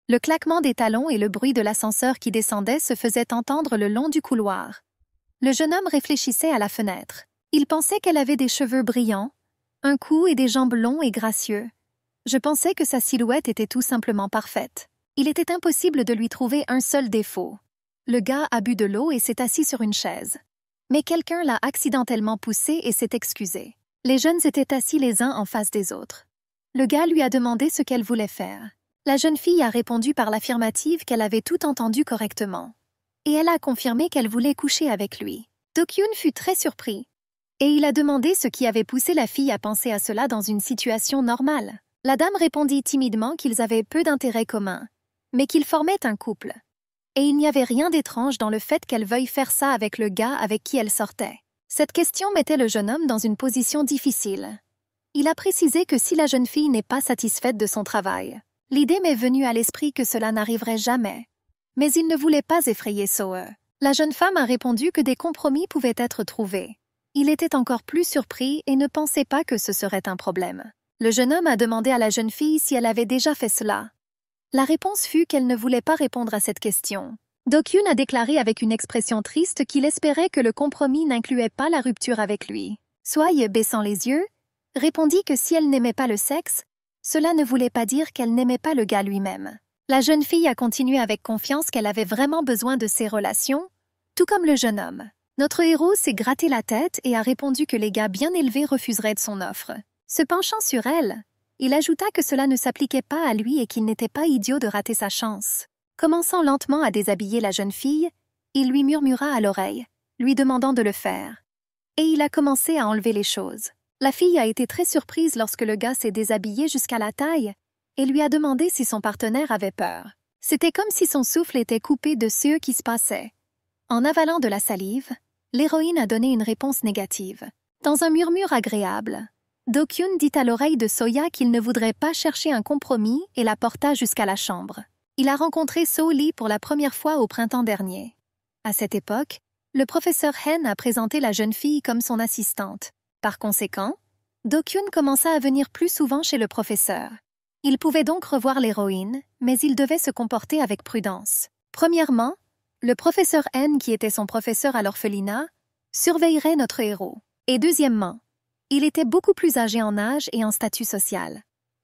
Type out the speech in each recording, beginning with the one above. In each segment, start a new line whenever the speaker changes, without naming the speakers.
Le claquement des talons et le bruit de l'ascenseur qui descendait se faisaient entendre le long du couloir. Le jeune homme réfléchissait à la fenêtre. Il pensait qu'elle avait des cheveux brillants, un cou et des jambes longs et gracieux. Je pensais que sa silhouette était tout simplement parfaite. Il était impossible de lui trouver un seul défaut. Le gars a bu de l'eau et s'est assis sur une chaise. Mais quelqu'un l'a accidentellement poussé et s'est excusé. Les jeunes étaient assis les uns en face des autres. Le gars lui a demandé ce qu'elle voulait faire. La jeune fille a répondu par l'affirmative qu'elle avait tout entendu correctement. Et elle a confirmé qu'elle voulait coucher avec lui. Do-kyun fut très surpris. Et il a demandé ce qui avait poussé la fille à penser à cela dans une situation normale. La dame répondit timidement qu'ils avaient peu d'intérêts communs, mais qu'ils formaient un couple. Et il n'y avait rien d'étrange dans le fait qu'elle veuille faire ça avec le gars avec qui elle sortait. Cette question mettait le jeune homme dans une position difficile. Il a précisé que si la jeune fille n'est pas satisfaite de son travail, l'idée m'est venue à l'esprit que cela n'arriverait jamais. Mais il ne voulait pas effrayer Soe. La jeune femme a répondu que des compromis pouvaient être trouvés. Il était encore plus surpris et ne pensait pas que ce serait un problème. Le jeune homme a demandé à la jeune fille si elle avait déjà fait cela. La réponse fut qu'elle ne voulait pas répondre à cette question. Do-kyun a déclaré avec une expression triste qu'il espérait que le compromis n'incluait pas la rupture avec lui. Soe, baissant les yeux, répondit que si elle n'aimait pas le sexe, cela ne voulait pas dire qu'elle n'aimait pas le gars lui-même. La jeune fille a continué avec confiance qu'elle avait vraiment besoin de ces relations, tout comme le jeune homme. Notre héros s'est gratté la tête et a répondu que les gars bien élevés refuseraient de son offre. Se penchant sur elle, il ajouta que cela ne s'appliquait pas à lui et qu'il n'était pas idiot de rater sa chance. Commençant lentement à déshabiller la jeune fille, il lui murmura à l'oreille, lui demandant de le faire. Et il a commencé à enlever les choses. La fille a été très surprise lorsque le gars s'est déshabillé jusqu'à la taille et lui a demandé si son partenaire avait peur. C'était comme si son souffle était coupé de ce qui se passait. En avalant de la salive, l'héroïne a donné une réponse négative. Dans un murmure agréable, Do-kyun dit à l'oreille de Soya qu'il ne voudrait pas chercher un compromis et la porta jusqu'à la chambre. Il a rencontré So-lee pour la première fois au printemps dernier. À cette époque, le professeur Hen a présenté la jeune fille comme son assistante. Par conséquent, Do-kyun commença à venir plus souvent chez le professeur. Il pouvait donc revoir l'héroïne, mais il devait se comporter avec prudence. Premièrement, le professeur Hen, qui était son professeur à l'orphelinat, surveillerait notre héros. Et deuxièmement, il était beaucoup plus âgé en âge et en statut social.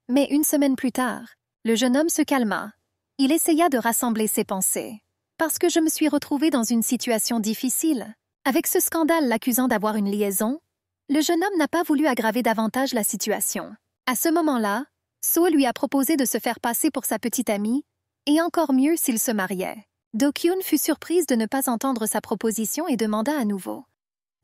Mais une semaine plus tard, le jeune homme se calma. Il essaya de rassembler ses pensées. Parce que je me suis retrouvée dans une situation difficile. Avec ce scandale l'accusant d'avoir une liaison, le jeune homme n'a pas voulu aggraver davantage la situation. À ce moment-là, So lui a proposé de se faire passer pour sa petite amie, et encore mieux s'il se mariait. Do-kyun fut surprise de ne pas entendre sa proposition et demanda à nouveau.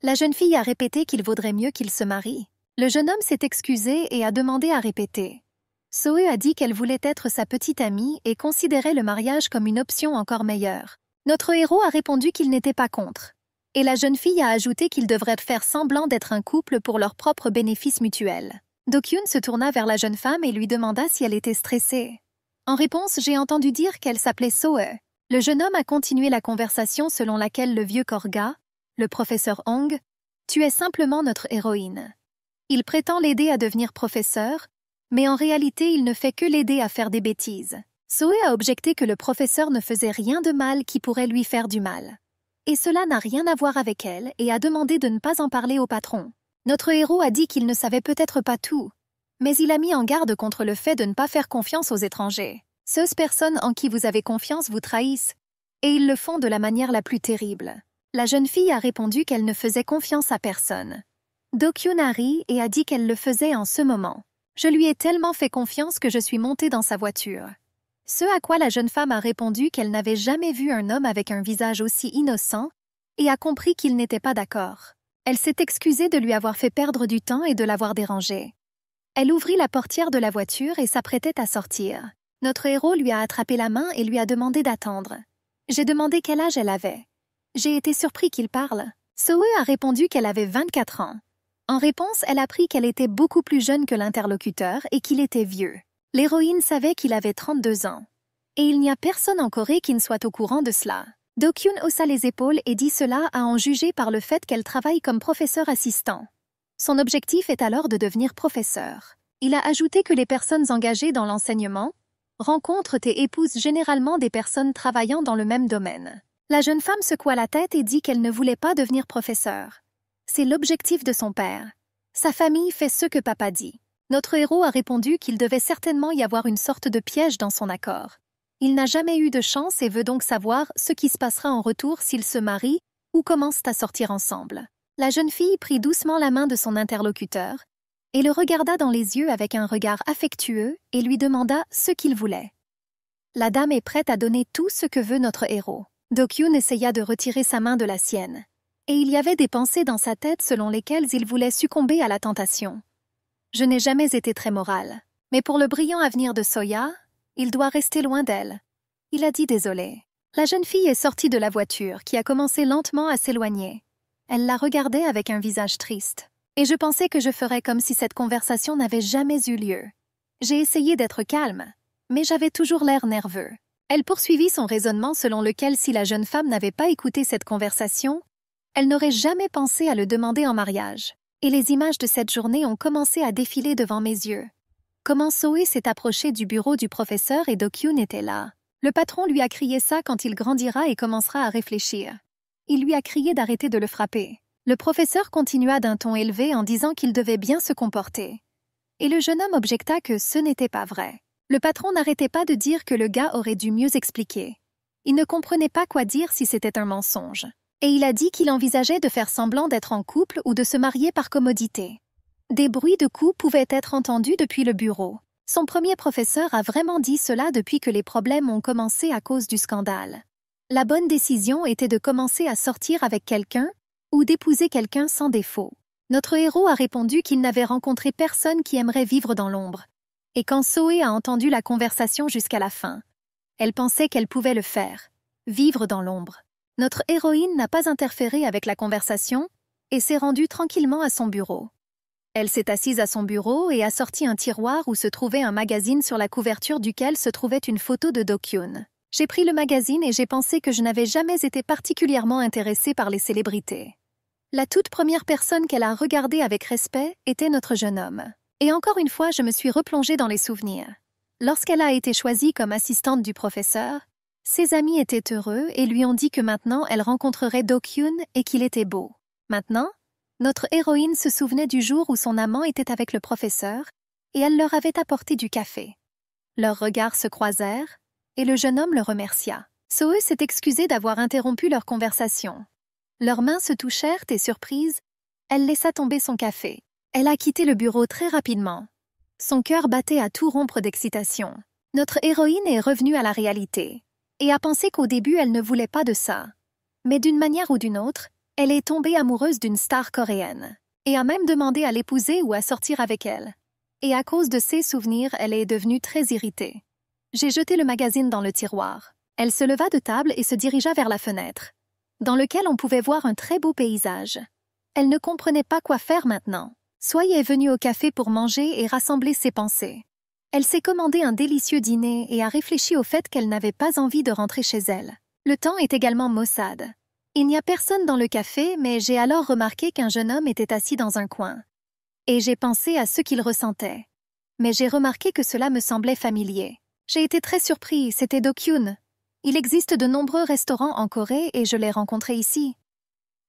La jeune fille a répété qu'il vaudrait mieux qu'il se marie. Le jeune homme s'est excusé et a demandé à répéter. Soe a dit qu'elle voulait être sa petite amie et considérait le mariage comme une option encore meilleure. Notre héros a répondu qu'il n'était pas contre. Et la jeune fille a ajouté qu'ils devraient faire semblant d'être un couple pour leur propre bénéfice mutuel. Do-kyun se tourna vers la jeune femme et lui demanda si elle était stressée. En réponse, j'ai entendu dire qu'elle s'appelait Soe. Le jeune homme a continué la conversation selon laquelle le vieux Korga, le professeur Hong, tu es simplement notre héroïne. Il prétend l'aider à devenir professeur, mais en réalité il ne fait que l'aider à faire des bêtises. Soe a objecté que le professeur ne faisait rien de mal qui pourrait lui faire du mal. Et cela n'a rien à voir avec elle et a demandé de ne pas en parler au patron. Notre héros a dit qu'il ne savait peut-être pas tout, mais il a mis en garde contre le fait de ne pas faire confiance aux étrangers. Ces personnes en qui vous avez confiance vous trahissent, et ils le font de la manière la plus terrible. La jeune fille a répondu qu'elle ne faisait confiance à personne. Do-kyun a ri et a dit qu'elle le faisait en ce moment. Je lui ai tellement fait confiance que je suis montée dans sa voiture. Ce à quoi la jeune femme a répondu qu'elle n'avait jamais vu un homme avec un visage aussi innocent et a compris qu'il n'était pas d'accord. Elle s'est excusée de lui avoir fait perdre du temps et de l'avoir dérangé. Elle ouvrit la portière de la voiture et s'apprêtait à sortir. Notre héros lui a attrapé la main et lui a demandé d'attendre. J'ai demandé quel âge elle avait. J'ai été surpris qu'il parle. Soe a répondu qu'elle avait 24 ans. En réponse, elle a appris qu'elle était beaucoup plus jeune que l'interlocuteur et qu'il était vieux. L'héroïne savait qu'il avait 32 ans. Et il n'y a personne en Corée qui ne soit au courant de cela. Do-kyun haussa les épaules et dit cela à en juger par le fait qu'elle travaille comme professeur assistant. Son objectif est alors de devenir professeur. Il a ajouté que les personnes engagées dans l'enseignement rencontre et épouse généralement des personnes travaillant dans le même domaine. La jeune femme secoua la tête et dit qu'elle ne voulait pas devenir professeure. C'est l'objectif de son père. Sa famille fait ce que papa dit. Notre héros a répondu qu'il devait certainement y avoir une sorte de piège dans son accord. Il n'a jamais eu de chance et veut donc savoir ce qui se passera en retour s'ils se marient ou commencent à sortir ensemble. La jeune fille prit doucement la main de son interlocuteur et le regarda dans les yeux avec un regard affectueux et lui demanda ce qu'il voulait. La dame est prête à donner tout ce que veut notre héros. Do-kyun essaya de retirer sa main de la sienne. Et il y avait des pensées dans sa tête selon lesquelles il voulait succomber à la tentation. Je n'ai jamais été très moral, mais pour le brillant avenir de Soya, il doit rester loin d'elle. Il a dit désolé. La jeune fille est sortie de la voiture, qui a commencé lentement à s'éloigner. Elle la regardait avec un visage triste. Et je pensais que je ferais comme si cette conversation n'avait jamais eu lieu. J'ai essayé d'être calme, mais j'avais toujours l'air nerveux. Elle poursuivit son raisonnement selon lequel si la jeune femme n'avait pas écouté cette conversation, elle n'aurait jamais pensé à le demander en mariage. Et les images de cette journée ont commencé à défiler devant mes yeux. Comment Soe s'est approché du bureau du professeur et Do-kyun était là. Le patron lui a crié ça quand il grandira et commencera à réfléchir. Il lui a crié d'arrêter de le frapper. Le professeur continua d'un ton élevé en disant qu'il devait bien se comporter. Et le jeune homme objecta que ce n'était pas vrai. Le patron n'arrêtait pas de dire que le gars aurait dû mieux expliquer. Il ne comprenait pas quoi dire si c'était un mensonge. Et il a dit qu'il envisageait de faire semblant d'être en couple ou de se marier par commodité. Des bruits de coups pouvaient être entendus depuis le bureau. Son premier professeur a vraiment dit cela depuis que les problèmes ont commencé à cause du scandale. La bonne décision était de commencer à sortir avec quelqu'un ou d'épouser quelqu'un sans défaut. Notre héros a répondu qu'il n'avait rencontré personne qui aimerait vivre dans l'ombre. Et quand Soe a entendu la conversation jusqu'à la fin, elle pensait qu'elle pouvait le faire, vivre dans l'ombre. Notre héroïne n'a pas interféré avec la conversation et s'est rendue tranquillement à son bureau. Elle s'est assise à son bureau et a sorti un tiroir où se trouvait un magazine sur la couverture duquel se trouvait une photo de Do-kyun. J'ai pris le magazine et j'ai pensé que je n'avais jamais été particulièrement intéressée par les célébrités. La toute première personne qu'elle a regardée avec respect était notre jeune homme. Et encore une fois, je me suis replongée dans les souvenirs. Lorsqu'elle a été choisie comme assistante du professeur, ses amis étaient heureux et lui ont dit que maintenant elle rencontrerait Do-kyun et qu'il était beau. Maintenant, notre héroïne se souvenait du jour où son amant était avec le professeur et elle leur avait apporté du café. Leurs regards se croisèrent et le jeune homme le remercia. Soe s'est excusé d'avoir interrompu leur conversation. Leurs mains se touchèrent et surprise, elle laissa tomber son café. Elle a quitté le bureau très rapidement. Son cœur battait à tout rompre d'excitation. Notre héroïne est revenue à la réalité et a pensé qu'au début elle ne voulait pas de ça. Mais d'une manière ou d'une autre, elle est tombée amoureuse d'une star coréenne et a même demandé à l'épouser ou à sortir avec elle. Et à cause de ses souvenirs, elle est devenue très irritée. J'ai jeté le magazine dans le tiroir. Elle se leva de table et se dirigea vers la fenêtre, dans lequel on pouvait voir un très beau paysage. Elle ne comprenait pas quoi faire maintenant. Soye est venue au café pour manger et rassembler ses pensées. Elle s'est commandé un délicieux dîner et a réfléchi au fait qu'elle n'avait pas envie de rentrer chez elle. Le temps est également maussade. Il n'y a personne dans le café, mais j'ai alors remarqué qu'un jeune homme était assis dans un coin. Et j'ai pensé à ce qu'il ressentait. Mais j'ai remarqué que cela me semblait familier. J'ai été très surpris, c'était Do-kyun. Il existe de nombreux restaurants en Corée et je l'ai rencontré ici.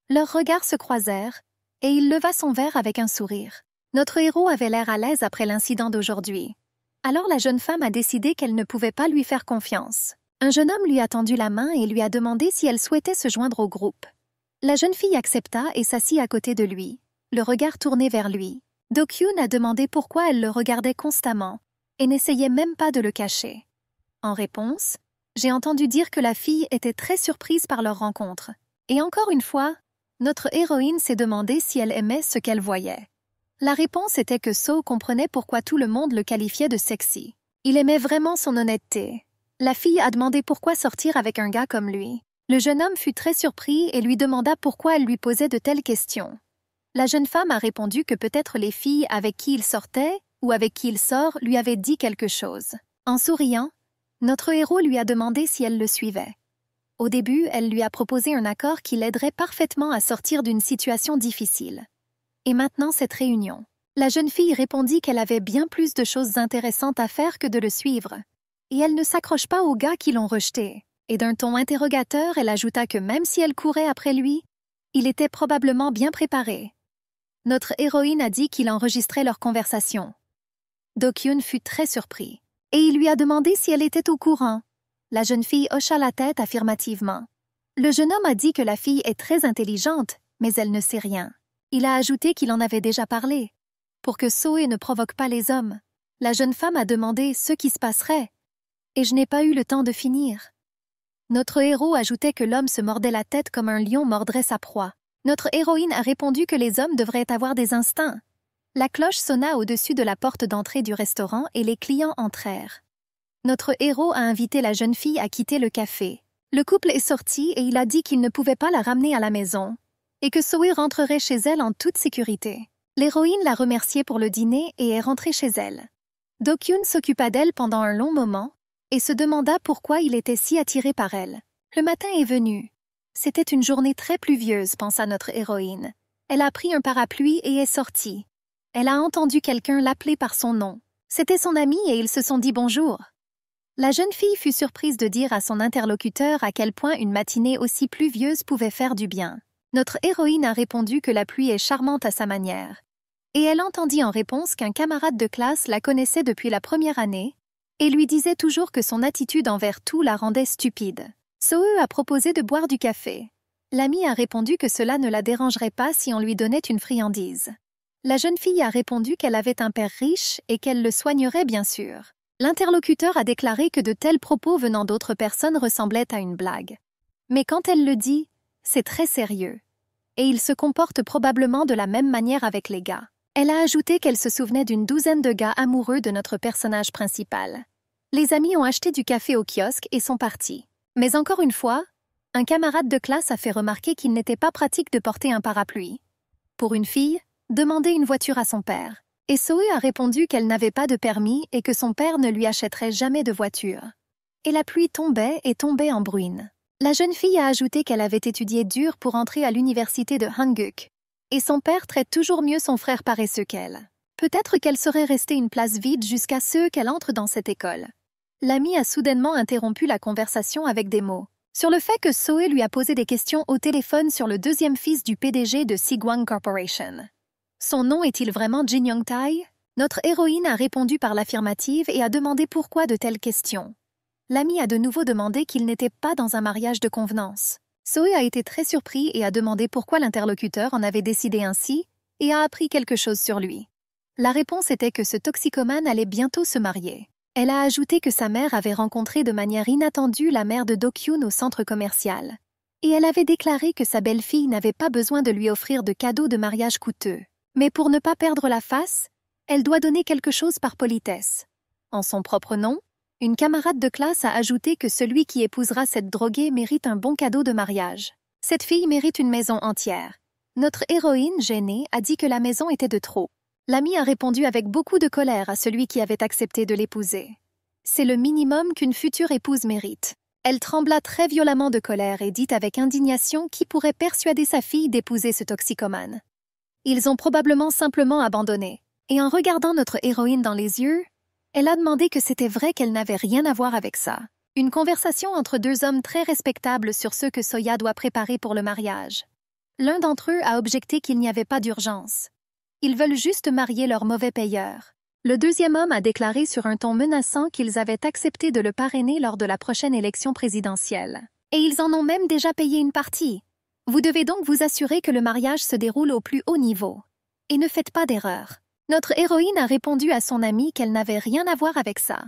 Leurs regards se croisèrent et il leva son verre avec un sourire. Notre héros avait l'air à l'aise après l'incident d'aujourd'hui. Alors la jeune femme a décidé qu'elle ne pouvait pas lui faire confiance. Un jeune homme lui a tendu la main et lui a demandé si elle souhaitait se joindre au groupe. La jeune fille accepta et s'assit à côté de lui, le regard tourné vers lui. Do-kyun a demandé pourquoi elle le regardait constamment et n'essayait même pas de le cacher. En réponse, j'ai entendu dire que la fille était très surprise par leur rencontre. Et encore une fois, notre héroïne s'est demandé si elle aimait ce qu'elle voyait. La réponse était que So comprenait pourquoi tout le monde le qualifiait de sexy. Il aimait vraiment son honnêteté. La fille a demandé pourquoi sortir avec un gars comme lui. Le jeune homme fut très surpris et lui demanda pourquoi elle lui posait de telles questions. La jeune femme a répondu que peut-être les filles avec qui il sortait ou avec qui il sort lui avaient dit quelque chose. En souriant, notre héros lui a demandé si elle le suivait. Au début, elle lui a proposé un accord qui l'aiderait parfaitement à sortir d'une situation difficile. Et maintenant cette réunion. La jeune fille répondit qu'elle avait bien plus de choses intéressantes à faire que de le suivre. et elle ne s'accroche pas aux gars qui l'ont rejetée. Et d'un ton interrogateur, elle ajouta que même si elle courait après lui, il était probablement bien préparé. Notre héroïne a dit qu'il enregistrait leur conversation. Do-kyun fut très surpris, et il lui a demandé si elle était au courant. La jeune fille hocha la tête affirmativement. Le jeune homme a dit que la fille est très intelligente, mais elle ne sait rien. Il a ajouté qu'il en avait déjà parlé. Pour que Soe ne provoque pas les hommes, la jeune femme a demandé ce qui se passerait, et je n'ai pas eu le temps de finir. Notre héros ajoutait que l'homme se mordait la tête comme un lion mordrait sa proie. Notre héroïne a répondu que les hommes devraient avoir des instincts. La cloche sonna au-dessus de la porte d'entrée du restaurant et les clients entrèrent. Notre héros a invité la jeune fille à quitter le café. Le couple est sorti et il a dit qu'il ne pouvait pas la ramener à la maison et que Soe rentrerait chez elle en toute sécurité. L'héroïne l'a remercié pour le dîner et est rentrée chez elle. Do-kyun s'occupa d'elle pendant un long moment et se demanda pourquoi il était si attiré par elle. Le matin est venu. C'était une journée très pluvieuse, pensa notre héroïne. Elle a pris un parapluie et est sortie. Elle a entendu quelqu'un l'appeler par son nom. C'était son ami et ils se sont dit bonjour. La jeune fille fut surprise de dire à son interlocuteur à quel point une matinée aussi pluvieuse pouvait faire du bien. Notre héroïne a répondu que la pluie est charmante à sa manière. Et elle entendit en réponse qu'un camarade de classe la connaissait depuis la première année et lui disait toujours que son attitude envers tout la rendait stupide. Soe a proposé de boire du café. L'amie a répondu que cela ne la dérangerait pas si on lui donnait une friandise. La jeune fille a répondu qu'elle avait un père riche et qu'elle le soignerait bien sûr. L'interlocuteur a déclaré que de tels propos venant d'autres personnes ressemblaient à une blague. Mais quand elle le dit, c'est très sérieux. Et il se comporte probablement de la même manière avec les gars. Elle a ajouté qu'elle se souvenait d'une douzaine de gars amoureux de notre personnage principal. Les amis ont acheté du café au kiosque et sont partis. Mais encore une fois, un camarade de classe a fait remarquer qu'il n'était pas pratique de porter un parapluie. Pour une fille, demander une voiture à son père. Et Soe a répondu qu'elle n'avait pas de permis et que son père ne lui achèterait jamais de voiture. Et la pluie tombait et tombait en bruine. La jeune fille a ajouté qu'elle avait étudié dur pour entrer à l'université de Hanguk. Et son père traite toujours mieux son frère paresseux qu'elle. Peut-être qu'elle serait restée une place vide jusqu'à ce qu'elle entre dans cette école. L'amie a soudainement interrompu la conversation avec des mots. Sur le fait que Soe lui a posé des questions au téléphone sur le deuxième fils du PDG de Sigwang Corporation. Son nom est-il vraiment Jin Young-tae? Notre héroïne a répondu par l'affirmative et a demandé pourquoi de telles questions. L'ami a de nouveau demandé qu'il n'était pas dans un mariage de convenance. Soe a été très surpris et a demandé pourquoi l'interlocuteur en avait décidé ainsi et a appris quelque chose sur lui. La réponse était que ce toxicomane allait bientôt se marier. Elle a ajouté que sa mère avait rencontré de manière inattendue la mère de Do-kyun au centre commercial. Et elle avait déclaré que sa belle-fille n'avait pas besoin de lui offrir de cadeaux de mariage coûteux. Mais pour ne pas perdre la face, elle doit donner quelque chose par politesse. En son propre nom, une camarade de classe a ajouté que celui qui épousera cette droguée mérite un bon cadeau de mariage. Cette fille mérite une maison entière. Notre héroïne, gênée, a dit que la maison était de trop. L'ami a répondu avec beaucoup de colère à celui qui avait accepté de l'épouser. C'est le minimum qu'une future épouse mérite. Elle trembla très violemment de colère et dit avec indignation qui pourrait persuader sa fille d'épouser ce toxicomane. Ils ont probablement simplement abandonné. Et en regardant notre héroïne dans les yeux, elle a demandé que c'était vrai qu'elle n'avait rien à voir avec ça. Une conversation entre deux hommes très respectables sur ce que Soya doit préparer pour le mariage. L'un d'entre eux a objecté qu'il n'y avait pas d'urgence. Ils veulent juste marier leur mauvais payeur. Le deuxième homme a déclaré sur un ton menaçant qu'ils avaient accepté de le parrainer lors de la prochaine élection présidentielle. Et ils en ont même déjà payé une partie. Vous devez donc vous assurer que le mariage se déroule au plus haut niveau. Et ne faites pas d'erreur. Notre héroïne a répondu à son amie qu'elle n'avait rien à voir avec ça.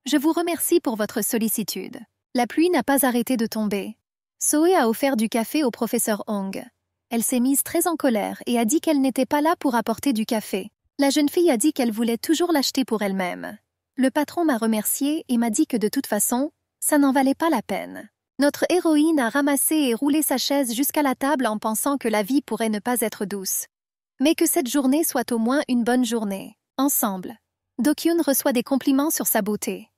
Je vous remercie pour votre sollicitude. La pluie n'a pas arrêté de tomber. Soe a offert du café au professeur Hong. Elle s'est mise très en colère et a dit qu'elle n'était pas là pour apporter du café. La jeune fille a dit qu'elle voulait toujours l'acheter pour elle-même. Le patron m'a remercié et m'a dit que de toute façon, ça n'en valait pas la peine. Notre héroïne a ramassé et roulé sa chaise jusqu'à la table en pensant que la vie pourrait ne pas être douce. Mais que cette journée soit au moins une bonne journée. Ensemble. Do-kyun reçoit des compliments sur sa beauté.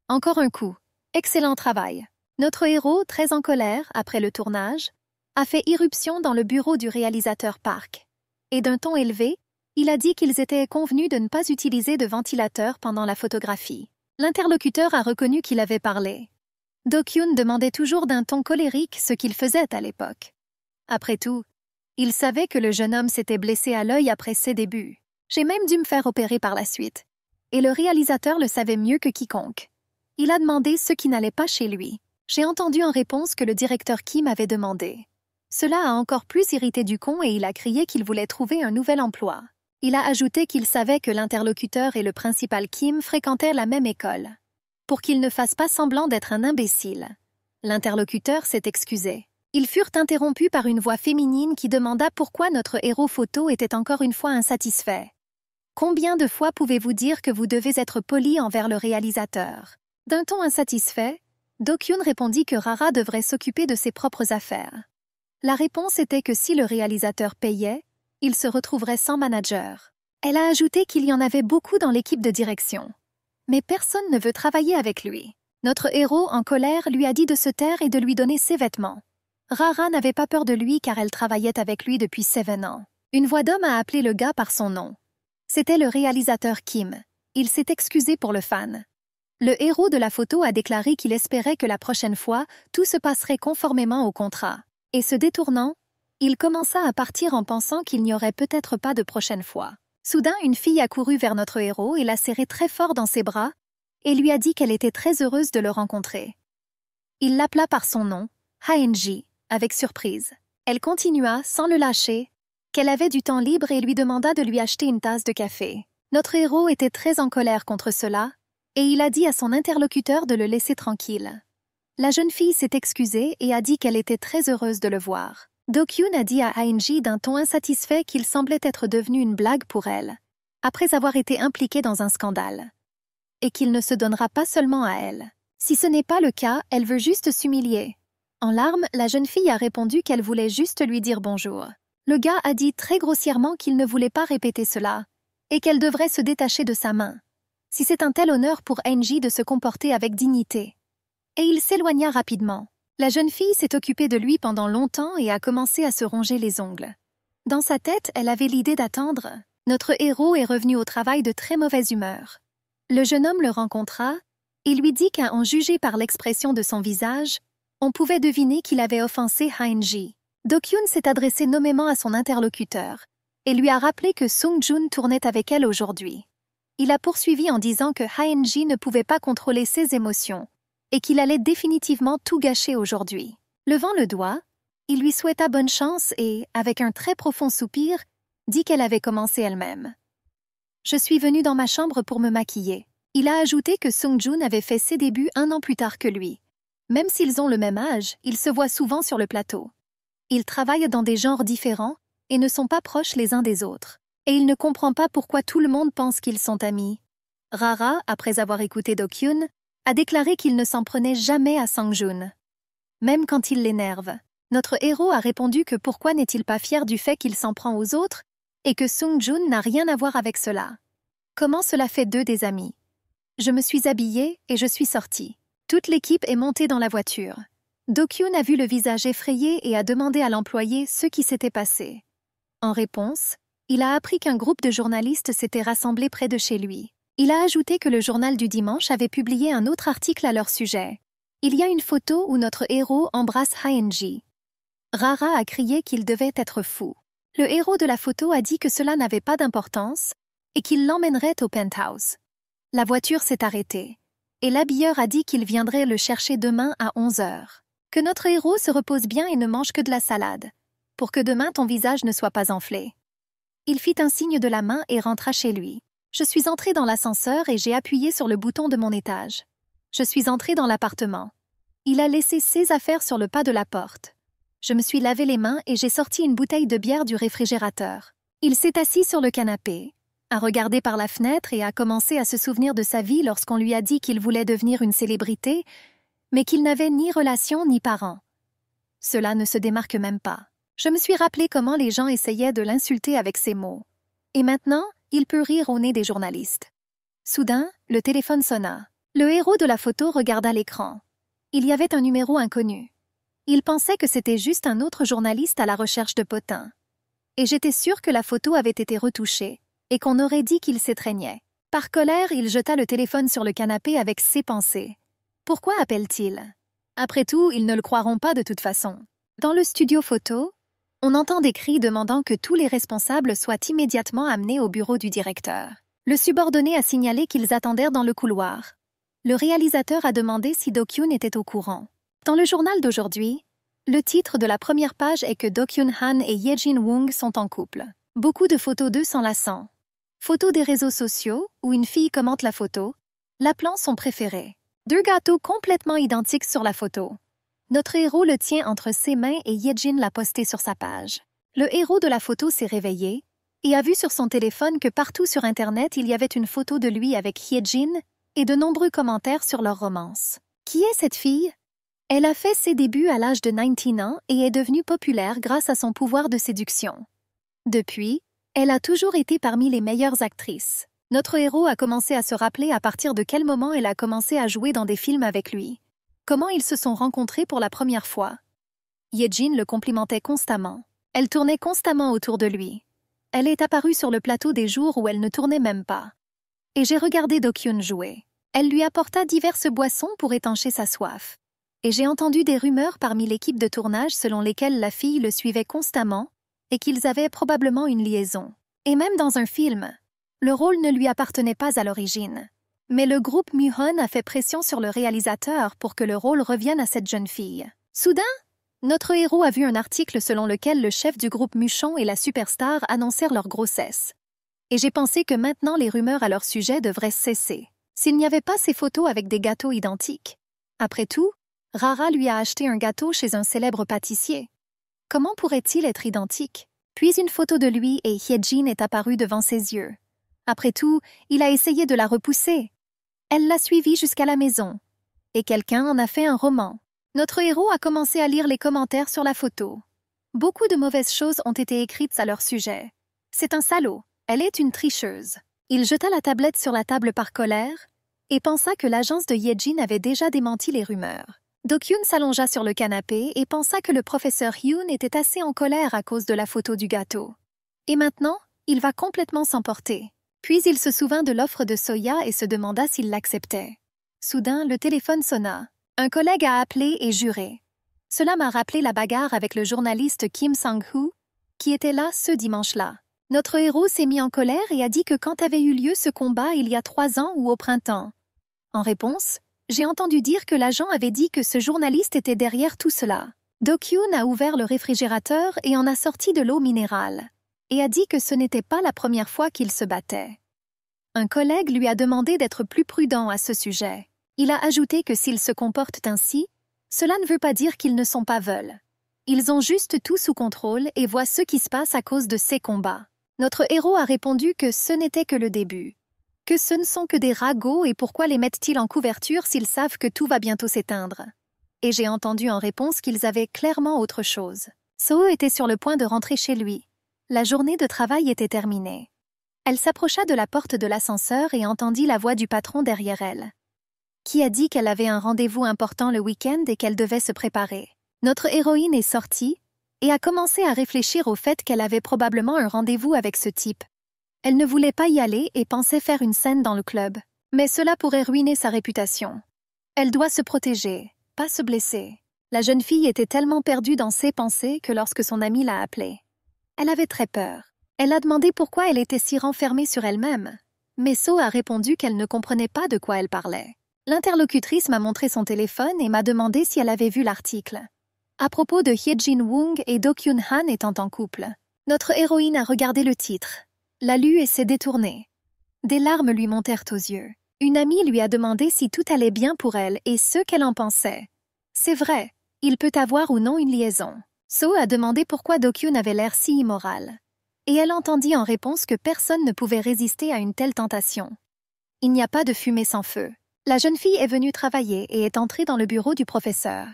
Encore un coup. Excellent travail. Notre héros, très en colère après le tournage, a fait irruption dans le bureau du réalisateur Park. Et d'un ton élevé, il a dit qu'ils étaient convenus de ne pas utiliser de ventilateur pendant la photographie. L'interlocuteur a reconnu qu'il avait parlé. Do-kyun demandait toujours d'un ton colérique ce qu'il faisait à l'époque. Après tout, il savait que le jeune homme s'était blessé à l'œil après ses débuts. J'ai même dû me faire opérer par la suite. Et le réalisateur le savait mieux que quiconque. Il a demandé ce qui n'allait pas chez lui. J'ai entendu en réponse que le directeur Kim avait demandé. Cela a encore plus irrité Ducon et il a crié qu'il voulait trouver un nouvel emploi. Il a ajouté qu'il savait que l'interlocuteur et le principal Kim fréquentaient la même école. Pour qu'il ne fasse pas semblant d'être un imbécile. L'interlocuteur s'est excusé. Ils furent interrompus par une voix féminine qui demanda pourquoi notre héros photo était encore une fois insatisfait. Combien de fois pouvez-vous dire que vous devez être poli envers le réalisateur? D'un ton insatisfait, Do-kyun répondit que Rara devrait s'occuper de ses propres affaires. La réponse était que si le réalisateur payait, il se retrouverait sans manager. Elle a ajouté qu'il y en avait beaucoup dans l'équipe de direction. Mais personne ne veut travailler avec lui. Notre héros, en colère, lui a dit de se taire et de lui donner ses vêtements. Rara n'avait pas peur de lui car elle travaillait avec lui depuis 7 ans. Une voix d'homme a appelé le gars par son nom. C'était le réalisateur Kim. Il s'est excusé pour le fan. Le héros de la photo a déclaré qu'il espérait que la prochaine fois, tout se passerait conformément au contrat. Et se détournant, il commença à partir en pensant qu'il n'y aurait peut-être pas de prochaine fois. Soudain, une fille a couru vers notre héros et l'a serré très fort dans ses bras et lui a dit qu'elle était très heureuse de le rencontrer. Il l'appela par son nom, Ha-NG, avec surprise. Elle continua, sans le lâcher, qu'elle avait du temps libre et lui demanda de lui acheter une tasse de café. Notre héros était très en colère contre cela, et il a dit à son interlocuteur de le laisser tranquille. La jeune fille s'est excusée et a dit qu'elle était très heureuse de le voir. Do-kyun a dit à Ha-NG d'un ton insatisfait qu'il semblait être devenu une blague pour elle, après avoir été impliqué dans un scandale. Et qu'il ne se donnera pas seulement à elle. Si ce n'est pas le cas, elle veut juste s'humilier. En larmes, la jeune fille a répondu qu'elle voulait juste lui dire bonjour. Le gars a dit très grossièrement qu'il ne voulait pas répéter cela, et qu'elle devrait se détacher de sa main. Si c'est un tel honneur pour Ha-NG de se comporter avec dignité. Et il s'éloigna rapidement. La jeune fille s'est occupée de lui pendant longtemps et a commencé à se ronger les ongles. Dans sa tête, elle avait l'idée d'attendre. Notre héros est revenu au travail de très mauvaise humeur. Le jeune homme le rencontra et lui dit qu'à en juger par l'expression de son visage, on pouvait deviner qu'il avait offensé Ha-NG. Do-kyun s'est adressé nommément à son interlocuteur et lui a rappelé que Sung-jun tournait avec elle aujourd'hui. Il a poursuivi en disant que Ha-NG ne pouvait pas contrôler ses émotions et qu'il allait définitivement tout gâcher aujourd'hui. Levant le doigt, il lui souhaita bonne chance et, avec un très profond soupir, dit qu'elle avait commencé elle-même. « Je suis venue dans ma chambre pour me maquiller. » Il a ajouté que Sung-jun avait fait ses débuts 1 an plus tard que lui. Même s'ils ont le même âge, ils se voient souvent sur le plateau. Ils travaillent dans des genres différents et ne sont pas proches les uns des autres. Et il ne comprend pas pourquoi tout le monde pense qu'ils sont amis. Rara, après avoir écouté Do-kyun, a déclaré qu'il ne s'en prenait jamais à Sang-jun. Même quand il l'énerve. Notre héros a répondu que pourquoi n'est-il pas fier du fait qu'il s'en prend aux autres et que Sung-jun n'a rien à voir avec cela. Comment cela fait d'eux des amis? Je me suis habillée et je suis sortie. Toute l'équipe est montée dans la voiture. Do-kyun a vu le visage effrayé et a demandé à l'employé ce qui s'était passé. En réponse, il a appris qu'un groupe de journalistes s'était rassemblé près de chez lui. Il a ajouté que le journal du dimanche avait publié un autre article à leur sujet. Il y a une photo où notre héros embrasse Ha-NG. Rara a crié qu'il devait être fou. Le héros de la photo a dit que cela n'avait pas d'importance et qu'il l'emmènerait au penthouse. La voiture s'est arrêtée et l'habilleur a dit qu'il viendrait le chercher demain à 11 heures. Que notre héros se repose bien et ne mange que de la salade, pour que demain ton visage ne soit pas enflé. Il fit un signe de la main et rentra chez lui. Je suis entrée dans l'ascenseur et j'ai appuyé sur le bouton de mon étage. Je suis entrée dans l'appartement. Il a laissé ses affaires sur le pas de la porte. Je me suis lavé les mains et j'ai sorti une bouteille de bière du réfrigérateur. Il s'est assis sur le canapé, a regardé par la fenêtre et a commencé à se souvenir de sa vie lorsqu'on lui a dit qu'il voulait devenir une célébrité, mais qu'il n'avait ni relation ni parents. Cela ne se démarque même pas. Je me suis rappelé comment les gens essayaient de l'insulter avec ces mots. Et maintenant, il peut rire au nez des journalistes. Soudain, le téléphone sonna. Le héros de la photo regarda l'écran. Il y avait un numéro inconnu. Il pensait que c'était juste un autre journaliste à la recherche de potins. Et j'étais sûre que la photo avait été retouchée et qu'on aurait dit qu'il s'étreignait. Par colère, il jeta le téléphone sur le canapé avec ses pensées. Pourquoi appelle-t-il? Après tout, ils ne le croiront pas de toute façon. Dans le studio photo, on entend des cris demandant que tous les responsables soient immédiatement amenés au bureau du directeur. Le subordonné a signalé qu'ils attendèrent dans le couloir. Le réalisateur a demandé si Do-kyun était au courant. Dans le journal d'aujourd'hui, le titre de la première page est que Do-kyun Han et Ye-jin Woong sont en couple. Beaucoup de photos d'eux s'enlaçant. Photos des réseaux sociaux où une fille commente la photo, l'appelant son préféré. 2 gâteaux complètement identiques sur la photo. Notre héros le tient entre ses mains et Ye-jin l'a posté sur sa page. Le héros de la photo s'est réveillé et a vu sur son téléphone que partout sur Internet il y avait une photo de lui avec Ye-jin et de nombreux commentaires sur leur romance. Qui est cette fille? Elle a fait ses débuts à l'âge de 19 ans et est devenue populaire grâce à son pouvoir de séduction. Depuis, elle a toujours été parmi les meilleures actrices. Notre héros a commencé à se rappeler à partir de quel moment elle a commencé à jouer dans des films avec lui. Comment ils se sont rencontrés pour la première fois. Ye-jin le complimentait constamment. Elle tournait constamment autour de lui. Elle est apparue sur le plateau des jours où elle ne tournait même pas. Et j'ai regardé Do-kyun jouer. Elle lui apporta diverses boissons pour étancher sa soif. Et j'ai entendu des rumeurs parmi l'équipe de tournage selon lesquelles la fille le suivait constamment et qu'ils avaient probablement une liaison. Et même dans un film, le rôle ne lui appartenait pas à l'origine. Mais le groupe Muhon a fait pression sur le réalisateur pour que le rôle revienne à cette jeune fille. Soudain, notre héros a vu un article selon lequel le chef du groupe Muchon et la superstar annoncèrent leur grossesse. Et j'ai pensé que maintenant les rumeurs à leur sujet devraient cesser. S'il n'y avait pas ces photos avec des gâteaux identiques. Après tout, Rara lui a acheté un gâteau chez un célèbre pâtissier. Comment pourrait-il être identique? Puis une photo de lui et Ye-jin est apparue devant ses yeux. Après tout, il a essayé de la repousser. Elle l'a suivi jusqu'à la maison. Et quelqu'un en a fait un roman. Notre héros a commencé à lire les commentaires sur la photo. Beaucoup de mauvaises choses ont été écrites à leur sujet. C'est un salaud. Elle est une tricheuse. Il jeta la tablette sur la table par colère et pensa que l'agence de Ye-jin avait déjà démenti les rumeurs. Do-kyun s'allongea sur le canapé et pensa que le professeur Hyun était assez en colère à cause de la photo du gâteau. Et maintenant, il va complètement s'emporter. Puis il se souvint de l'offre de Soya et se demanda s'il l'acceptait. Soudain, le téléphone sonna. Un collègue a appelé et juré. Cela m'a rappelé la bagarre avec le journaliste Kim Sang-hoo, qui était là ce dimanche-là. Notre héros s'est mis en colère et a dit que quand avait eu lieu ce combat il y a 3 ans ou au printemps. En réponse, j'ai entendu dire que l'agent avait dit que ce journaliste était derrière tout cela. Do-kyun a ouvert le réfrigérateur et en a sorti de l'eau minérale, et a dit que ce n'était pas la première fois qu'il se battait. Un collègue lui a demandé d'être plus prudent à ce sujet. Il a ajouté que s'ils se comportent ainsi, cela ne veut pas dire qu'ils ne sont pas veuls. Ils ont juste tout sous contrôle et voient ce qui se passe à cause de ces combats. Notre héros a répondu que ce n'était que le début. Que ce ne sont que des ragots et pourquoi les mettent-ils en couverture s'ils savent que tout va bientôt s'éteindre? Et j'ai entendu en réponse qu'ils avaient clairement autre chose. Soo était sur le point de rentrer chez lui. La journée de travail était terminée. Elle s'approcha de la porte de l'ascenseur et entendit la voix du patron derrière elle, qui a dit qu'elle avait un rendez-vous important le week-end et qu'elle devait se préparer. Notre héroïne est sortie et a commencé à réfléchir au fait qu'elle avait probablement un rendez-vous avec ce type. Elle ne voulait pas y aller et pensait faire une scène dans le club. Mais cela pourrait ruiner sa réputation. Elle doit se protéger, pas se blesser. La jeune fille était tellement perdue dans ses pensées que lorsque son amie l'a appelée, elle avait très peur. Elle a demandé pourquoi elle était si renfermée sur elle-même. Mais So a répondu qu'elle ne comprenait pas de quoi elle parlait. L'interlocutrice m'a montré son téléphone et m'a demandé si elle avait vu l'article. À propos de Ye-jin Woong et Do-kyun Han étant en couple. Notre héroïne a regardé le titre, l'a lu et s'est détournée. Des larmes lui montèrent aux yeux. Une amie lui a demandé si tout allait bien pour elle et ce qu'elle en pensait. C'est vrai, il peut avoir ou non une liaison. So a demandé pourquoi Do-kyun avait l'air si immoral. Et elle entendit en réponse que personne ne pouvait résister à une telle tentation. Il n'y a pas de fumée sans feu. La jeune fille est venue travailler et est entrée dans le bureau du professeur.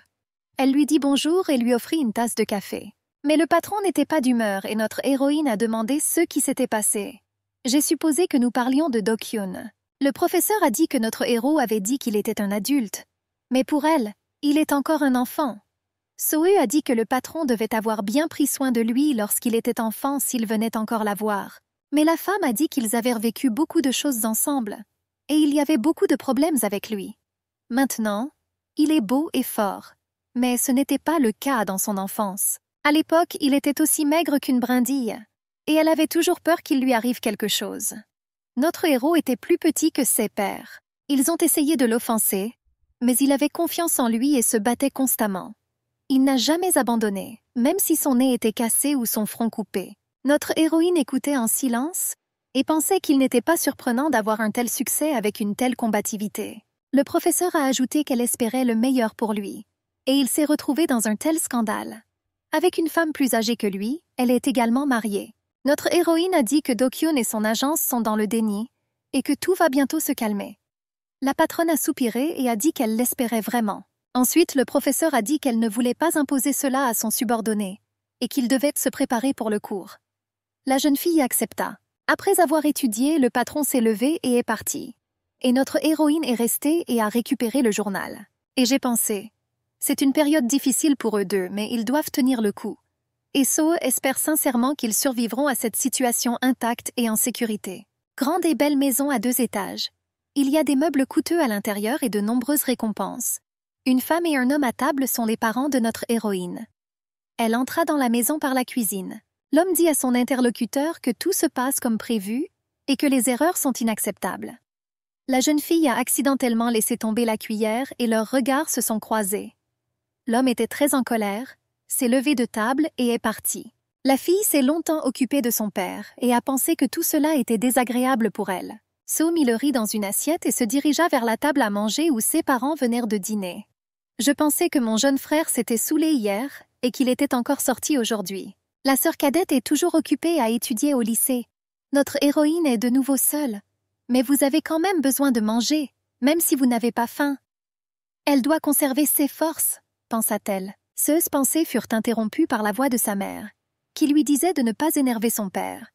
Elle lui dit bonjour et lui offrit une tasse de café. Mais le patron n'était pas d'humeur et notre héroïne a demandé ce qui s'était passé. J'ai supposé que nous parlions de Do-kyun. Le professeur a dit que notre héros avait dit qu'il était un adulte. Mais pour elle, il est encore un enfant. So a dit que le patron devait avoir bien pris soin de lui lorsqu'il était enfant s'il venait encore la voir. Mais la femme a dit qu'ils avaient vécu beaucoup de choses ensemble, et il y avait beaucoup de problèmes avec lui. Maintenant, il est beau et fort, mais ce n'était pas le cas dans son enfance. À l'époque, il était aussi maigre qu'une brindille, et elle avait toujours peur qu'il lui arrive quelque chose. Notre héros était plus petit que ses pères. Ils ont essayé de l'offenser, mais il avait confiance en lui et se battait constamment. Il n'a jamais abandonné, même si son nez était cassé ou son front coupé. Notre héroïne écoutait en silence et pensait qu'il n'était pas surprenant d'avoir un tel succès avec une telle combativité. Le professeur a ajouté qu'elle espérait le meilleur pour lui, et il s'est retrouvé dans un tel scandale. Avec une femme plus âgée que lui, elle est également mariée. Notre héroïne a dit que Do-kyun et son agence sont dans le déni et que tout va bientôt se calmer. La patronne a soupiré et a dit qu'elle l'espérait vraiment. Ensuite, le professeur a dit qu'elle ne voulait pas imposer cela à son subordonné et qu'il devait se préparer pour le cours. La jeune fille accepta. Après avoir étudié, le patron s'est levé et est parti. Et notre héroïne est restée et a récupéré le journal. Et j'ai pensé, c'est une période difficile pour eux deux, mais ils doivent tenir le coup. Et So espère sincèrement qu'ils survivront à cette situation intacte et en sécurité. Grande et belle maison à 2 étages. Il y a des meubles coûteux à l'intérieur et de nombreuses récompenses. Une femme et un homme à table sont les parents de notre héroïne. Elle entra dans la maison par la cuisine. L'homme dit à son interlocuteur que tout se passe comme prévu et que les erreurs sont inacceptables. La jeune fille a accidentellement laissé tomber la cuillère et leurs regards se sont croisés. L'homme était très en colère, s'est levé de table et est parti. La fille s'est longtemps occupée de son père et a pensé que tout cela était désagréable pour elle. So mit le riz dans une assiette et se dirigea vers la table à manger où ses parents venèrent de dîner. Je pensais que mon jeune frère s'était saoulé hier et qu'il était encore sorti aujourd'hui. La sœur cadette est toujours occupée à étudier au lycée. Notre héroïne est de nouveau seule. Mais vous avez quand même besoin de manger, même si vous n'avez pas faim. Elle doit conserver ses forces, pensa-t-elle. Ces pensées furent interrompues par la voix de sa mère, qui lui disait de ne pas énerver son père.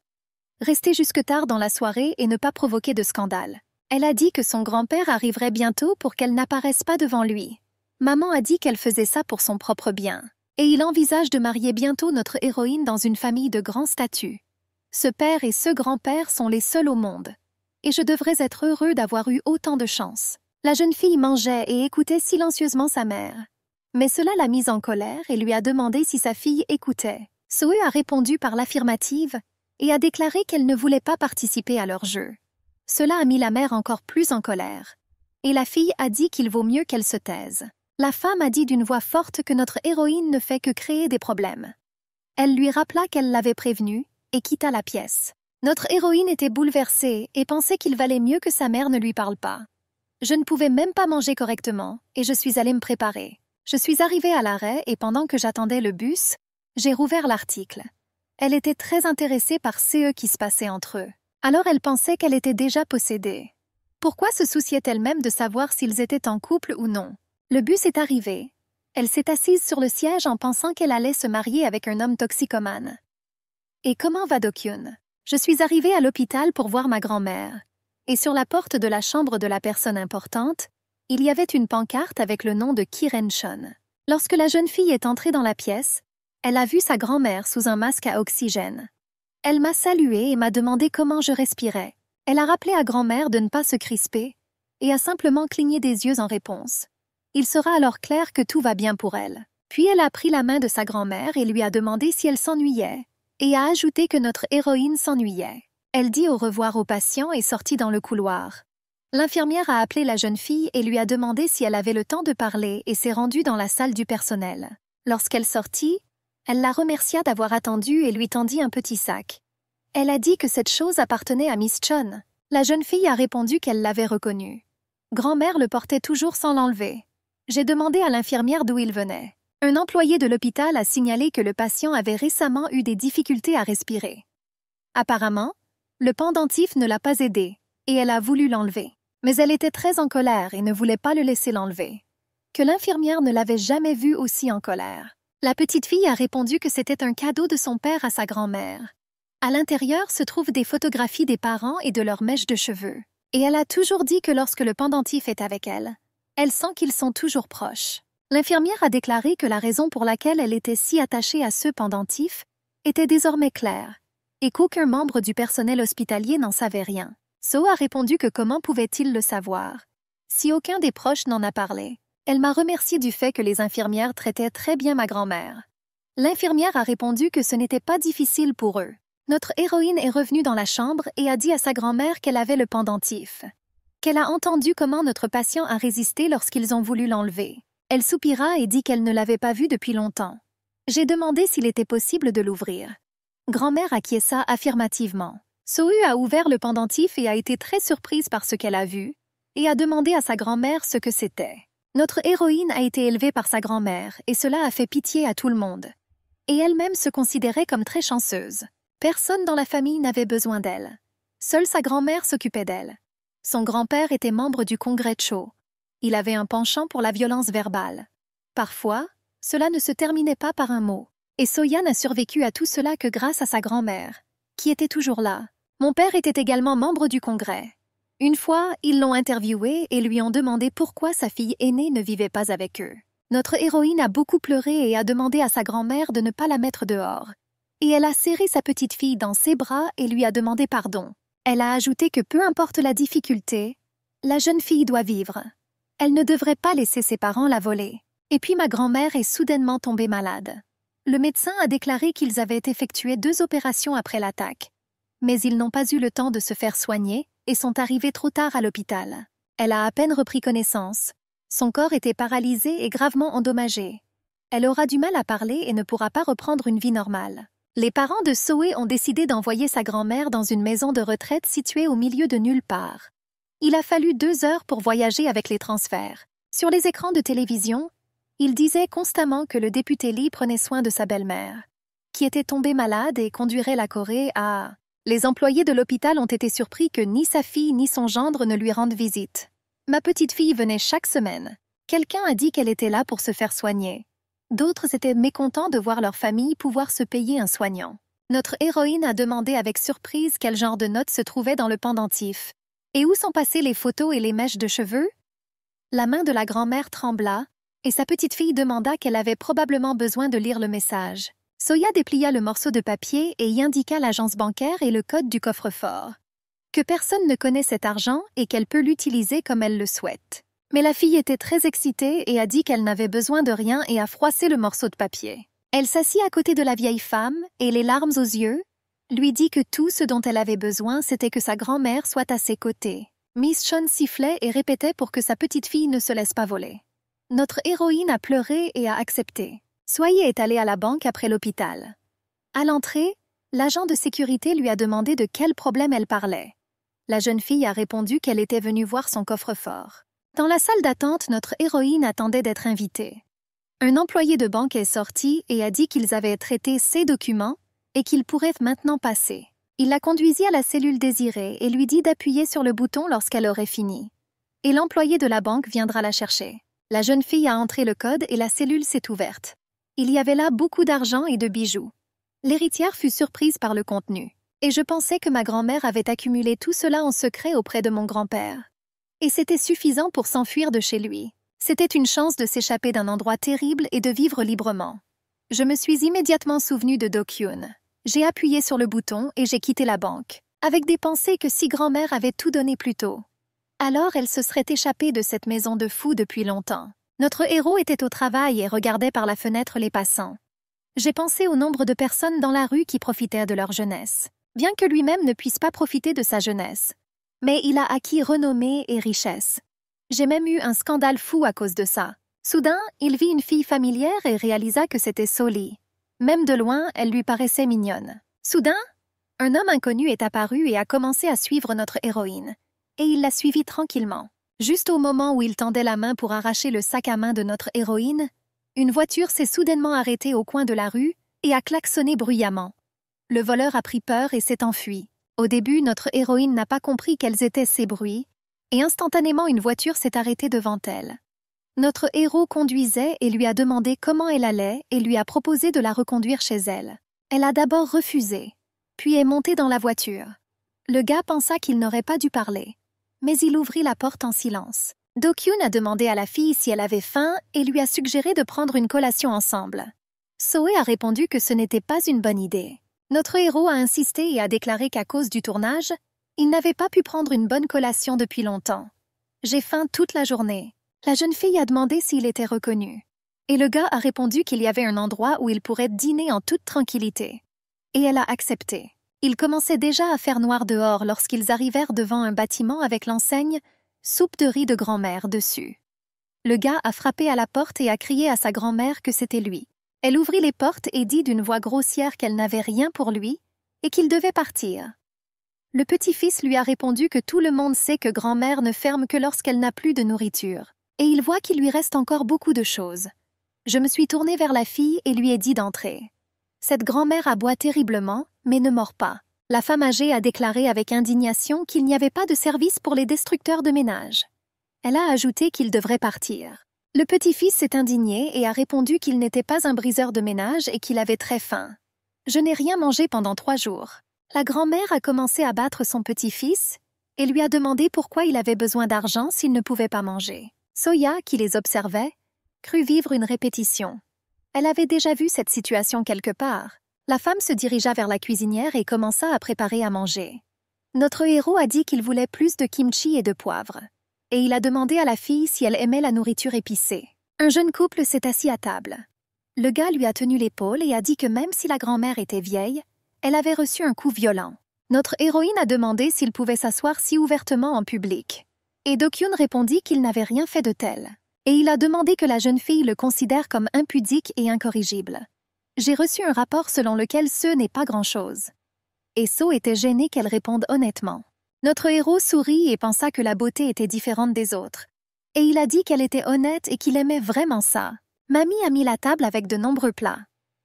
Rester jusque tard dans la soirée et ne pas provoquer de scandale. Elle a dit que son grand-père arriverait bientôt pour qu'elle n'apparaisse pas devant lui. Maman a dit qu'elle faisait ça pour son propre bien. Et il envisage de marier bientôt notre héroïne dans une famille de grand statut. Ce père et ce grand-père sont les seuls au monde. Et je devrais être heureux d'avoir eu autant de chance. La jeune fille mangeait et écoutait silencieusement sa mère. Mais cela l'a mise en colère et lui a demandé si sa fille écoutait. So a répondu par l'affirmative et a déclaré qu'elle ne voulait pas participer à leur jeu. Cela a mis la mère encore plus en colère. Et la fille a dit qu'il vaut mieux qu'elle se taise. La femme a dit d'une voix forte que notre héroïne ne fait que créer des problèmes. Elle lui rappela qu'elle l'avait prévenue et quitta la pièce. Notre héroïne était bouleversée et pensait qu'il valait mieux que sa mère ne lui parle pas. Je ne pouvais même pas manger correctement et je suis allée me préparer. Je suis arrivée à l'arrêt et pendant que j'attendais le bus, j'ai rouvert l'article. Elle était très intéressée par ce qui se passait entre eux. Alors elle pensait qu'elle était déjà possédée. Pourquoi se souciait-elle même de savoir s'ils étaient en couple ou non? Le bus est arrivé. Elle s'est assise sur le siège en pensant qu'elle allait se marier avec un homme toxicomane. Et comment va Do-kyun? Je suis arrivée à l'hôpital pour voir ma grand-mère. Et sur la porte de la chambre de la personne importante, il y avait une pancarte avec le nom de Ki-ren-chon. Lorsque la jeune fille est entrée dans la pièce, elle a vu sa grand-mère sous un masque à oxygène. Elle m'a saluée et m'a demandé comment je respirais. Elle a rappelé à grand-mère de ne pas se crisper et a simplement cligné des yeux en réponse. Il sera alors clair que tout va bien pour elle. Puis elle a pris la main de sa grand-mère et lui a demandé si elle s'ennuyait, et a ajouté que notre héroïne s'ennuyait. Elle dit au revoir au patient et sortit dans le couloir. L'infirmière a appelé la jeune fille et lui a demandé si elle avait le temps de parler et s'est rendue dans la salle du personnel. Lorsqu'elle sortit, elle la remercia d'avoir attendu et lui tendit un petit sac. Elle a dit que cette chose appartenait à Miss Chon. La jeune fille a répondu qu'elle l'avait reconnu. Grand-mère le portait toujours sans l'enlever. J'ai demandé à l'infirmière d'où il venait. Un employé de l'hôpital a signalé que le patient avait récemment eu des difficultés à respirer. Apparemment, le pendentif ne l'a pas aidé, et elle a voulu l'enlever. Mais elle était très en colère et ne voulait pas le laisser l'enlever. Que l'infirmière ne l'avait jamais vu aussi en colère. La petite fille a répondu que c'était un cadeau de son père à sa grand-mère. À l'intérieur se trouvent des photographies des parents et de leurs mèches de cheveux. Et elle a toujours dit que lorsque le pendentif est avec elle, elle sent qu'ils sont toujours proches. L'infirmière a déclaré que la raison pour laquelle elle était si attachée à ce pendentif était désormais claire. et qu'aucun membre du personnel hospitalier n'en savait rien. So a répondu que comment pouvait-il le savoir si aucun des proches n'en a parlé. Elle m'a remercié du fait que les infirmières traitaient très bien ma grand-mère. L'infirmière a répondu que ce n'était pas difficile pour eux. Notre héroïne est revenue dans la chambre et a dit à sa grand-mère qu'elle avait le pendentif. Qu'elle a entendu comment notre patient a résisté lorsqu'ils ont voulu l'enlever. Elle soupira et dit qu'elle ne l'avait pas vu depuis longtemps. J'ai demandé s'il était possible de l'ouvrir. Grand-mère acquiesça affirmativement. Sohu a ouvert le pendentif et a été très surprise par ce qu'elle a vu, et a demandé à sa grand-mère ce que c'était. Notre héroïne a été élevée par sa grand-mère, et cela a fait pitié à tout le monde. Et elle-même se considérait comme très chanceuse. Personne dans la famille n'avait besoin d'elle. Seule sa grand-mère s'occupait d'elle. Son grand-père était membre du Congrès Cho. Il avait un penchant pour la violence verbale. Parfois, cela ne se terminait pas par un mot. Et Soya n'a survécu à tout cela que grâce à sa grand-mère, qui était toujours là. Mon père était également membre du Congrès. Une fois, ils l'ont interviewé et lui ont demandé pourquoi sa fille aînée ne vivait pas avec eux. Notre héroïne a beaucoup pleuré et a demandé à sa grand-mère de ne pas la mettre dehors. Et elle a serré sa petite fille dans ses bras et lui a demandé pardon. Elle a ajouté que peu importe la difficulté, la jeune fille doit vivre. Elle ne devrait pas laisser ses parents la voler. Et puis ma grand-mère est soudainement tombée malade. Le médecin a déclaré qu'ils avaient effectué 2 opérations après l'attaque. Mais ils n'ont pas eu le temps de se faire soigner et sont arrivés trop tard à l'hôpital. Elle a à peine repris connaissance. Son corps était paralysé et gravement endommagé. Elle aura du mal à parler et ne pourra pas reprendre une vie normale. Les parents de Soe ont décidé d'envoyer sa grand-mère dans une maison de retraite située au milieu de nulle part. Il a fallu 2 heures pour voyager avec les transferts. Sur les écrans de télévision, il disait constamment que le député Lee prenait soin de sa belle-mère, qui était tombée malade et conduirait la Corée à... Les employés de l'hôpital ont été surpris que ni sa fille ni son gendre ne lui rendent visite. Ma petite fille venait chaque semaine. Quelqu'un a dit qu'elle était là pour se faire soigner. D'autres étaient mécontents de voir leur famille pouvoir se payer un soignant. Notre héroïne a demandé avec surprise quel genre de notes se trouvait dans le pendentif. Et où sont passées les photos et les mèches de cheveux? La main de la grand-mère trembla, et sa petite fille demanda qu'elle avait probablement besoin de lire le message. Soya déplia le morceau de papier et y indiqua l'agence bancaire et le code du coffre-fort. Que personne ne connaît cet argent et qu'elle peut l'utiliser comme elle le souhaite. Mais la fille était très excitée et a dit qu'elle n'avait besoin de rien et a froissé le morceau de papier. Elle s'assit à côté de la vieille femme et, les larmes aux yeux, lui dit que tout ce dont elle avait besoin, c'était que sa grand-mère soit à ses côtés. Miss Chun sifflait et répétait pour que sa petite fille ne se laisse pas voler. Notre héroïne a pleuré et a accepté. Soye est allée à la banque après l'hôpital. À l'entrée, l'agent de sécurité lui a demandé de quel problème elle parlait. La jeune fille a répondu qu'elle était venue voir son coffre-fort. Dans la salle d'attente, notre héroïne attendait d'être invitée. Un employé de banque est sorti et a dit qu'ils avaient traité ses documents et qu'ils pourraient maintenant passer. Il la conduisit à la cellule désirée et lui dit d'appuyer sur le bouton lorsqu'elle aurait fini. Et l'employé de la banque viendra la chercher. La jeune fille a entré le code et la cellule s'est ouverte. Il y avait là beaucoup d'argent et de bijoux. L'héritière fut surprise par le contenu. Et je pensais que ma grand-mère avait accumulé tout cela en secret auprès de mon grand-père. Et c'était suffisant pour s'enfuir de chez lui. C'était une chance de s'échapper d'un endroit terrible et de vivre librement. Je me suis immédiatement souvenue de Do-kyun. J'ai appuyé sur le bouton et j'ai quitté la banque, avec des pensées que si grand-mère avait tout donné plus tôt. Alors elle se serait échappée de cette maison de fous depuis longtemps. Notre héros était au travail et regardait par la fenêtre les passants. J'ai pensé au nombre de personnes dans la rue qui profitaient de leur jeunesse, bien que lui-même ne puisse pas profiter de sa jeunesse. Mais il a acquis renommée et richesse. J'ai même eu un scandale fou à cause de ça. Soudain, il vit une fille familière et réalisa que c'était Soli. Même de loin, elle lui paraissait mignonne. Soudain, un homme inconnu est apparu et a commencé à suivre notre héroïne. Et il la suivit tranquillement. Juste au moment où il tendait la main pour arracher le sac à main de notre héroïne, une voiture s'est soudainement arrêtée au coin de la rue et a klaxonné bruyamment. Le voleur a pris peur et s'est enfui. Au début, notre héroïne n'a pas compris quels étaient ces bruits, et instantanément une voiture s'est arrêtée devant elle. Notre héros conduisait et lui a demandé comment elle allait et lui a proposé de la reconduire chez elle. Elle a d'abord refusé, puis est montée dans la voiture. Le gars pensa qu'il n'aurait pas dû parler, mais il ouvrit la porte en silence. Do-kyun a demandé à la fille si elle avait faim et lui a suggéré de prendre une collation ensemble. Soe a répondu que ce n'était pas une bonne idée. Notre héros a insisté et a déclaré qu'à cause du tournage, il n'avait pas pu prendre une bonne collation depuis longtemps. « J'ai faim toute la journée. » La jeune fille a demandé s'il était reconnu. Et le gars a répondu qu'il y avait un endroit où il pourrait dîner en toute tranquillité. Et elle a accepté. Il commençait déjà à faire noir dehors lorsqu'ils arrivèrent devant un bâtiment avec l'enseigne « Soupe de riz de grand-mère » dessus. Le gars a frappé à la porte et a crié à sa grand-mère que c'était lui. Elle ouvrit les portes et dit d'une voix grossière qu'elle n'avait rien pour lui et qu'il devait partir. Le petit-fils lui a répondu que tout le monde sait que grand-mère ne ferme que lorsqu'elle n'a plus de nourriture, et il voit qu'il lui reste encore beaucoup de choses. Je me suis tournée vers la fille et lui ai dit d'entrer. Cette grand-mère aboie terriblement, mais ne mord pas. La femme âgée a déclaré avec indignation qu'il n'y avait pas de service pour les destructeurs de ménage. Elle a ajouté qu'il devrait partir. Le petit-fils s'est indigné et a répondu qu'il n'était pas un briseur de ménage et qu'il avait très faim. « Je n'ai rien mangé pendant 3 jours. » La grand-mère a commencé à battre son petit-fils et lui a demandé pourquoi il avait besoin d'argent s'il ne pouvait pas manger. Soya, qui les observait, crut vivre une répétition. Elle avait déjà vu cette situation quelque part. La femme se dirigea vers la cuisinière et commença à préparer à manger. Notre héros a dit qu'il voulait plus de kimchi et de poivre. Et il a demandé à la fille si elle aimait la nourriture épicée. Un jeune couple s'est assis à table. Le gars lui a tenu l'épaule et a dit que même si la grand-mère était vieille, elle avait reçu un coup violent. Notre héroïne a demandé s'il pouvait s'asseoir si ouvertement en public. Et Do-kyun répondit qu'il n'avait rien fait de tel. Et il a demandé que la jeune fille le considère comme impudique et incorrigible. J'ai reçu un rapport selon lequel ce n'est pas grand-chose. Et So était gêné qu'elle réponde honnêtement. Notre héros sourit et pensa que la beauté était différente des autres. Et il a dit qu'elle était honnête et qu'il aimait vraiment ça. Mamie a mis la table avec de nombreux plats.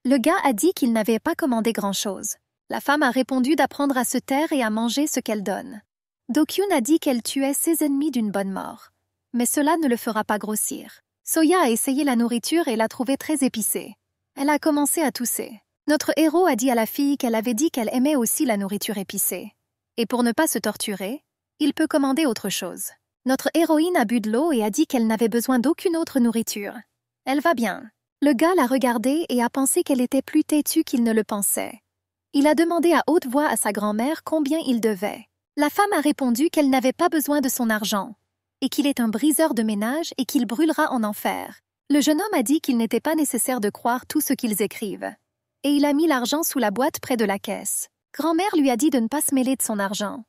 Le gars a dit qu'il n'avait pas commandé grand-chose. La femme a répondu d'apprendre à se taire et à manger ce qu'elle donne. Do-kyun a dit qu'elle tuait ses ennemis d'une bonne mort. Mais cela ne le fera pas grossir. Soya a essayé la nourriture et l'a trouvée très épicée. Elle a commencé à tousser. Notre héros a dit à la fille qu'elle avait dit qu'elle aimait aussi la nourriture épicée. Et pour ne pas se torturer, il peut commander autre chose. Notre héroïne a bu de l'eau et a dit qu'elle n'avait besoin d'aucune autre nourriture. Elle va bien. Le gars l'a regardée et a pensé qu'elle était plus têtue qu'il ne le pensait. Il a demandé à haute voix à sa grand-mère combien il devait. La femme a répondu qu'elle n'avait pas besoin de son argent, et qu'il est un briseur de ménage et qu'il brûlera en enfer. Le jeune homme a dit qu'il n'était pas nécessaire de croire tout ce qu'ils écrivent. Et il a mis l'argent sous la boîte près de la caisse. Grand-mère lui a dit de ne pas se mêler de son argent.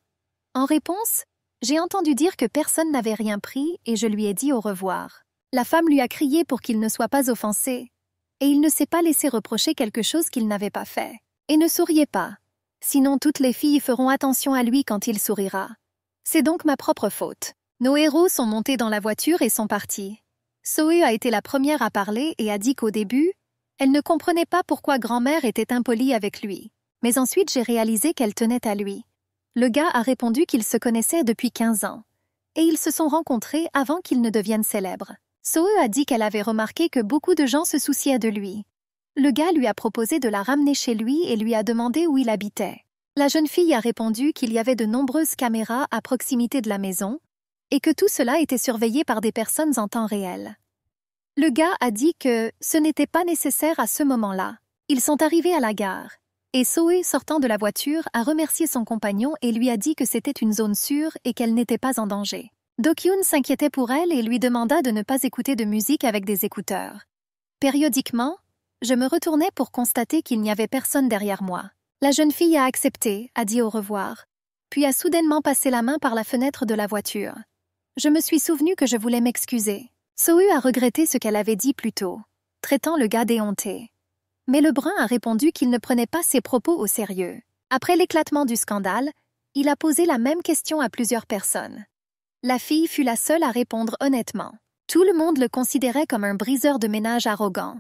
En réponse, j'ai entendu dire que personne n'avait rien pris et je lui ai dit au revoir. La femme lui a crié pour qu'il ne soit pas offensé, et il ne s'est pas laissé reprocher quelque chose qu'il n'avait pas fait. Et ne souriez pas, sinon toutes les filles feront attention à lui quand il sourira. C'est donc ma propre faute. Nos héros sont montés dans la voiture et sont partis. Soe a été la première à parler et a dit qu'au début, elle ne comprenait pas pourquoi grand-mère était impolie avec lui. Mais ensuite j'ai réalisé qu'elle tenait à lui. Le gars a répondu qu'ils se connaissaient depuis 15 ans, et ils se sont rencontrés avant qu'ils ne deviennent célèbres. Soe a dit qu'elle avait remarqué que beaucoup de gens se souciaient de lui. Le gars lui a proposé de la ramener chez lui et lui a demandé où il habitait. La jeune fille a répondu qu'il y avait de nombreuses caméras à proximité de la maison et que tout cela était surveillé par des personnes en temps réel. Le gars a dit que ce n'était pas nécessaire à ce moment-là. Ils sont arrivés à la gare. Et Soe, sortant de la voiture, a remercié son compagnon et lui a dit que c'était une zone sûre et qu'elle n'était pas en danger. Do-kyun s'inquiétait pour elle et lui demanda de ne pas écouter de musique avec des écouteurs. Périodiquement, je me retournais pour constater qu'il n'y avait personne derrière moi. La jeune fille a accepté, a dit au revoir, puis a soudainement passé la main par la fenêtre de la voiture. Je me suis souvenu que je voulais m'excuser. Soe a regretté ce qu'elle avait dit plus tôt, traitant le gars d'éhonté. Mais le brun a répondu qu'il ne prenait pas ses propos au sérieux. Après l'éclatement du scandale, il a posé la même question à plusieurs personnes. La fille fut la seule à répondre honnêtement. Tout le monde le considérait comme un briseur de ménage arrogant.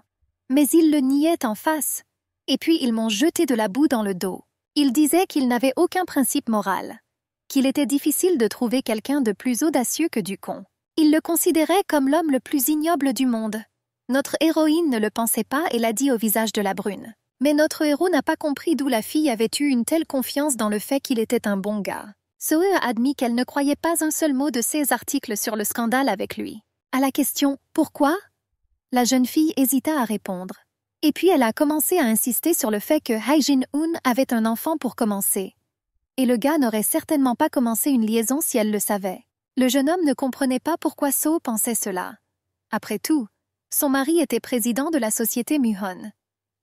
Mais il le niait en face. Et puis ils m'ont jeté de la boue dans le dos. Il disait qu'il n'avait aucun principe moral, qu'il était difficile de trouver quelqu'un de plus audacieux que Ducon. Il le considérait comme l'homme le plus ignoble du monde. Notre héroïne ne le pensait pas et l'a dit au visage de la brune. Mais notre héros n'a pas compris d'où la fille avait eu une telle confiance dans le fait qu'il était un bon gars. Soe a admis qu'elle ne croyait pas un seul mot de ses articles sur le scandale avec lui. À la question « Pourquoi ?», la jeune fille hésita à répondre. Et puis elle a commencé à insister sur le fait que Hae Jin-hoon avait un enfant pour commencer. Et le gars n'aurait certainement pas commencé une liaison si elle le savait. Le jeune homme ne comprenait pas pourquoi So pensait cela. Après tout, son mari était président de la société Muhon.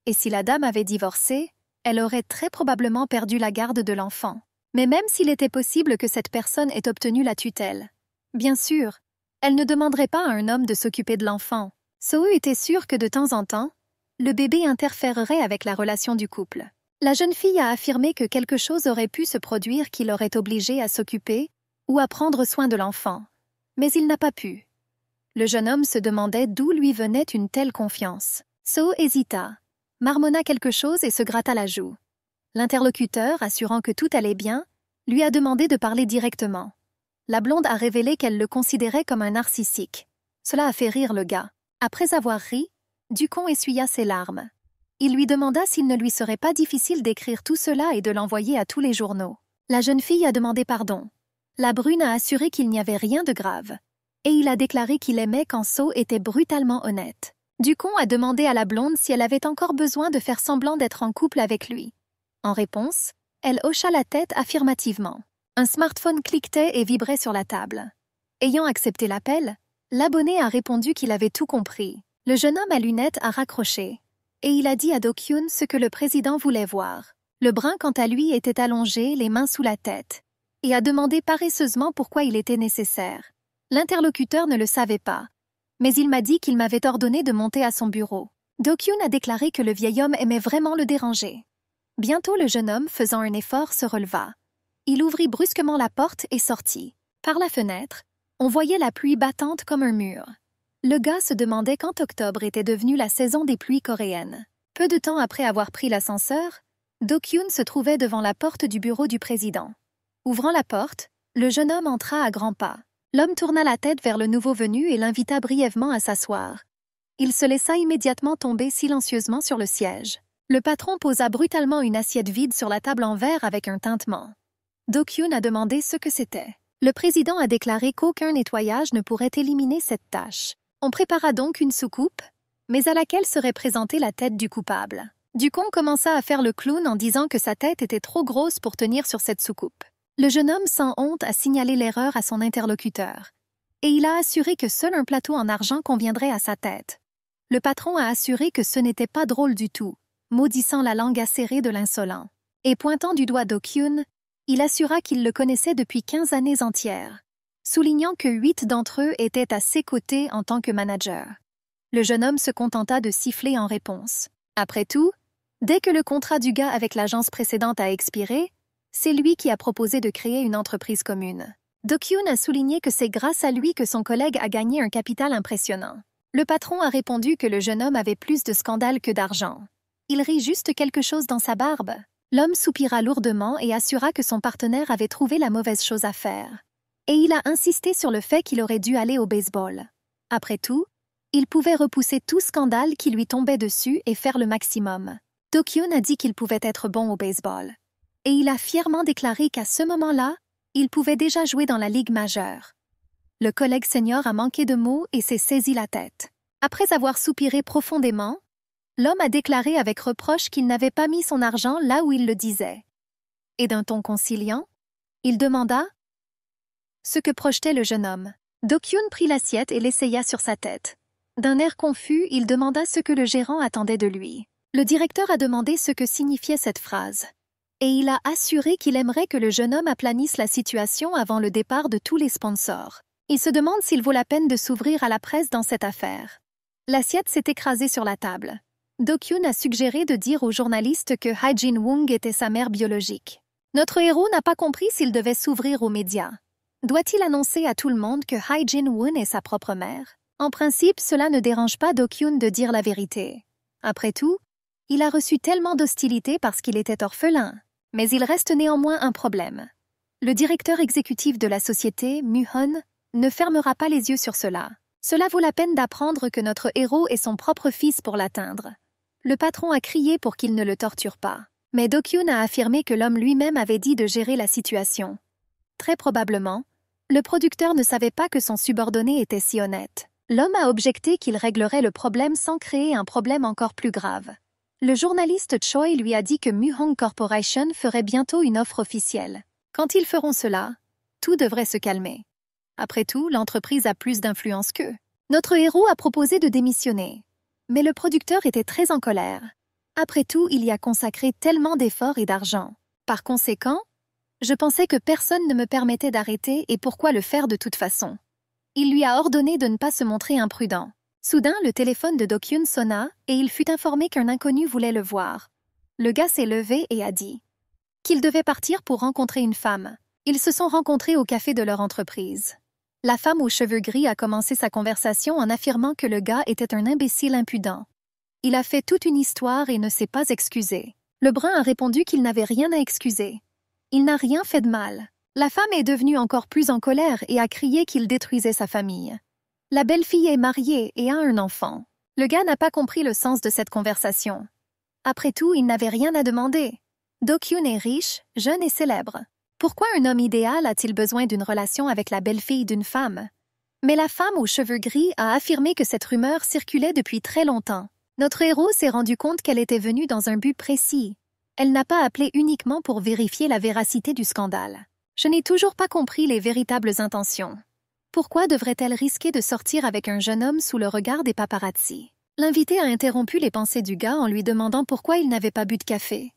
Et si la dame avait divorcé, elle aurait très probablement perdu la garde de l'enfant. Mais même s'il était possible que cette personne ait obtenu la tutelle, bien sûr, elle ne demanderait pas à un homme de s'occuper de l'enfant. So était sûr que de temps en temps, le bébé interférerait avec la relation du couple. La jeune fille a affirmé que quelque chose aurait pu se produire qui l'aurait obligée à s'occuper ou à prendre soin de l'enfant. Mais il n'a pas pu. Le jeune homme se demandait d'où lui venait une telle confiance. So hésita, marmonna quelque chose et se gratta la joue. L'interlocuteur, assurant que tout allait bien, lui a demandé de parler directement. La blonde a révélé qu'elle le considérait comme un narcissique. Cela a fait rire le gars. Après avoir ri, Ducon essuya ses larmes. Il lui demanda s'il ne lui serait pas difficile d'écrire tout cela et de l'envoyer à tous les journaux. La jeune fille a demandé pardon. La brune a assuré qu'il n'y avait rien de grave. Et il a déclaré qu'il aimait quand So était brutalement honnête. Ducon a demandé à la blonde si elle avait encore besoin de faire semblant d'être en couple avec lui. En réponse, elle hocha la tête affirmativement. Un smartphone cliquetait et vibrait sur la table. Ayant accepté l'appel, l'abonné a répondu qu'il avait tout compris. Le jeune homme à lunettes a raccroché, et il a dit à Do-kyun ce que le président voulait voir. Le brun, quant à lui, était allongé, les mains sous la tête, et a demandé paresseusement pourquoi il était nécessaire. L'interlocuteur ne le savait pas, mais il m'a dit qu'il m'avait ordonné de monter à son bureau. Do-kyun a déclaré que le vieil homme aimait vraiment le déranger. Bientôt, le jeune homme, faisant un effort, se releva. Il ouvrit brusquement la porte et sortit. Par la fenêtre, on voyait la pluie battante comme un mur. Le gars se demandait quand octobre était devenu la saison des pluies coréennes. Peu de temps après avoir pris l'ascenseur, Do-kyun se trouvait devant la porte du bureau du président. Ouvrant la porte, le jeune homme entra à grands pas. L'homme tourna la tête vers le nouveau venu et l'invita brièvement à s'asseoir. Il se laissa immédiatement tomber silencieusement sur le siège. Le patron posa brutalement une assiette vide sur la table en verre avec un tintement. Do-kyun a demandé ce que c'était. Le président a déclaré qu'aucun nettoyage ne pourrait éliminer cette tâche. On prépara donc une soucoupe, mais à laquelle serait présentée la tête du coupable. Ducon commença à faire le clown en disant que sa tête était trop grosse pour tenir sur cette soucoupe. Le jeune homme sans honte a signalé l'erreur à son interlocuteur, et il a assuré que seul un plateau en argent conviendrait à sa tête. Le patron a assuré que ce n'était pas drôle du tout, maudissant la langue acérée de l'insolent. Et pointant du doigt Do-kyun, il assura qu'il le connaissait depuis 15 années entières, soulignant que 8 d'entre eux étaient à ses côtés en tant que manager. Le jeune homme se contenta de siffler en réponse. Après tout, dès que le contrat du gars avec l'agence précédente a expiré, c'est lui qui a proposé de créer une entreprise commune. Do-kyun a souligné que c'est grâce à lui que son collègue a gagné un capital impressionnant. Le patron a répondu que le jeune homme avait plus de scandales que d'argent. Il rit juste quelque chose dans sa barbe. L'homme soupira lourdement et assura que son partenaire avait trouvé la mauvaise chose à faire. Et il a insisté sur le fait qu'il aurait dû aller au baseball. Après tout, il pouvait repousser tout scandale qui lui tombait dessus et faire le maximum. Do-kyun a dit qu'il pouvait être bon au baseball. Et il a fièrement déclaré qu'à ce moment-là, il pouvait déjà jouer dans la Ligue majeure. Le collègue senior a manqué de mots et s'est saisi la tête. Après avoir soupiré profondément, l'homme a déclaré avec reproche qu'il n'avait pas mis son argent là où il le disait. Et d'un ton conciliant, il demanda ce que projetait le jeune homme. Do-kyun prit l'assiette et l'essaya sur sa tête. D'un air confus, il demanda ce que le gérant attendait de lui. Le directeur a demandé ce que signifiait cette phrase. Et il a assuré qu'il aimerait que le jeune homme aplanisse la situation avant le départ de tous les sponsors. Il se demande s'il vaut la peine de s'ouvrir à la presse dans cette affaire. L'assiette s'est écrasée sur la table. Do-kyun a suggéré de dire aux journalistes que Hae Jin-woong était sa mère biologique. Notre héros n'a pas compris s'il devait s'ouvrir aux médias. Doit-il annoncer à tout le monde que Hae Jin-woon est sa propre mère? En principe, cela ne dérange pas Do-kyun de dire la vérité. Après tout, il a reçu tellement d'hostilité parce qu'il était orphelin. Mais il reste néanmoins un problème. Le directeur exécutif de la société, Muhon, ne fermera pas les yeux sur cela. Cela vaut la peine d'apprendre que notre héros est son propre fils pour l'atteindre. Le patron a crié pour qu'il ne le torture pas. Mais Do-kyun a affirmé que l'homme lui-même avait dit de gérer la situation. Très probablement, le producteur ne savait pas que son subordonné était si honnête. L'homme a objecté qu'il réglerait le problème sans créer un problème encore plus grave. Le journaliste Choi lui a dit que Muhong Corporation ferait bientôt une offre officielle. Quand ils feront cela, tout devrait se calmer. Après tout, l'entreprise a plus d'influence qu'eux. Notre héros a proposé de démissionner. Mais le producteur était très en colère. Après tout, il y a consacré tellement d'efforts et d'argent. Par conséquent, je pensais que personne ne me permettait d'arrêter et pourquoi le faire de toute façon. Il lui a ordonné de ne pas se montrer imprudent. Soudain, le téléphone de Do-kyun sonna et il fut informé qu'un inconnu voulait le voir. Le gars s'est levé et a dit qu'il devait partir pour rencontrer une femme. Ils se sont rencontrés au café de leur entreprise. La femme aux cheveux gris a commencé sa conversation en affirmant que le gars était un imbécile impudent. Il a fait toute une histoire et ne s'est pas excusé. Le brun a répondu qu'il n'avait rien à excuser. Il n'a rien fait de mal. La femme est devenue encore plus en colère et a crié qu'il détruisait sa famille. La belle-fille est mariée et a un enfant. Le gars n'a pas compris le sens de cette conversation. Après tout, il n'avait rien à demander. Do-kyun est riche, jeune et célèbre. Pourquoi un homme idéal a-t-il besoin d'une relation avec la belle-fille d'une femme? Mais la femme aux cheveux gris a affirmé que cette rumeur circulait depuis très longtemps. Notre héros s'est rendu compte qu'elle était venue dans un but précis. Elle n'a pas appelé uniquement pour vérifier la véracité du scandale. Je n'ai toujours pas compris les véritables intentions. Pourquoi devrait-elle risquer de sortir avec un jeune homme sous le regard des paparazzi? L'invité a interrompu les pensées du gars en lui demandant pourquoi il n'avait pas bu de café.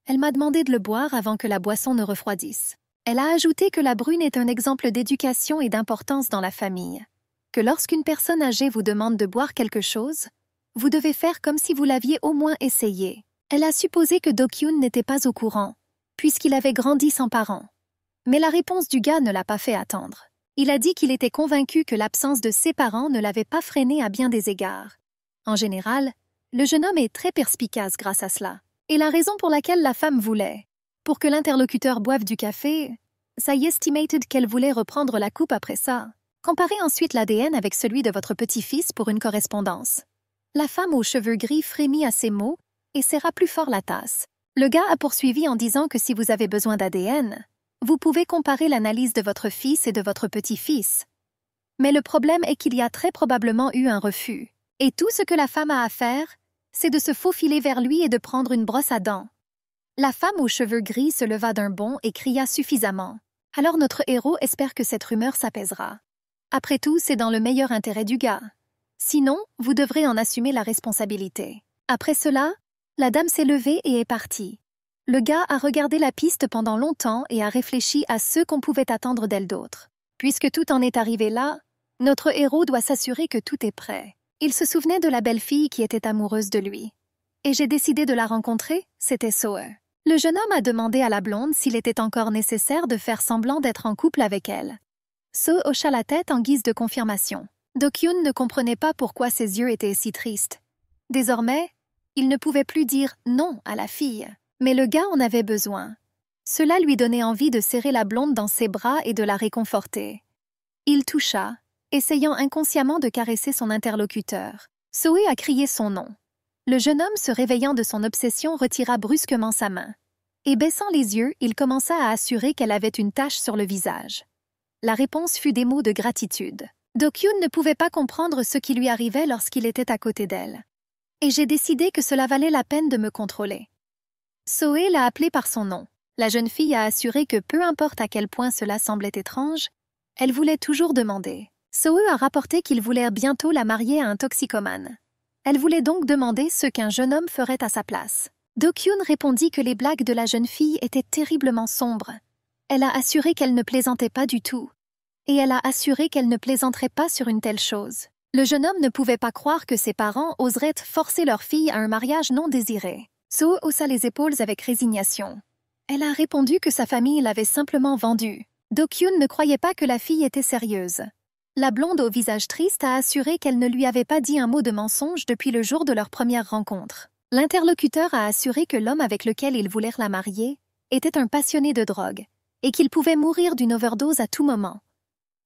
Elle m'a demandé de le boire avant que la boisson ne refroidisse. Elle a ajouté que la brune est un exemple d'éducation et d'importance dans la famille. Que lorsqu'une personne âgée vous demande de boire quelque chose, vous devez faire comme si vous l'aviez au moins essayé. Elle a supposé que Do-kyun n'était pas au courant, puisqu'il avait grandi sans parents. Mais la réponse du gars ne l'a pas fait attendre. Il a dit qu'il était convaincu que l'absence de ses parents ne l'avait pas freiné à bien des égards. En général, le jeune homme est très perspicace grâce à cela. Et la raison pour laquelle la femme voulait, pour que l'interlocuteur boive du café, ça y estimated qu'elle voulait reprendre la coupe après ça. Comparez ensuite l'ADN avec celui de votre petit-fils pour une correspondance. La femme aux cheveux gris frémit à ces mots et serra plus fort la tasse. Le gars a poursuivi en disant que si vous avez besoin d'ADN, vous pouvez comparer l'analyse de votre fils et de votre petit-fils. Mais le problème est qu'il y a très probablement eu un refus. Et tout ce que la femme a à faire, c'est de se faufiler vers lui et de prendre une brosse à dents. La femme aux cheveux gris se leva d'un bond et cria suffisamment. Alors notre héros espère que cette rumeur s'apaisera. Après tout, c'est dans le meilleur intérêt du gars. Sinon, vous devrez en assumer la responsabilité. Après cela, la dame s'est levée et est partie. Le gars a regardé la piste pendant longtemps et a réfléchi à ce qu'on pouvait attendre d'elle d'autre. Puisque tout en est arrivé là, notre héros doit s'assurer que tout est prêt. Il se souvenait de la belle-fille qui était amoureuse de lui. Et j'ai décidé de la rencontrer, c'était Soe. Le jeune homme a demandé à la blonde s'il était encore nécessaire de faire semblant d'être en couple avec elle. Soe hocha la tête en guise de confirmation. Do-kyun ne comprenait pas pourquoi ses yeux étaient si tristes. Désormais, il ne pouvait plus dire non à la fille. Mais le gars en avait besoin. Cela lui donnait envie de serrer la blonde dans ses bras et de la réconforter. Il toucha, essayant inconsciemment de caresser son interlocuteur. Soe a crié son nom. Le jeune homme, se réveillant de son obsession, retira brusquement sa main. Et baissant les yeux, il commença à assurer qu'elle avait une tache sur le visage. La réponse fut des mots de gratitude. Do-kyun ne pouvait pas comprendre ce qui lui arrivait lorsqu'il était à côté d'elle. Et j'ai décidé que cela valait la peine de me contrôler. Soe l'a appelée par son nom. La jeune fille a assuré que peu importe à quel point cela semblait étrange, elle voulait toujours demander. Soe a rapporté qu'il voulait bientôt la marier à un toxicomane. Elle voulait donc demander ce qu'un jeune homme ferait à sa place. Do-kyun répondit que les blagues de la jeune fille étaient terriblement sombres. Elle a assuré qu'elle ne plaisantait pas du tout. Et elle a assuré qu'elle ne plaisanterait pas sur une telle chose. Le jeune homme ne pouvait pas croire que ses parents oseraient forcer leur fille à un mariage non désiré. Soe haussa les épaules avec résignation. Elle a répondu que sa famille l'avait simplement vendue. Do-kyun ne croyait pas que la fille était sérieuse. La blonde au visage triste a assuré qu'elle ne lui avait pas dit un mot de mensonge depuis le jour de leur première rencontre. L'interlocuteur a assuré que l'homme avec lequel ils voulèrent la marier était un passionné de drogue et qu'il pouvait mourir d'une overdose à tout moment.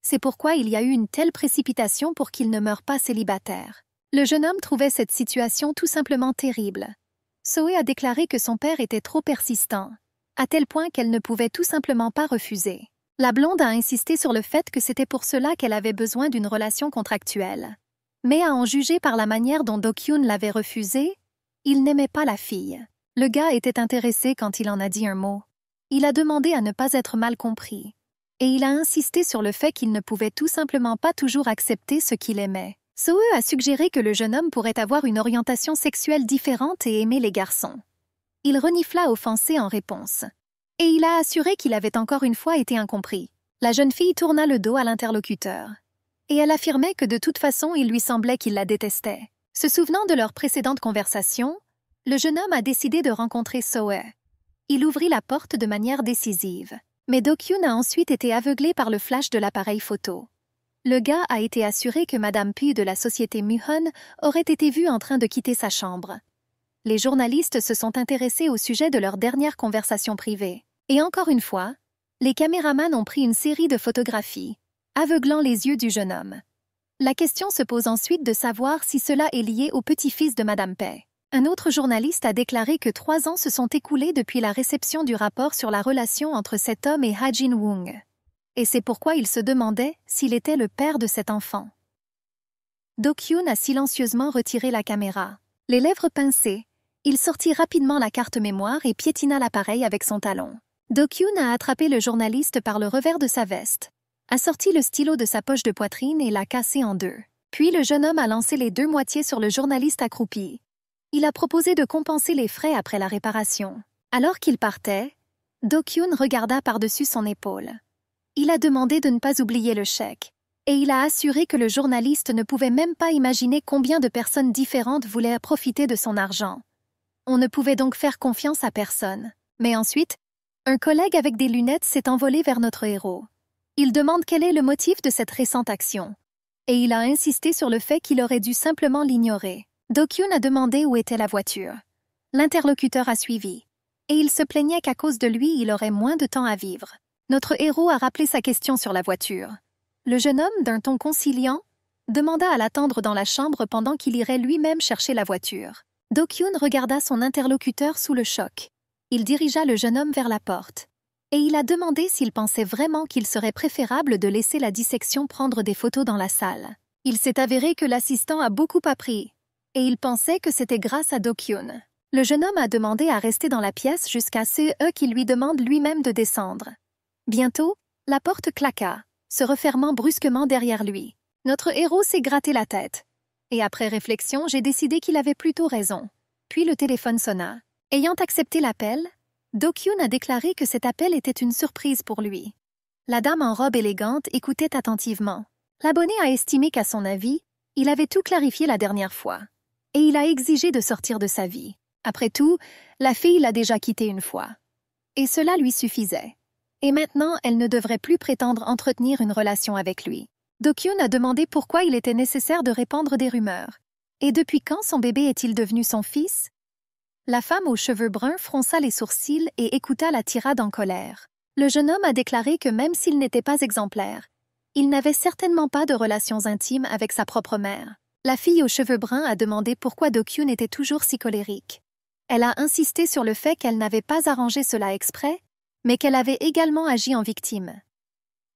C'est pourquoi il y a eu une telle précipitation pour qu'il ne meure pas célibataire. Le jeune homme trouvait cette situation tout simplement terrible. Soe a déclaré que son père était trop persistant, à tel point qu'elle ne pouvait tout simplement pas refuser. La blonde a insisté sur le fait que c'était pour cela qu'elle avait besoin d'une relation contractuelle. Mais à en juger par la manière dont Do-kyun l'avait refusé, il n'aimait pas la fille. Le gars était intéressé quand il en a dit un mot. Il a demandé à ne pas être mal compris. Et il a insisté sur le fait qu'il ne pouvait tout simplement pas toujours accepter ce qu'il aimait. Soe a suggéré que le jeune homme pourrait avoir une orientation sexuelle différente et aimer les garçons. Il renifla offensé en réponse. Et il a assuré qu'il avait encore une fois été incompris. La jeune fille tourna le dos à l'interlocuteur. Et elle affirmait que de toute façon, il lui semblait qu'il la détestait. Se souvenant de leur précédente conversation, le jeune homme a décidé de rencontrer Soe. Il ouvrit la porte de manière décisive. Mais Do-kyun a ensuite été aveuglé par le flash de l'appareil photo. Le gars a été assuré que Madame Pu de la société Muhon aurait été vue en train de quitter sa chambre. Les journalistes se sont intéressés au sujet de leur dernière conversation privée. Et encore une fois, les caméramans ont pris une série de photographies, aveuglant les yeux du jeune homme. La question se pose ensuite de savoir si cela est lié au petit-fils de Madame Paix. Un autre journaliste a déclaré que 3 ans se sont écoulés depuis la réception du rapport sur la relation entre cet homme et Ha Jin-woong. Et c'est pourquoi il se demandait s'il était le père de cet enfant. Do-kyun a silencieusement retiré la caméra. Les lèvres pincées, il sortit rapidement la carte mémoire et piétina l'appareil avec son talon. Do-kyun a attrapé le journaliste par le revers de sa veste, a sorti le stylo de sa poche de poitrine et l'a cassé en 2. Puis le jeune homme a lancé les 2 moitiés sur le journaliste accroupi. Il a proposé de compenser les frais après la réparation. Alors qu'il partait, Do-kyun regarda par-dessus son épaule. Il a demandé de ne pas oublier le chèque, et il a assuré que le journaliste ne pouvait même pas imaginer combien de personnes différentes voulaient profiter de son argent. On ne pouvait donc faire confiance à personne. Mais ensuite, un collègue avec des lunettes s'est envolé vers notre héros. Il demande quel est le motif de cette récente action. Et il a insisté sur le fait qu'il aurait dû simplement l'ignorer. Do-kyun a demandé où était la voiture. L'interlocuteur a suivi. Et il se plaignait qu'à cause de lui, il aurait moins de temps à vivre. Notre héros a rappelé sa question sur la voiture. Le jeune homme, d'un ton conciliant, demanda à l'attendre dans la chambre pendant qu'il irait lui-même chercher la voiture. Do-kyun regarda son interlocuteur sous le choc. Il dirigea le jeune homme vers la porte. Et il a demandé s'il pensait vraiment qu'il serait préférable de laisser la dissection prendre des photos dans la salle. Il s'est avéré que l'assistant a beaucoup appris. Et il pensait que c'était grâce à Do-kyun. Le jeune homme a demandé à rester dans la pièce jusqu'à ce qu'il lui demande lui-même de descendre. Bientôt, la porte claqua, se refermant brusquement derrière lui. Notre héros s'est gratté la tête. Et après réflexion, j'ai décidé qu'il avait plutôt raison. Puis le téléphone sonna. Ayant accepté l'appel, Do-kyun a déclaré que cet appel était une surprise pour lui. La dame en robe élégante écoutait attentivement. L'abonné a estimé qu'à son avis, il avait tout clarifié la dernière fois. Et il a exigé de sortir de sa vie. Après tout, la fille l'a déjà quitté une fois. Et cela lui suffisait. Et maintenant, elle ne devrait plus prétendre entretenir une relation avec lui. Do-kyun a demandé pourquoi il était nécessaire de répandre des rumeurs. Et depuis quand son bébé est-il devenu son fils? La femme aux cheveux bruns fronça les sourcils et écouta la tirade en colère. Le jeune homme a déclaré que même s'il n'était pas exemplaire, il n'avait certainement pas de relations intimes avec sa propre mère. La fille aux cheveux bruns a demandé pourquoi Do-kyun était toujours si colérique. Elle a insisté sur le fait qu'elle n'avait pas arrangé cela exprès, mais qu'elle avait également agi en victime.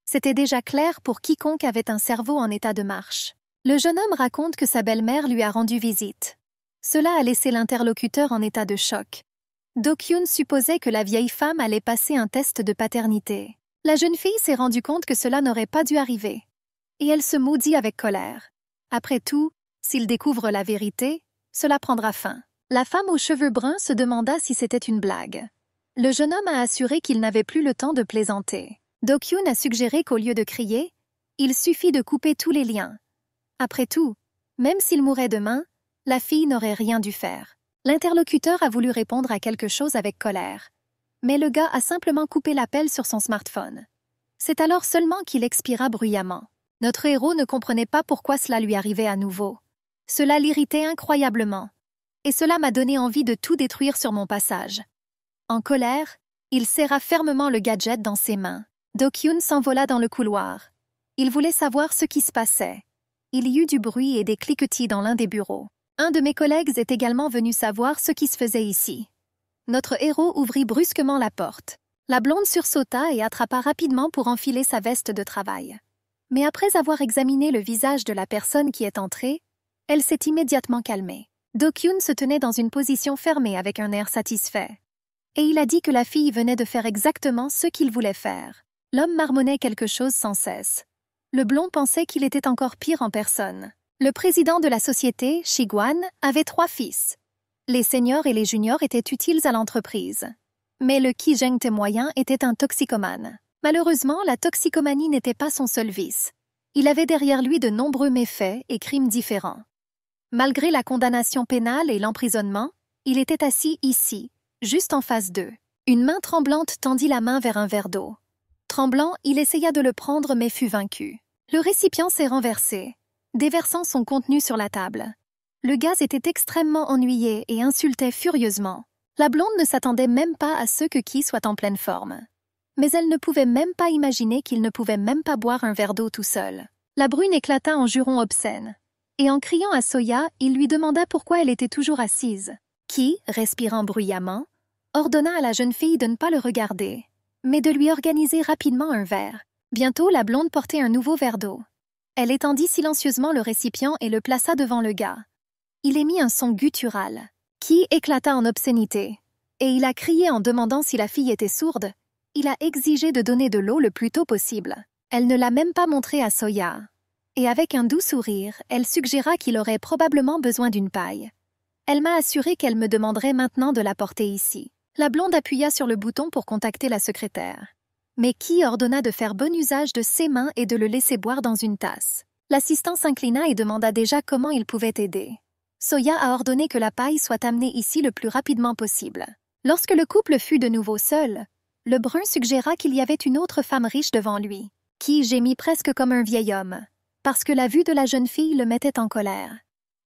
C'était déjà clair pour quiconque avait un cerveau en état de marche. Le jeune homme raconte que sa belle-mère lui a rendu visite. Cela a laissé l'interlocuteur en état de choc. Do-kyun supposait que la vieille femme allait passer un test de paternité. La jeune fille s'est rendue compte que cela n'aurait pas dû arriver. Et elle se maudit avec colère. Après tout, s'il découvre la vérité, cela prendra fin. La femme aux cheveux bruns se demanda si c'était une blague. Le jeune homme a assuré qu'il n'avait plus le temps de plaisanter. Do-kyun a suggéré qu'au lieu de crier, il suffit de couper tous les liens. Après tout, même s'il mourait demain, la fille n'aurait rien dû faire. L'interlocuteur a voulu répondre à quelque chose avec colère. Mais le gars a simplement coupé l'appel sur son smartphone. C'est alors seulement qu'il expira bruyamment. Notre héros ne comprenait pas pourquoi cela lui arrivait à nouveau. Cela l'irritait incroyablement. Et cela m'a donné envie de tout détruire sur mon passage. En colère, il serra fermement le gadget dans ses mains. Do-kyun s'envola dans le couloir. Il voulait savoir ce qui se passait. Il y eut du bruit et des cliquetis dans l'un des bureaux. Un de mes collègues est également venu savoir ce qui se faisait ici. Notre héros ouvrit brusquement la porte. La blonde sursauta et attrapa rapidement pour enfiler sa veste de travail. Mais après avoir examiné le visage de la personne qui est entrée, Elle s'est immédiatement calmée. Do-kyun se tenait dans une position fermée avec un air satisfait. Et il a dit que la fille venait de faire exactement ce qu'il voulait faire. L'homme marmonnait quelque chose sans cesse. Le blond pensait qu'il était encore pire en personne. Le président de la société, Shiguan, avait 3 fils. Les seniors et les juniors étaient utiles à l'entreprise. Mais le Ki-jeng moyen était un toxicomane. Malheureusement, la toxicomanie n'était pas son seul vice. Il avait derrière lui de nombreux méfaits et crimes différents. Malgré la condamnation pénale et l'emprisonnement, il était assis ici, juste en face d'eux. Une main tremblante tendit la main vers un verre d'eau. Tremblant, il essaya de le prendre mais fut vaincu. Le récipient s'est renversé, déversant son contenu sur la table. Le gaz était extrêmement ennuyé et insultait furieusement. La blonde ne s'attendait même pas à ce que Ki soit en pleine forme. Mais elle ne pouvait même pas imaginer qu'il ne pouvait même pas boire un verre d'eau tout seul. La brune éclata en jurons obscènes. Et en criant à Soya, il lui demanda pourquoi elle était toujours assise. Ki, respirant bruyamment, ordonna à la jeune fille de ne pas le regarder, mais de lui organiser rapidement un verre. Bientôt, la blonde portait un nouveau verre d'eau. Elle étendit silencieusement le récipient et le plaça devant le gars. Il émit un son guttural. Ki éclata en obscénité, et il a crié en demandant si la fille était sourde. Il a exigé de donner de l'eau le plus tôt possible. Elle ne l'a même pas montré à Soya. Et avec un doux sourire, elle suggéra qu'il aurait probablement besoin d'une paille. Elle m'a assuré qu'elle me demanderait maintenant de la porter ici. La blonde appuya sur le bouton pour contacter la secrétaire. Mais Ki ordonna de faire bon usage de ses mains et de le laisser boire dans une tasse. L'assistant s'inclina et demanda déjà comment il pouvait aider. Soya a ordonné que la paille soit amenée ici le plus rapidement possible. Lorsque le couple fut de nouveau seul, le brun suggéra qu'il y avait une autre femme riche devant lui. Ki gémit presque comme un vieil homme, parce que la vue de la jeune fille le mettait en colère.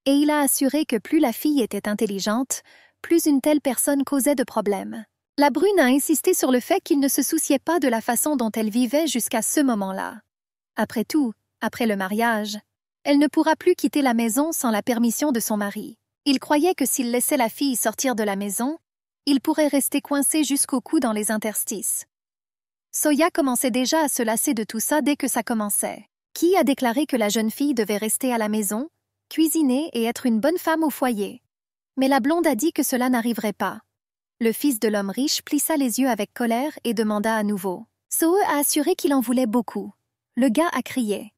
Et il a assuré que plus la fille était intelligente, plus une telle personne causait de problèmes. La brune a insisté sur le fait qu'il ne se souciait pas de la façon dont elle vivait jusqu'à ce moment-là. Après tout, après le mariage, elle ne pourra plus quitter la maison sans la permission de son mari. Il croyait que s'il laissait la fille sortir de la maison, il pourrait rester coincé jusqu'au cou dans les interstices. Soya commençait déjà à se lasser de tout ça dès que ça commençait. Ki a déclaré que la jeune fille devait rester à la maison, cuisiner et être une bonne femme au foyer. Mais la blonde a dit que cela n'arriverait pas. Le fils de l'homme riche plissa les yeux avec colère et demanda à nouveau. Soe a assuré qu'il en voulait beaucoup. Le gars a crié.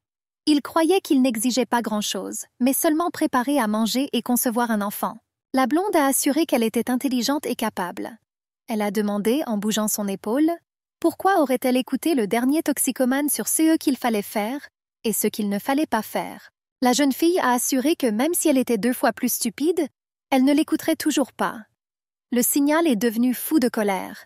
Il croyait qu'il n'exigeait pas grand-chose, mais seulement préparer à manger et concevoir un enfant. La blonde a assuré qu'elle était intelligente et capable. Elle a demandé, en bougeant son épaule, pourquoi aurait-elle écouté le dernier toxicomane sur ce qu'il fallait faire et ce qu'il ne fallait pas faire. La jeune fille a assuré que même si elle était 2 fois plus stupide, elle ne l'écouterait toujours pas. Le signal est devenu fou de colère.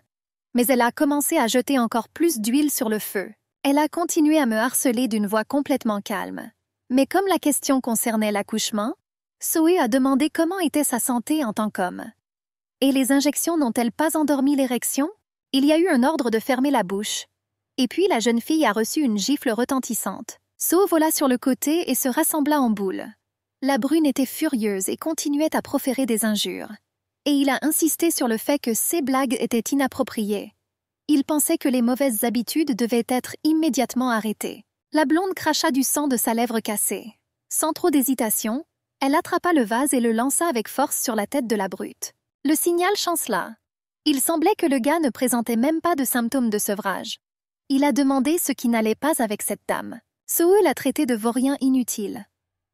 Mais elle a commencé à jeter encore plus d'huile sur le feu. Elle a continué à me harceler d'une voix complètement calme. Mais comme la question concernait l'accouchement, Soe a demandé comment était sa santé en tant qu'homme. Et les injections n'ont-elles pas endormi l'érection? Il y a eu un ordre de fermer la bouche. Et puis la jeune fille a reçu une gifle retentissante. So vola sur le côté et se rassembla en boule. La brune était furieuse et continuait à proférer des injures. Et il a insisté sur le fait que ces blagues étaient inappropriées. Il pensait que les mauvaises habitudes devaient être immédiatement arrêtées. La blonde cracha du sang de sa lèvre cassée. Sans trop d'hésitation, elle attrapa le vase et le lança avec force sur la tête de la brute. Le signal chancela. Il semblait que le gars ne présentait même pas de symptômes de sevrage. Il a demandé ce qui n'allait pas avec cette dame. Soe l'a traité de vaurien inutile.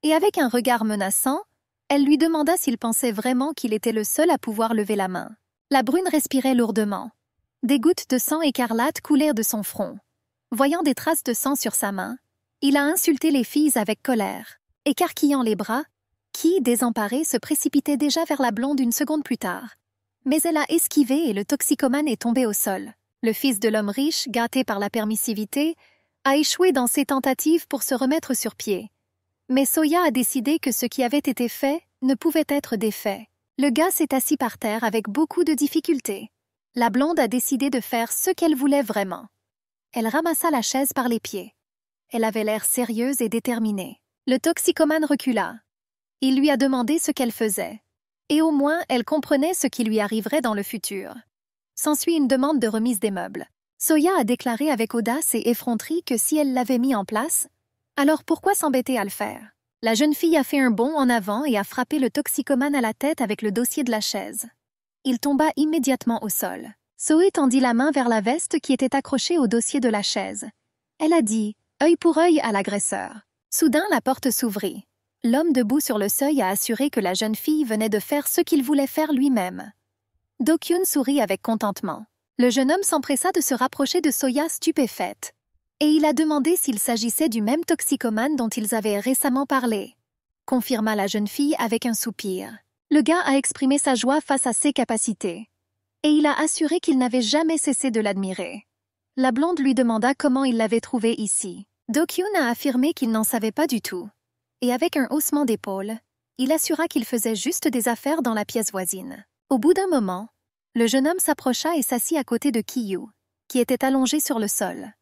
Et avec un regard menaçant, elle lui demanda s'il pensait vraiment qu'il était le seul à pouvoir lever la main. La brune respirait lourdement. Des gouttes de sang écarlate coulèrent de son front. Voyant des traces de sang sur sa main, il a insulté les filles avec colère. Écarquillant les bras, Ki, désemparée, se précipitait déjà vers la blonde une seconde plus tard. Mais elle a esquivé et le toxicomane est tombé au sol. Le fils de l'homme riche, gâté par la permissivité, a échoué dans ses tentatives pour se remettre sur pied. Mais Soya a décidé que ce qui avait été fait ne pouvait être défait. Le gars s'est assis par terre avec beaucoup de difficultés. La blonde a décidé de faire ce qu'elle voulait vraiment. Elle ramassa la chaise par les pieds. Elle avait l'air sérieuse et déterminée. Le toxicomane recula. Il lui a demandé ce qu'elle faisait. Et au moins, elle comprenait ce qui lui arriverait dans le futur. S'ensuit une demande de remise des meubles. Soya a déclaré avec audace et effronterie que si elle l'avait mis en place, alors pourquoi s'embêter à le faire? La jeune fille a fait un bond en avant et a frappé le toxicomane à la tête avec le dossier de la chaise. Il tomba immédiatement au sol. Zoé tendit la main vers la veste qui était accrochée au dossier de la chaise. Elle a dit « œil pour œil » à l'agresseur. Soudain, la porte s'ouvrit. L'homme debout sur le seuil a assuré que la jeune fille venait de faire ce qu'il voulait faire lui-même. Do-kyun sourit avec contentement. Le jeune homme s'empressa de se rapprocher de Soya stupéfaite. Et il a demandé s'il s'agissait du même toxicomane dont ils avaient récemment parlé. Confirma la jeune fille avec un soupir. Le gars a exprimé sa joie face à ses capacités. Et il a assuré qu'il n'avait jamais cessé de l'admirer. La blonde lui demanda comment il l'avait trouvé ici. Do-kyun a affirmé qu'il n'en savait pas du tout. Et avec un haussement d'épaule, il assura qu'il faisait juste des affaires dans la pièce voisine. Au bout d'un moment, le jeune homme s'approcha et s'assit à côté de Kiyu, qui était allongé sur le sol.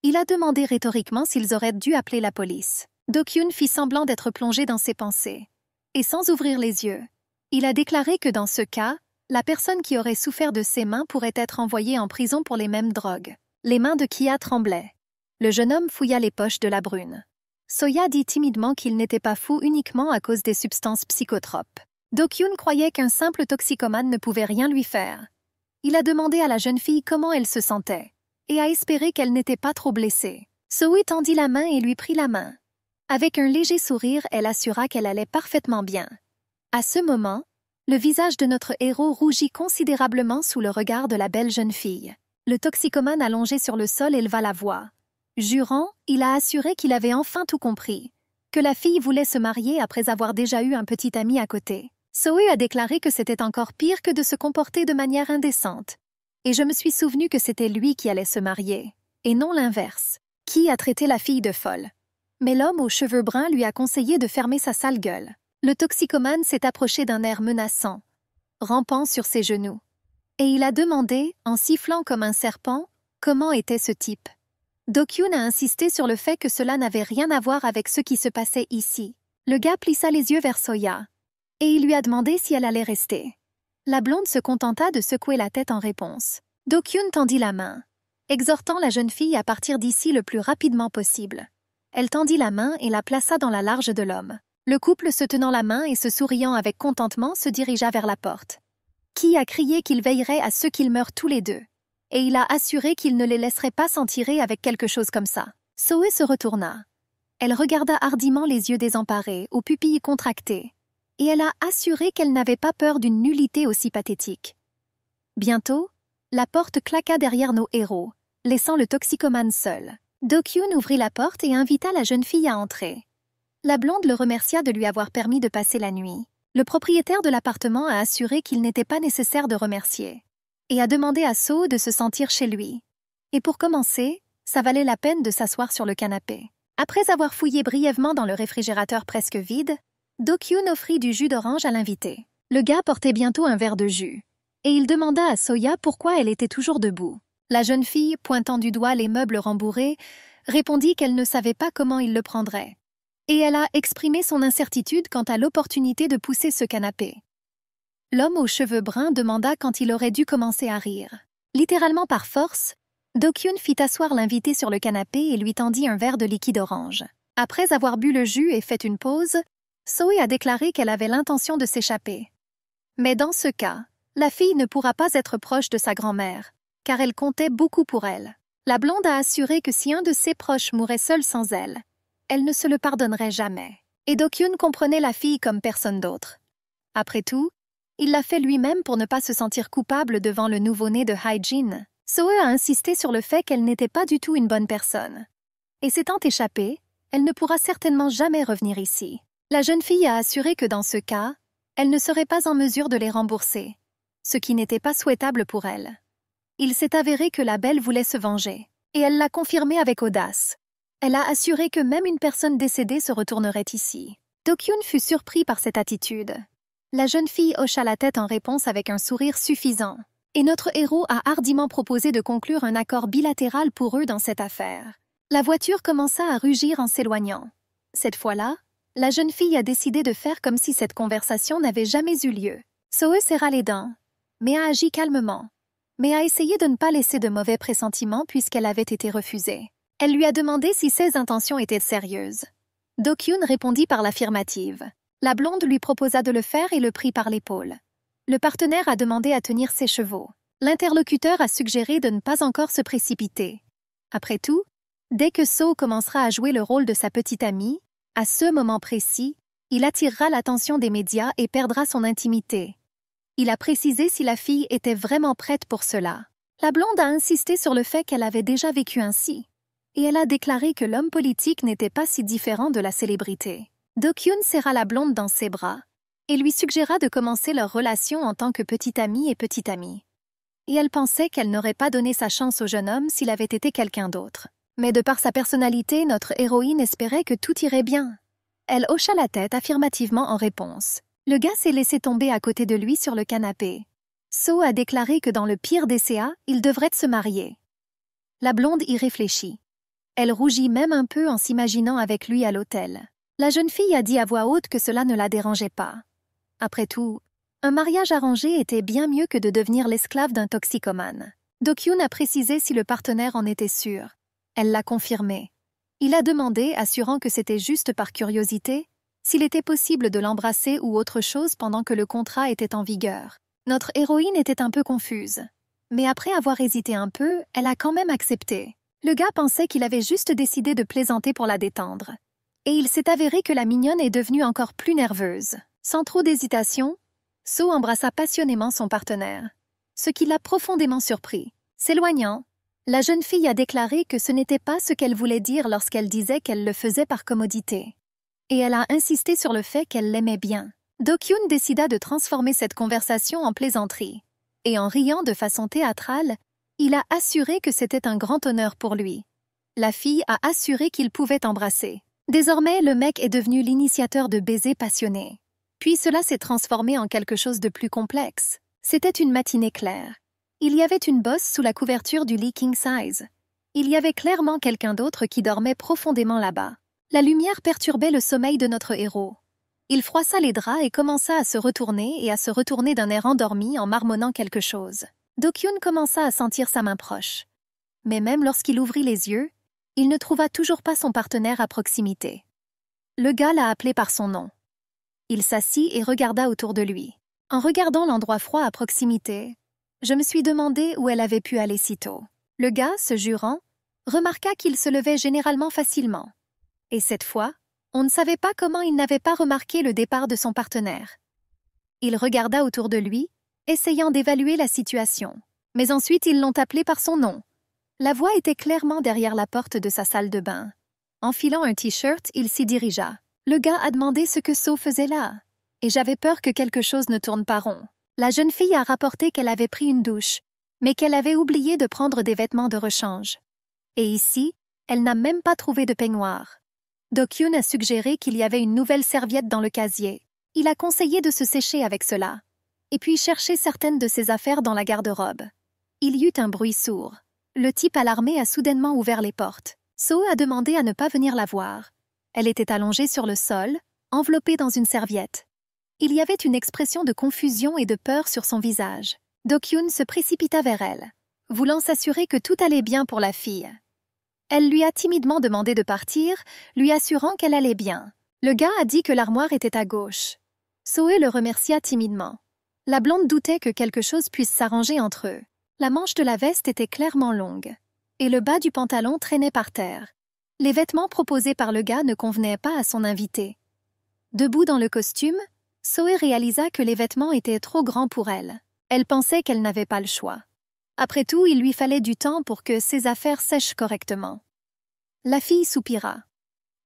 Il a demandé rhétoriquement s'ils auraient dû appeler la police. Do-kyun fit semblant d'être plongé dans ses pensées. Et sans ouvrir les yeux, il a déclaré que dans ce cas, la personne qui aurait souffert de ses mains pourrait être envoyée en prison pour les mêmes drogues. Les mains de Kia tremblaient. Le jeune homme fouilla les poches de la brune. Soya dit timidement qu'il n'était pas fou uniquement à cause des substances psychotropes. Do-kyun croyait qu'un simple toxicomane ne pouvait rien lui faire. Il a demandé à la jeune fille comment elle se sentait et a espéré qu'elle n'était pas trop blessée. Zoé tendit la main et lui prit la main. Avec un léger sourire, elle assura qu'elle allait parfaitement bien. À ce moment, le visage de notre héros rougit considérablement sous le regard de la belle jeune fille. Le toxicomane allongé sur le sol éleva la voix. Jurant, il a assuré qu'il avait enfin tout compris, que la fille voulait se marier après avoir déjà eu un petit ami à côté. Zoé a déclaré que c'était encore pire que de se comporter de manière indécente. Et je me suis souvenu que c'était lui qui allait se marier, et non l'inverse. Qui a traité la fille de folle? Mais l'homme aux cheveux bruns lui a conseillé de fermer sa sale gueule. Le toxicomane s'est approché d'un air menaçant, rampant sur ses genoux. Et il a demandé, en sifflant comme un serpent, comment était ce type. Do-kyun a insisté sur le fait que cela n'avait rien à voir avec ce qui se passait ici. Le gars plissa les yeux vers Soya, et il lui a demandé si elle allait rester. La blonde se contenta de secouer la tête en réponse. Do-kyun tendit la main, exhortant la jeune fille à partir d'ici le plus rapidement possible. Elle tendit la main et la plaça dans la large de l'homme. Le couple, se tenant la main et se souriant avec contentement, se dirigea vers la porte. Qui a crié qu'il veillerait à ce qu'ils meurent tous les deux, et il a assuré qu'il ne les laisserait pas s'en tirer avec quelque chose comme ça. Zoé se retourna. Elle regarda hardiment les yeux désemparés, aux pupilles contractées, et elle a assuré qu'elle n'avait pas peur d'une nullité aussi pathétique. Bientôt, la porte claqua derrière nos héros, laissant le toxicomane seul. Do-kyun ouvrit la porte et invita la jeune fille à entrer. La blonde le remercia de lui avoir permis de passer la nuit. Le propriétaire de l'appartement a assuré qu'il n'était pas nécessaire de remercier, et a demandé à So de se sentir chez lui. Et pour commencer, ça valait la peine de s'asseoir sur le canapé. Après avoir fouillé brièvement dans le réfrigérateur presque vide, Do-kyun offrit du jus d'orange à l'invité. Le gars portait bientôt un verre de jus, et il demanda à Soya pourquoi elle était toujours debout. La jeune fille, pointant du doigt les meubles rembourrés, répondit qu'elle ne savait pas comment il le prendrait. Et elle a exprimé son incertitude quant à l'opportunité de pousser ce canapé. L'homme aux cheveux bruns demanda quand il aurait dû commencer à rire. Littéralement par force, Do-kyun fit asseoir l'invité sur le canapé et lui tendit un verre de liquide orange. Après avoir bu le jus et fait une pause, Zoé a déclaré qu'elle avait l'intention de s'échapper. Mais dans ce cas, la fille ne pourra pas être proche de sa grand-mère, car elle comptait beaucoup pour elle. La blonde a assuré que si un de ses proches mourait seul sans elle, elle ne se le pardonnerait jamais. Et Do-kyun comprenait la fille comme personne d'autre. Après tout, il l'a fait lui-même pour ne pas se sentir coupable devant le nouveau-né de Hae-jin. Zoe a insisté sur le fait qu'elle n'était pas du tout une bonne personne. Et s'étant échappée, elle ne pourra certainement jamais revenir ici. La jeune fille a assuré que dans ce cas, elle ne serait pas en mesure de les rembourser, ce qui n'était pas souhaitable pour elle. Il s'est avéré que la belle voulait se venger, et elle l'a confirmé avec audace. Elle a assuré que même une personne décédée se retournerait ici. Do-kyun fut surpris par cette attitude. La jeune fille hocha la tête en réponse avec un sourire suffisant, et notre héros a hardiment proposé de conclure un accord bilatéral pour eux dans cette affaire. La voiture commença à rugir en s'éloignant. Cette fois-là, la jeune fille a décidé de faire comme si cette conversation n'avait jamais eu lieu. Zoe serra les dents, mais a agi calmement, mais a essayé de ne pas laisser de mauvais pressentiments puisqu'elle avait été refusée. Elle lui a demandé si ses intentions étaient sérieuses. Do-kyun répondit par l'affirmative. La blonde lui proposa de le faire et le prit par l'épaule. Le partenaire a demandé à tenir ses chevaux. L'interlocuteur a suggéré de ne pas encore se précipiter. Après tout, dès que So commencera à jouer le rôle de sa petite amie, à ce moment précis, il attirera l'attention des médias et perdra son intimité. Il a précisé si la fille était vraiment prête pour cela. La blonde a insisté sur le fait qu'elle avait déjà vécu ainsi. Et elle a déclaré que l'homme politique n'était pas si différent de la célébrité. Do-kyun serra la blonde dans ses bras et lui suggéra de commencer leur relation en tant que petite amie et petite amie. Et elle pensait qu'elle n'aurait pas donné sa chance au jeune homme s'il avait été quelqu'un d'autre. Mais de par sa personnalité, notre héroïne espérait que tout irait bien. Elle hocha la tête affirmativement en réponse. Le gars s'est laissé tomber à côté de lui sur le canapé. So a déclaré que dans le pire des cas, ils devraient se marier. La blonde y réfléchit. Elle rougit même un peu en s'imaginant avec lui à l'hôtel. La jeune fille a dit à voix haute que cela ne la dérangeait pas. Après tout, un mariage arrangé était bien mieux que de devenir l'esclave d'un toxicomane. Do-kyun a précisé si le partenaire en était sûr. Elle l'a confirmé. Il a demandé, assurant que c'était juste par curiosité, s'il était possible de l'embrasser ou autre chose pendant que le contrat était en vigueur. Notre héroïne était un peu confuse. Mais après avoir hésité un peu, elle a quand même accepté. Le gars pensait qu'il avait juste décidé de plaisanter pour la détendre. Et il s'est avéré que la mignonne est devenue encore plus nerveuse. Sans trop d'hésitation, So embrassa passionnément son partenaire, ce qui l'a profondément surpris. S'éloignant, la jeune fille a déclaré que ce n'était pas ce qu'elle voulait dire lorsqu'elle disait qu'elle le faisait par commodité. Et elle a insisté sur le fait qu'elle l'aimait bien. Do-kyun décida de transformer cette conversation en plaisanterie. Et en riant de façon théâtrale, il a assuré que c'était un grand honneur pour lui. La fille a assuré qu'il pouvait embrasser. Désormais, le mec est devenu l'initiateur de baisers passionnés. Puis cela s'est transformé en quelque chose de plus complexe. C'était une matinée claire. Il y avait une bosse sous la couverture du lit king size. Il y avait clairement quelqu'un d'autre qui dormait profondément là-bas. La lumière perturbait le sommeil de notre héros. Il froissa les draps et commença à se retourner d'un air endormi en marmonnant quelque chose. Do-kyun commença à sentir sa main proche. Mais même lorsqu'il ouvrit les yeux, il ne trouva toujours pas son partenaire à proximité. Le gars l'a appelé par son nom. Il s'assit et regarda autour de lui. En regardant l'endroit froid à proximité, je me suis demandé où elle avait pu aller si tôt. Le gars, se jurant, remarqua qu'il se levait généralement facilement. Et cette fois, on ne savait pas comment il n'avait pas remarqué le départ de son partenaire. Il regarda autour de lui, essayant d'évaluer la situation. Mais ensuite, ils l'ont appelé par son nom. La voix était clairement derrière la porte de sa salle de bain. Enfilant un t-shirt, il s'y dirigea. Le gars a demandé ce que So faisait là, et j'avais peur que quelque chose ne tourne pas rond. La jeune fille a rapporté qu'elle avait pris une douche, mais qu'elle avait oublié de prendre des vêtements de rechange. Et ici, elle n'a même pas trouvé de peignoir. Do-kyun a suggéré qu'il y avait une nouvelle serviette dans le casier. Il a conseillé de se sécher avec cela, et puis chercher certaines de ses affaires dans la garde-robe. Il y eut un bruit sourd. Le type alarmé a soudainement ouvert les portes. So a demandé à ne pas venir la voir. Elle était allongée sur le sol, enveloppée dans une serviette. Il y avait une expression de confusion et de peur sur son visage. Do-kyun se précipita vers elle, voulant s'assurer que tout allait bien pour la fille. Elle lui a timidement demandé de partir, lui assurant qu'elle allait bien. Le gars a dit que l'armoire était à gauche. Soe le remercia timidement. La blonde doutait que quelque chose puisse s'arranger entre eux. La manche de la veste était clairement longue, et le bas du pantalon traînait par terre. Les vêtements proposés par le gars ne convenaient pas à son invité. Debout dans le costume, Soe réalisa que les vêtements étaient trop grands pour elle. Elle pensait qu'elle n'avait pas le choix. Après tout, il lui fallait du temps pour que ses affaires sèchent correctement. La fille soupira.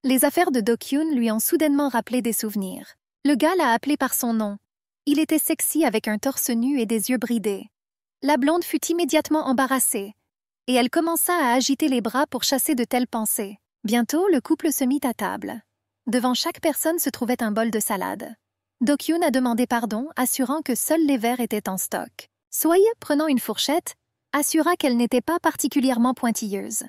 Les affaires de Do-kyun lui ont soudainement rappelé des souvenirs. Le gars l'a appelé par son nom. Il était sexy avec un torse nu et des yeux bridés. La blonde fut immédiatement embarrassée, et elle commença à agiter les bras pour chasser de telles pensées. Bientôt, le couple se mit à table. Devant chaque personne se trouvait un bol de salade. Do-kyun a demandé pardon, assurant que seuls les verres étaient en stock. Soye, prenant une fourchette, assura qu'elle n'était pas particulièrement pointilleuse.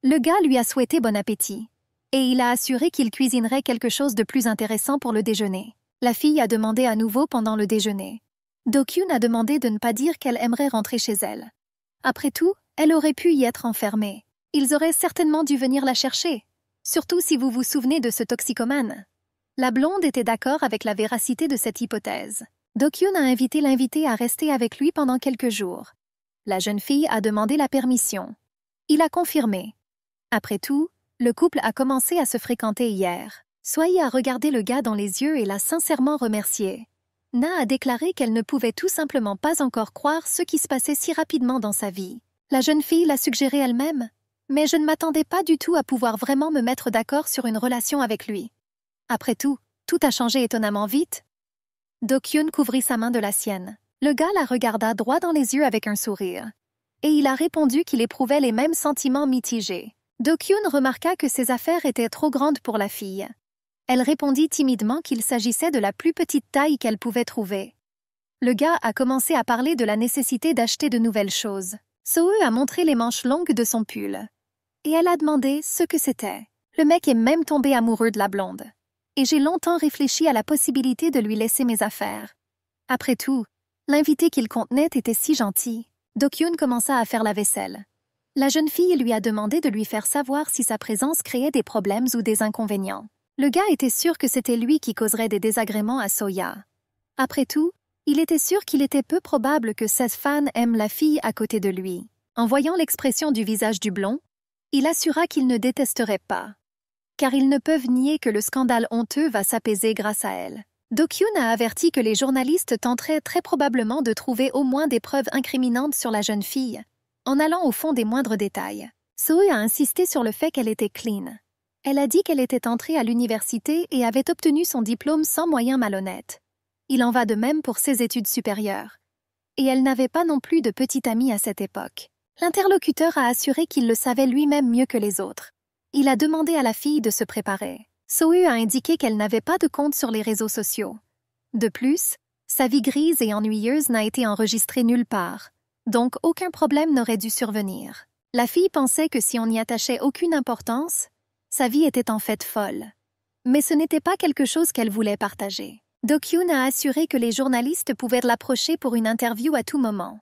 Le gars lui a souhaité bon appétit, et il a assuré qu'il cuisinerait quelque chose de plus intéressant pour le déjeuner. La fille a demandé à nouveau pendant le déjeuner. Do-kyun a demandé de ne pas dire qu'elle aimerait rentrer chez elle. Après tout, elle aurait pu y être enfermée. Ils auraient certainement dû venir la chercher. surtout si vous vous souvenez de ce toxicomane. La blonde était d'accord avec la véracité de cette hypothèse. Do-kyun a invité l'invité à rester avec lui pendant quelques jours. La jeune fille a demandé la permission. Il a confirmé. Après tout, le couple a commencé à se fréquenter hier. Sohee a regardé le gars dans les yeux et l'a sincèrement remercié. Na a déclaré qu'elle ne pouvait tout simplement pas encore croire ce qui se passait si rapidement dans sa vie. La jeune fille l'a suggéré elle-même, mais je ne m'attendais pas du tout à pouvoir vraiment me mettre d'accord sur une relation avec lui. Après tout a changé étonnamment vite. Do-kyun couvrit sa main de la sienne. Le gars la regarda droit dans les yeux avec un sourire. Et il a répondu qu'il éprouvait les mêmes sentiments mitigés. Do-kyun remarqua que ses affaires étaient trop grandes pour la fille. Elle répondit timidement qu'il s'agissait de la plus petite taille qu'elle pouvait trouver. Le gars a commencé à parler de la nécessité d'acheter de nouvelles choses. Sohee a montré les manches longues de son pull. Et elle a demandé ce que c'était. Le mec est même tombé amoureux de la blonde. Et j'ai longtemps réfléchi à la possibilité de lui laisser mes affaires. Après tout, l'invité qu'il contenait était si gentil. Do-kyun commença à faire la vaisselle. La jeune fille lui a demandé de lui faire savoir si sa présence créait des problèmes ou des inconvénients. Le gars était sûr que c'était lui qui causerait des désagréments à Soya. Après tout, il était sûr qu'il était peu probable que cette fan aime la fille à côté de lui. En voyant l'expression du visage du blond, il assura qu'il ne détesterait pas. Car ils ne peuvent nier que le scandale honteux va s'apaiser grâce à elle. Do-kyun a averti que les journalistes tenteraient très probablement de trouver au moins des preuves incriminantes sur la jeune fille, en allant au fond des moindres détails. Sohee a insisté sur le fait qu'elle était clean. Elle a dit qu'elle était entrée à l'université et avait obtenu son diplôme sans moyens malhonnêtes. Il en va de même pour ses études supérieures. Et elle n'avait pas non plus de petite amie à cette époque. L'interlocuteur a assuré qu'il le savait lui-même mieux que les autres. Il a demandé à la fille de se préparer. Sohee a indiqué qu'elle n'avait pas de compte sur les réseaux sociaux. De plus, sa vie grise et ennuyeuse n'a été enregistrée nulle part, donc aucun problème n'aurait dû survenir. La fille pensait que si on n'y attachait aucune importance, sa vie était en fait folle. Mais ce n'était pas quelque chose qu'elle voulait partager. Do-kyun a assuré que les journalistes pouvaient l'approcher pour une interview à tout moment.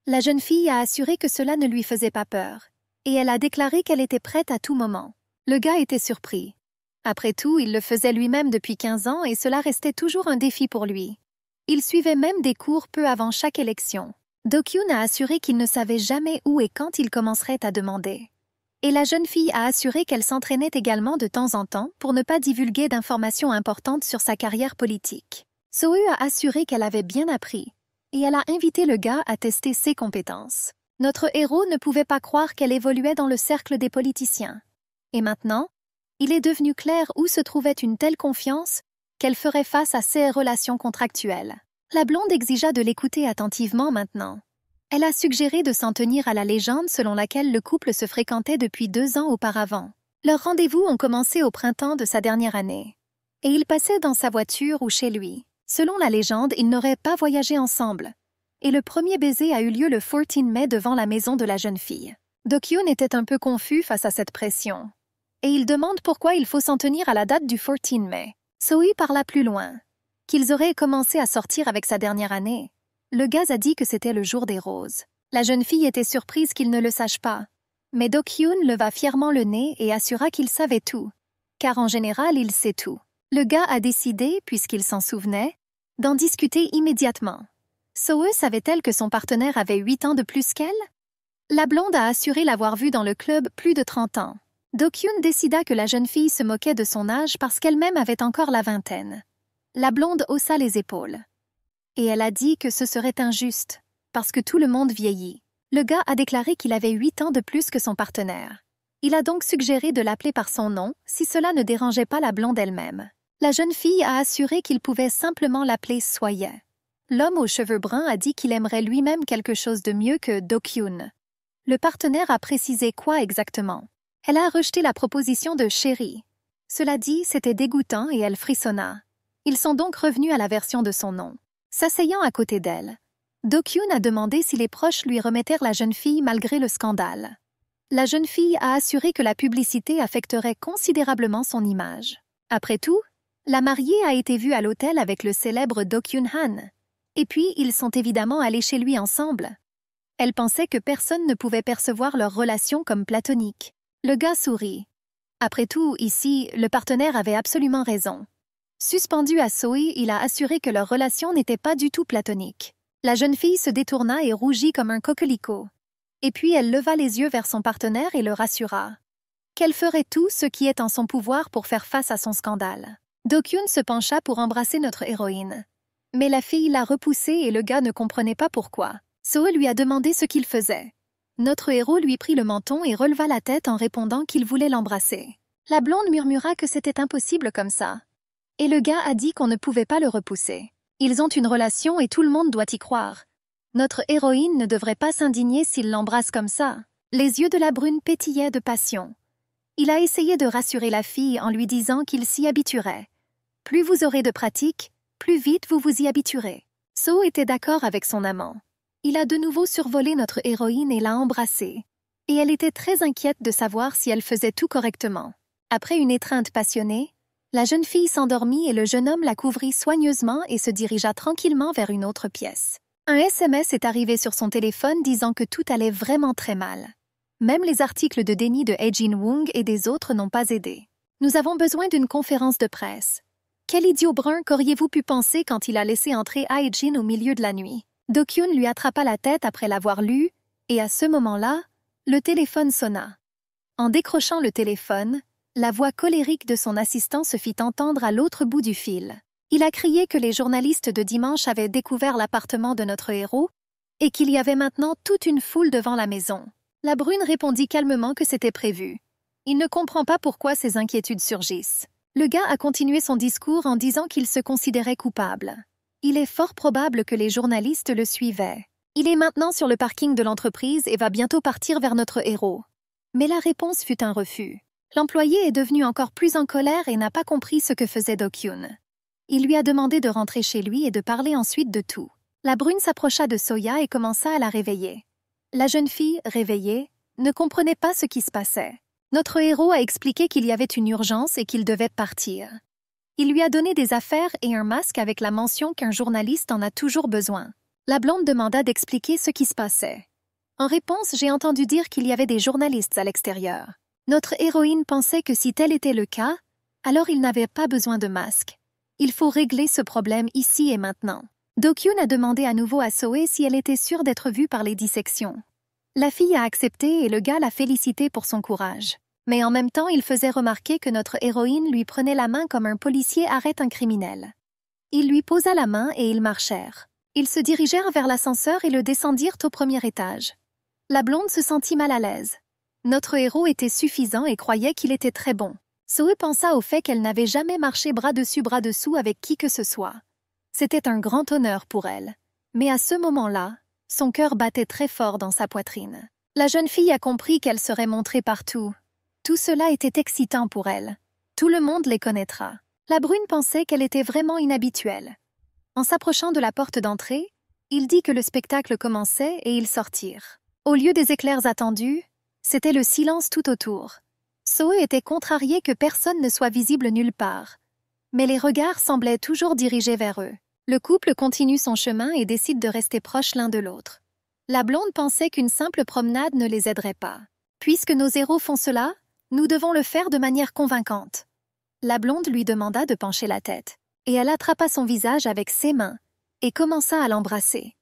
La jeune fille a assuré que cela ne lui faisait pas peur, et elle a déclaré qu'elle était prête à tout moment. Le gars était surpris. Après tout, il le faisait lui-même depuis 15 ans et cela restait toujours un défi pour lui. Il suivait même des cours peu avant chaque élection. Do-kyun a assuré qu'il ne savait jamais où et quand il commencerait à demander. Et la jeune fille a assuré qu'elle s'entraînait également de temps en temps pour ne pas divulguer d'informations importantes sur sa carrière politique. Sohee a assuré qu'elle avait bien appris, et elle a invité le gars à tester ses compétences. Notre héros ne pouvait pas croire qu'elle évoluait dans le cercle des politiciens. Et maintenant, il est devenu clair où se trouvait une telle confiance qu'elle ferait face à ses relations contractuelles. La blonde exigea de l'écouter attentivement maintenant. Elle a suggéré de s'en tenir à la légende selon laquelle le couple se fréquentait depuis 2 ans auparavant. Leurs rendez-vous ont commencé au printemps de sa dernière année. Et ils passaient dans sa voiture ou chez lui. Selon la légende, ils n'auraient pas voyagé ensemble. Et le premier baiser a eu lieu le 14 mai devant la maison de la jeune fille. Do-kyun était un peu confus face à cette pression. Et il demande pourquoi il faut s'en tenir à la date du 14 mai. Sohee parla plus loin. Qu'ils auraient commencé à sortir avec sa dernière année. Le gars a dit que c'était le jour des roses. La jeune fille était surprise qu'il ne le sache pas. Mais Do-kyun leva fièrement le nez et assura qu'il savait tout. Car en général, il sait tout. Le gars a décidé, puisqu'il s'en souvenait, d'en discuter immédiatement. Sohee savait-elle que son partenaire avait 8 ans de plus qu'elle? La blonde a assuré l'avoir vu dans le club plus de 30 ans. Do-kyun décida que la jeune fille se moquait de son âge parce qu'elle-même avait encore la vingtaine. La blonde haussa les épaules. Et elle a dit que ce serait injuste, parce que tout le monde vieillit. Le gars a déclaré qu'il avait 8 ans de plus que son partenaire. Il a donc suggéré de l'appeler par son nom, si cela ne dérangeait pas la blonde elle-même. La jeune fille a assuré qu'il pouvait simplement l'appeler Soya. L'homme aux cheveux bruns a dit qu'il aimerait lui-même quelque chose de mieux que Do-kyun. Le partenaire a précisé quoi exactement. Elle a rejeté la proposition de chérie. Cela dit, c'était dégoûtant et elle frissonna. Ils sont donc revenus à la version de son nom. S'asseyant à côté d'elle, Do-kyun a demandé si les proches lui remettèrent la jeune fille malgré le scandale. La jeune fille a assuré que la publicité affecterait considérablement son image. Après tout, la mariée a été vue à l'hôtel avec le célèbre Do-kyun-han. Et puis, ils sont évidemment allés chez lui ensemble. Elle pensait que personne ne pouvait percevoir leur relation comme platonique. Le gars sourit. Après tout, ici, le partenaire avait absolument raison. Suspendu à Soe, il a assuré que leur relation n'était pas du tout platonique. La jeune fille se détourna et rougit comme un coquelicot. Et puis elle leva les yeux vers son partenaire et le rassura qu'elle ferait tout ce qui est en son pouvoir pour faire face à son scandale. Do-kyun se pencha pour embrasser notre héroïne. Mais la fille l'a repoussé et le gars ne comprenait pas pourquoi. Soe lui a demandé ce qu'il faisait. Notre héros lui prit le menton et releva la tête en répondant qu'il voulait l'embrasser. La blonde murmura que c'était impossible comme ça. Et le gars a dit qu'on ne pouvait pas le repousser. Ils ont une relation et tout le monde doit y croire. Notre héroïne ne devrait pas s'indigner s'il l'embrasse comme ça. Les yeux de la brune pétillaient de passion. Il a essayé de rassurer la fille en lui disant qu'il s'y habituerait. Plus vous aurez de pratique, plus vite vous vous y habituerez. So était d'accord avec son amant. Il a de nouveau survolé notre héroïne et l'a embrassée. Et elle était très inquiète de savoir si elle faisait tout correctement. Après une étreinte passionnée, la jeune fille s'endormit et le jeune homme la couvrit soigneusement et se dirigea tranquillement vers une autre pièce. Un SMS est arrivé sur son téléphone disant que tout allait vraiment très mal. Même les articles de déni de Hae-jin Woong et des autres n'ont pas aidé. Nous avons besoin d'une conférence de presse. Quel idiot brun qu'auriez-vous pu penser quand il a laissé entrer Hae-jin au milieu de la nuit? Do-kyun lui attrapa la tête après l'avoir lu, et à ce moment-là, le téléphone sonna. En décrochant le téléphone, la voix colérique de son assistant se fit entendre à l'autre bout du fil. Il a crié que les journalistes de dimanche avaient découvert l'appartement de notre héros et qu'il y avait maintenant toute une foule devant la maison. La brune répondit calmement que c'était prévu. Il ne comprend pas pourquoi ces inquiétudes surgissent. Le gars a continué son discours en disant qu'il se considérait coupable. Il est fort probable que les journalistes le suivaient. Il est maintenant sur le parking de l'entreprise et va bientôt partir vers notre héros. Mais la réponse fut un refus. L'employé est devenu encore plus en colère et n'a pas compris ce que faisait Do-kyun. Il lui a demandé de rentrer chez lui et de parler ensuite de tout. La brune s'approcha de Soya et commença à la réveiller. La jeune fille, réveillée, ne comprenait pas ce qui se passait. Notre héros a expliqué qu'il y avait une urgence et qu'il devait partir. Il lui a donné des affaires et un masque avec la mention qu'un journaliste en a toujours besoin. La blonde demanda d'expliquer ce qui se passait. En réponse, j'ai entendu dire qu'il y avait des journalistes à l'extérieur. Notre héroïne pensait que si tel était le cas, alors il n'avait pas besoin de masque. Il faut régler ce problème ici et maintenant. Do-kyun a demandé à nouveau à Soe si elle était sûre d'être vue par les dissections. La fille a accepté et le gars l'a félicité pour son courage. Mais en même temps, il faisait remarquer que notre héroïne lui prenait la main comme un policier arrête un criminel. Il lui posa la main et ils marchèrent. Ils se dirigèrent vers l'ascenseur et le descendirent au premier étage. La blonde se sentit mal à l'aise. Notre héros était suffisant et croyait qu'il était très bon. Soe pensa au fait qu'elle n'avait jamais marché bras dessus bras dessous avec qui que ce soit. C'était un grand honneur pour elle. Mais à ce moment-là, son cœur battait très fort dans sa poitrine. La jeune fille a compris qu'elle serait montrée partout. Tout cela était excitant pour elle. Tout le monde les connaîtra. La brune pensait qu'elle était vraiment inhabituelle. En s'approchant de la porte d'entrée, il dit que le spectacle commençait et ils sortirent. Au lieu des éclairs attendus, c'était le silence tout autour. Soe était contrarié que personne ne soit visible nulle part. Mais les regards semblaient toujours dirigés vers eux. Le couple continue son chemin et décide de rester proches l'un de l'autre. La blonde pensait qu'une simple promenade ne les aiderait pas. Puisque nos héros font cela, nous devons le faire de manière convaincante. La blonde lui demanda de pencher la tête, et elle attrapa son visage avec ses mains et commença à l'embrasser.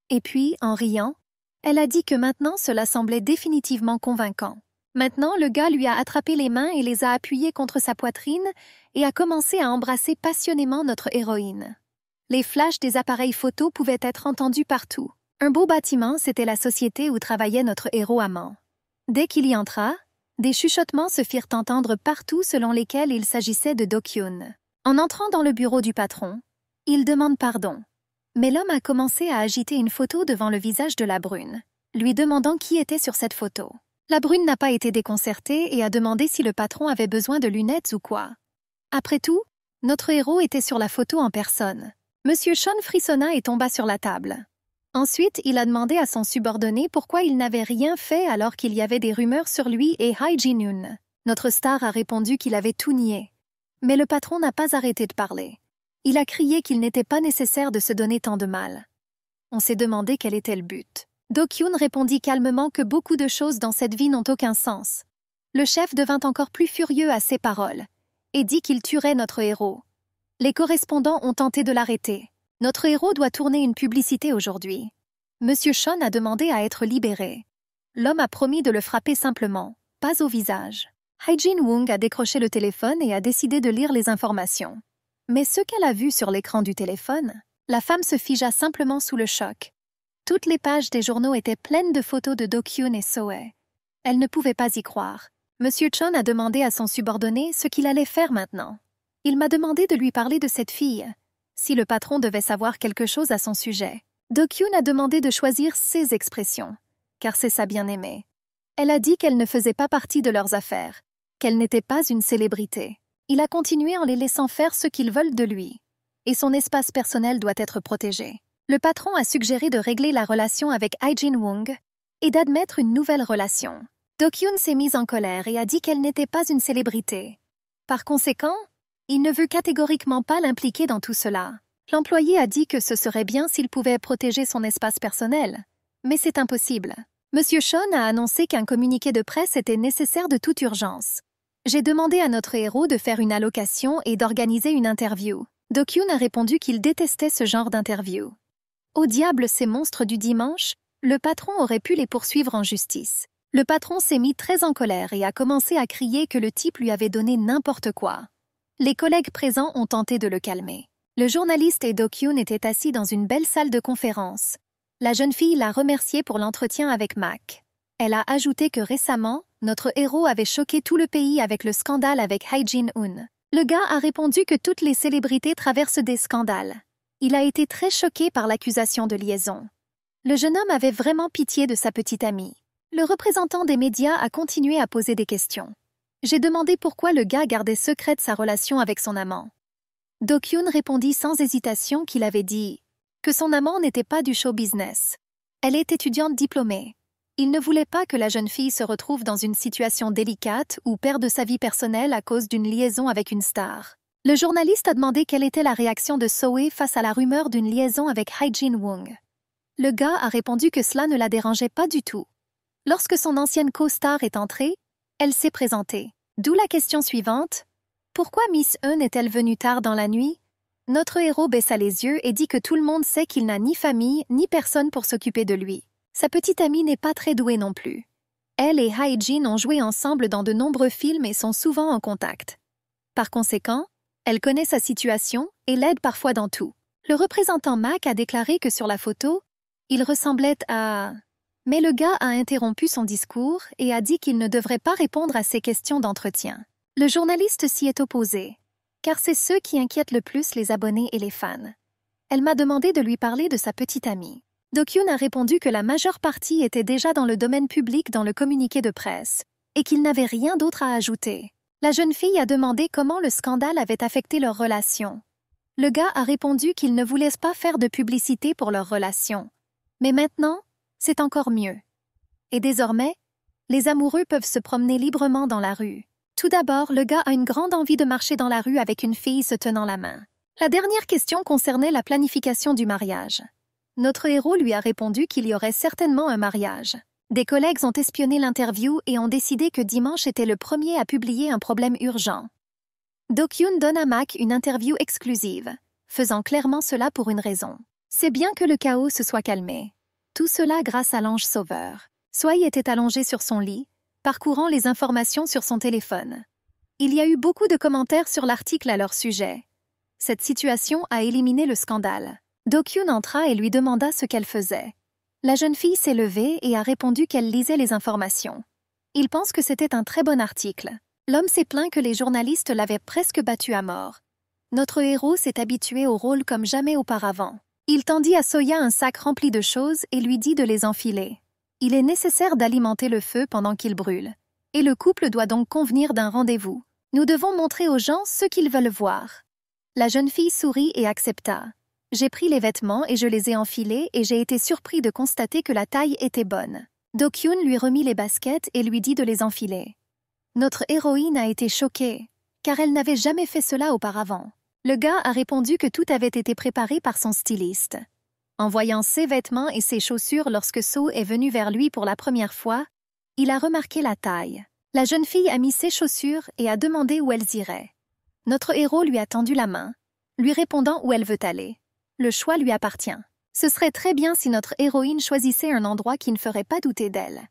Et puis, en riant, elle a dit que maintenant cela semblait définitivement convaincant. Maintenant, le gars lui a attrapé les mains et les a appuyées contre sa poitrine et a commencé à embrasser passionnément notre héroïne. Les flashs des appareils photo pouvaient être entendus partout. Un beau bâtiment, c'était la société où travaillait notre héros amant. Dès qu'il y entra, des chuchotements se firent entendre partout selon lesquels il s'agissait de Do-kyun. En entrant dans le bureau du patron, il demande pardon. Mais l'homme a commencé à agiter une photo devant le visage de la brune, lui demandant qui était sur cette photo. La brune n'a pas été déconcertée et a demandé si le patron avait besoin de lunettes ou quoi. Après tout, notre héros était sur la photo en personne. Monsieur Sean frissonna et tomba sur la table. Ensuite, il a demandé à son subordonné pourquoi il n'avait rien fait alors qu'il y avait des rumeurs sur lui et Hae-jin. Notre star a répondu qu'il avait tout nié. Mais le patron n'a pas arrêté de parler. Il a crié qu'il n'était pas nécessaire de se donner tant de mal. On s'est demandé quel était le but. Do-kyun répondit calmement que beaucoup de choses dans cette vie n'ont aucun sens. Le chef devint encore plus furieux à ces paroles et dit qu'il tuerait notre héros. Les correspondants ont tenté de l'arrêter. Notre héros doit tourner une publicité aujourd'hui. Monsieur Sean a demandé à être libéré. L'homme a promis de le frapper simplement, pas au visage. Hae-jin Woong a décroché le téléphone et a décidé de lire les informations. Mais ce qu'elle a vu sur l'écran du téléphone, la femme se figea simplement sous le choc. Toutes les pages des journaux étaient pleines de photos de Do-kyun et So-hye. Elle ne pouvait pas y croire. Monsieur Chon a demandé à son subordonné ce qu'il allait faire maintenant. Il m'a demandé de lui parler de cette fille, si le patron devait savoir quelque chose à son sujet. Do-kyun a demandé de choisir ses expressions, car c'est sa bien-aimée. Elle a dit qu'elle ne faisait pas partie de leurs affaires, qu'elle n'était pas une célébrité. Il a continué en les laissant faire ce qu'ils veulent de lui. Et son espace personnel doit être protégé. Le patron a suggéré de régler la relation avec Hae-jin Woong et d'admettre une nouvelle relation. Do-kyun s'est mise en colère et a dit qu'elle n'était pas une célébrité. Par conséquent, il ne veut catégoriquement pas l'impliquer dans tout cela. L'employé a dit que ce serait bien s'il pouvait protéger son espace personnel, mais c'est impossible. Monsieur Sean a annoncé qu'un communiqué de presse était nécessaire de toute urgence. J'ai demandé à notre héros de faire une allocation et d'organiser une interview. Do-kyun a répondu qu'il détestait ce genre d'interview. Au diable ces monstres du dimanche, le patron aurait pu les poursuivre en justice. Le patron s'est mis très en colère et a commencé à crier que le type lui avait donné n'importe quoi. Les collègues présents ont tenté de le calmer. Le journaliste et Do-kyun étaient assis dans une belle salle de conférence. La jeune fille l'a remercié pour l'entretien avec Mac. Elle a ajouté que récemment, notre héros avait choqué tout le pays avec le scandale avec Hae-jin Woong. Le gars a répondu que toutes les célébrités traversent des scandales. Il a été très choqué par l'accusation de liaison. Le jeune homme avait vraiment pitié de sa petite amie. Le représentant des médias a continué à poser des questions. J'ai demandé pourquoi le gars gardait secrète sa relation avec son amant. Do-kyun répondit sans hésitation qu'il avait dit que son amant n'était pas du show business. Elle est étudiante diplômée. Il ne voulait pas que la jeune fille se retrouve dans une situation délicate ou perde sa vie personnelle à cause d'une liaison avec une star. Le journaliste a demandé quelle était la réaction de So-hye face à la rumeur d'une liaison avec Hae-jin Woong. Le gars a répondu que cela ne la dérangeait pas du tout. Lorsque son ancienne co-star est entrée, elle s'est présentée. D'où la question suivante. Pourquoi Miss Eun est-elle venue tard dans la nuit? Notre héros baissa les yeux et dit que tout le monde sait qu'il n'a ni famille ni personne pour s'occuper de lui. Sa petite amie n'est pas très douée non plus. Elle et Hae-jin ont joué ensemble dans de nombreux films et sont souvent en contact. Par conséquent, elle connaît sa situation et l'aide parfois dans tout. Le représentant Mac a déclaré que sur la photo, il ressemblait à... Mais le gars a interrompu son discours et a dit qu'il ne devrait pas répondre à ces questions d'entretien. Le journaliste s'y est opposé, car c'est ceux qui inquiètent le plus les abonnés et les fans. Elle m'a demandé de lui parler de sa petite amie. Do-kyun a répondu que la majeure partie était déjà dans le domaine public dans le communiqué de presse et qu'il n'avait rien d'autre à ajouter. La jeune fille a demandé comment le scandale avait affecté leur relation. Le gars a répondu qu'il ne voulait pas faire de publicité pour leur relation. Mais maintenant, c'est encore mieux. Et désormais, les amoureux peuvent se promener librement dans la rue. Tout d'abord, le gars a une grande envie de marcher dans la rue avec une fille se tenant la main. La dernière question concernait la planification du mariage. Notre héros lui a répondu qu'il y aurait certainement un mariage. Des collègues ont espionné l'interview et ont décidé que dimanche était le premier à publier un problème urgent. Do-kyun donne à Mac une interview exclusive, faisant clairement cela pour une raison. C'est bien que le chaos se soit calmé. Tout cela grâce à l'ange sauveur. So-hye était allongé sur son lit, parcourant les informations sur son téléphone. Il y a eu beaucoup de commentaires sur l'article à leur sujet. Cette situation a éliminé le scandale. Do-kyun entra et lui demanda ce qu'elle faisait. La jeune fille s'est levée et a répondu qu'elle lisait les informations. Il pense que c'était un très bon article. L'homme s'est plaint que les journalistes l'avaient presque battu à mort. Notre héros s'est habitué au rôle comme jamais auparavant. Il tendit à So-hye un sac rempli de choses et lui dit de les enfiler. Il est nécessaire d'alimenter le feu pendant qu'il brûle. Et le couple doit donc convenir d'un rendez-vous. Nous devons montrer aux gens ce qu'ils veulent voir. La jeune fille sourit et accepta. J'ai pris les vêtements et je les ai enfilés et j'ai été surpris de constater que la taille était bonne. Do-kyun lui remit les baskets et lui dit de les enfiler. Notre héroïne a été choquée, car elle n'avait jamais fait cela auparavant. Le gars a répondu que tout avait été préparé par son styliste. En voyant ses vêtements et ses chaussures lorsque So est venu vers lui pour la première fois, il a remarqué la taille. La jeune fille a mis ses chaussures et a demandé où elles iraient. Notre héros lui a tendu la main, lui répondant où elle veut aller. Le choix lui appartient. Ce serait très bien si notre héroïne choisissait un endroit qui ne ferait pas douter d'elle.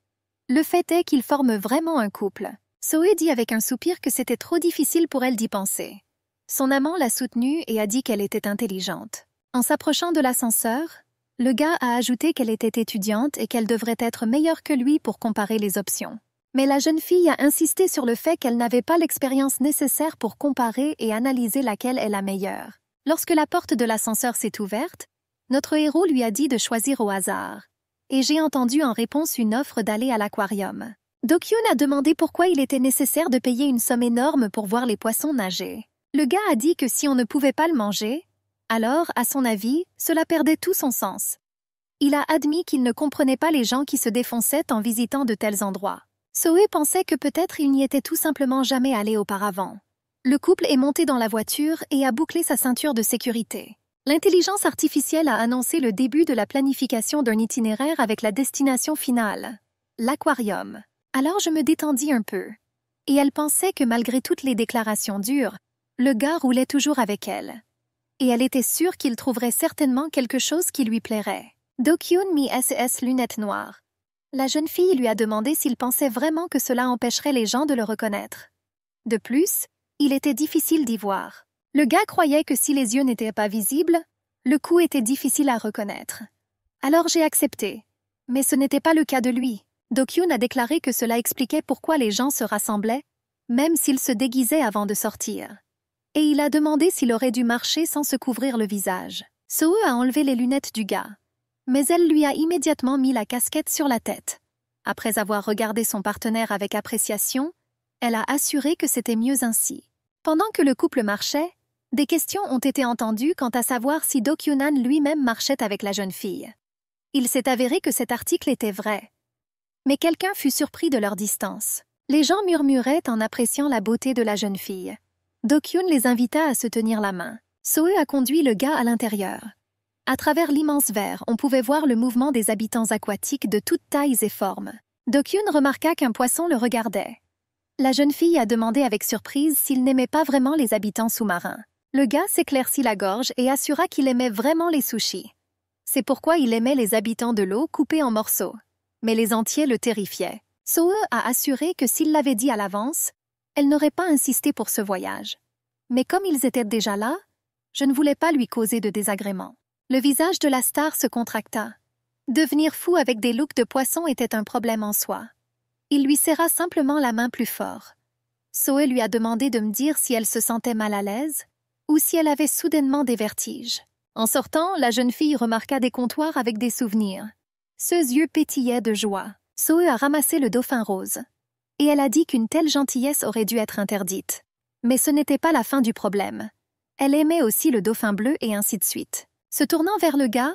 Le fait est qu'ils forment vraiment un couple. Zoé dit avec un soupir que c'était trop difficile pour elle d'y penser. Son amant l'a soutenue et a dit qu'elle était intelligente. En s'approchant de l'ascenseur, le gars a ajouté qu'elle était étudiante et qu'elle devrait être meilleure que lui pour comparer les options. Mais la jeune fille a insisté sur le fait qu'elle n'avait pas l'expérience nécessaire pour comparer et analyser laquelle est la meilleure. Lorsque la porte de l'ascenseur s'est ouverte, notre héros lui a dit de choisir au hasard. Et j'ai entendu en réponse une offre d'aller à l'aquarium. Do-kyun a demandé pourquoi il était nécessaire de payer une somme énorme pour voir les poissons nager. Le gars a dit que si on ne pouvait pas le manger, alors, à son avis, cela perdait tout son sens. Il a admis qu'il ne comprenait pas les gens qui se défonçaient en visitant de tels endroits. Zoé pensait que peut-être il n'y était tout simplement jamais allé auparavant. Le couple est monté dans la voiture et a bouclé sa ceinture de sécurité. L'intelligence artificielle a annoncé le début de la planification d'un itinéraire avec la destination finale, l'aquarium. Alors je me détendis un peu. Et elle pensait que malgré toutes les déclarations dures, le gars roulait toujours avec elle. Et elle était sûre qu'il trouverait certainement quelque chose qui lui plairait. Do-kyun mit ses lunettes noires. La jeune fille lui a demandé s'il pensait vraiment que cela empêcherait les gens de le reconnaître. De plus, il était difficile d'y voir. Le gars croyait que si les yeux n'étaient pas visibles, le cou était difficile à reconnaître. Alors j'ai accepté. Mais ce n'était pas le cas de lui. Do-kyun a déclaré que cela expliquait pourquoi les gens se rassemblaient, même s'ils se déguisaient avant de sortir. Et il a demandé s'il aurait dû marcher sans se couvrir le visage. Zoe a enlevé les lunettes du gars. Mais elle lui a immédiatement mis la casquette sur la tête. Après avoir regardé son partenaire avec appréciation, elle a assuré que c'était mieux ainsi. Pendant que le couple marchait, des questions ont été entendues quant à savoir si Do-kyunan lui-même marchait avec la jeune fille. Il s'est avéré que cet article était vrai. Mais quelqu'un fut surpris de leur distance. Les gens murmuraient en appréciant la beauté de la jeune fille. Do-kyun les invita à se tenir la main. Zoe a conduit le gars à l'intérieur. À travers l'immense verre, on pouvait voir le mouvement des habitants aquatiques de toutes tailles et formes. Do-kyun remarqua qu'un poisson le regardait. La jeune fille a demandé avec surprise s'il n'aimait pas vraiment les habitants sous-marins. Le gars s'éclaircit la gorge et assura qu'il aimait vraiment les sushis. C'est pourquoi il aimait les habitants de l'eau coupés en morceaux. Mais les entiers le terrifiaient. Zoe a assuré que s'il l'avait dit à l'avance, elle n'aurait pas insisté pour ce voyage. Mais comme ils étaient déjà là, je ne voulais pas lui causer de désagréments. Le visage de la star se contracta. Devenir fou avec des looks de poisson était un problème en soi. Il lui serra simplement la main plus fort. Zoe lui a demandé de me dire si elle se sentait mal à l'aise ou si elle avait soudainement des vertiges. En sortant, la jeune fille remarqua des comptoirs avec des souvenirs. Ses yeux pétillaient de joie. Zoe a ramassé le dauphin rose. Et elle a dit qu'une telle gentillesse aurait dû être interdite. Mais ce n'était pas la fin du problème. Elle aimait aussi le dauphin bleu et ainsi de suite. Se tournant vers le gars,